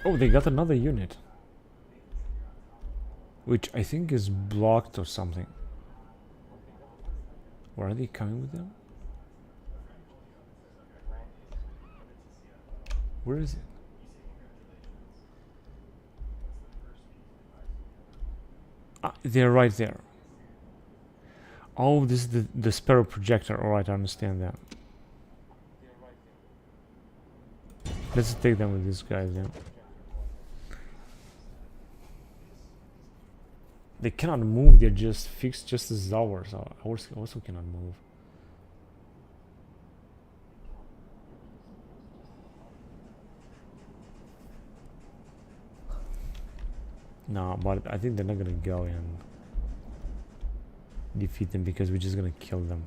Oh, they got another unit. Which I think is blocked or something. Where are they coming with them? Where is it? Ah, they're right there. Oh, this is the Sparrow projector. Alright, I understand that. Let's take them with these guys, yeah. They cannot move, they're just fixed just as ours. Ours also cannot move. No, but I think they're not gonna go and defeat them because we're just gonna kill them.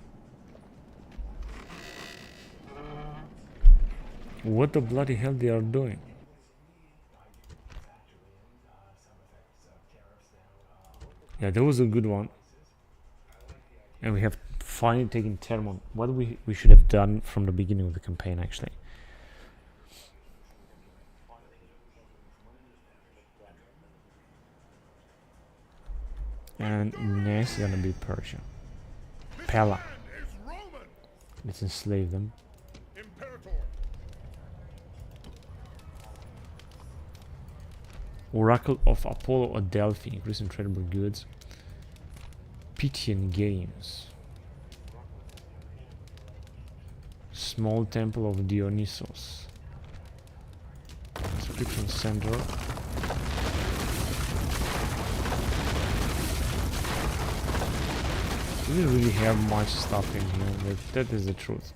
What the bloody hell they are doing? Yeah, that was a good one. And we have finally taken Termon. What we should have done from the beginning of the campaign, actually. And next is gonna be Persia. Pella. Let's enslave them. Oracle of Apollo or Delphi, increasing tradable goods. Pythian Games. Small Temple of Dionysos. Inscription Center. We didn't really have much stuff in here, but that is the truth.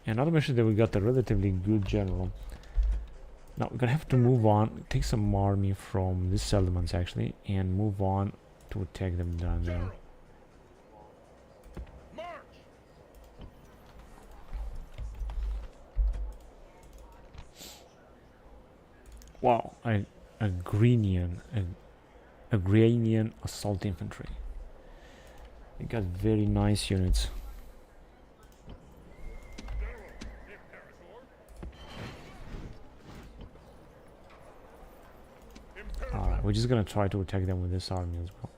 And not to mention that we got a relatively good general. Now we're gonna have to move on, take some army from these settlements actually, and move on to attack them down there. Wow, Agranian assault infantry. They got very nice units. Alright, we're just gonna try to attack them with this army as well.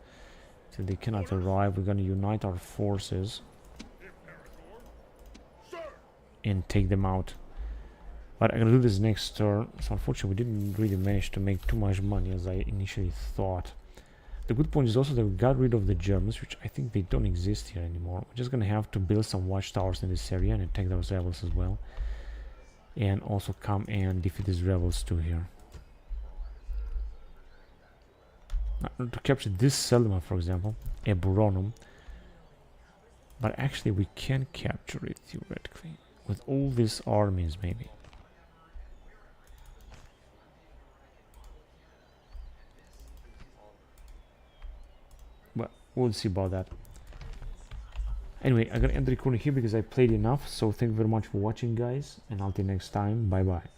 So they cannot arrive, we're gonna unite our forces. and take them out. But I'm gonna do this next turn. So unfortunately we didn't really manage to make too much money as I initially thought. The good point is also that we got rid of the Germans, which I think they don't exist here anymore. We're just gonna have to build some watchtowers in this area and attack those rebels as well. And also come and defeat these rebels too here. Now, to capture this settlement, for example, Eburonum. But actually we can capture it theoretically. With all these armies maybe. Well, we'll see about that. Anyway, I'm gonna end the recording here because I played enough. So thank you very much for watching, guys, and until next time, bye bye.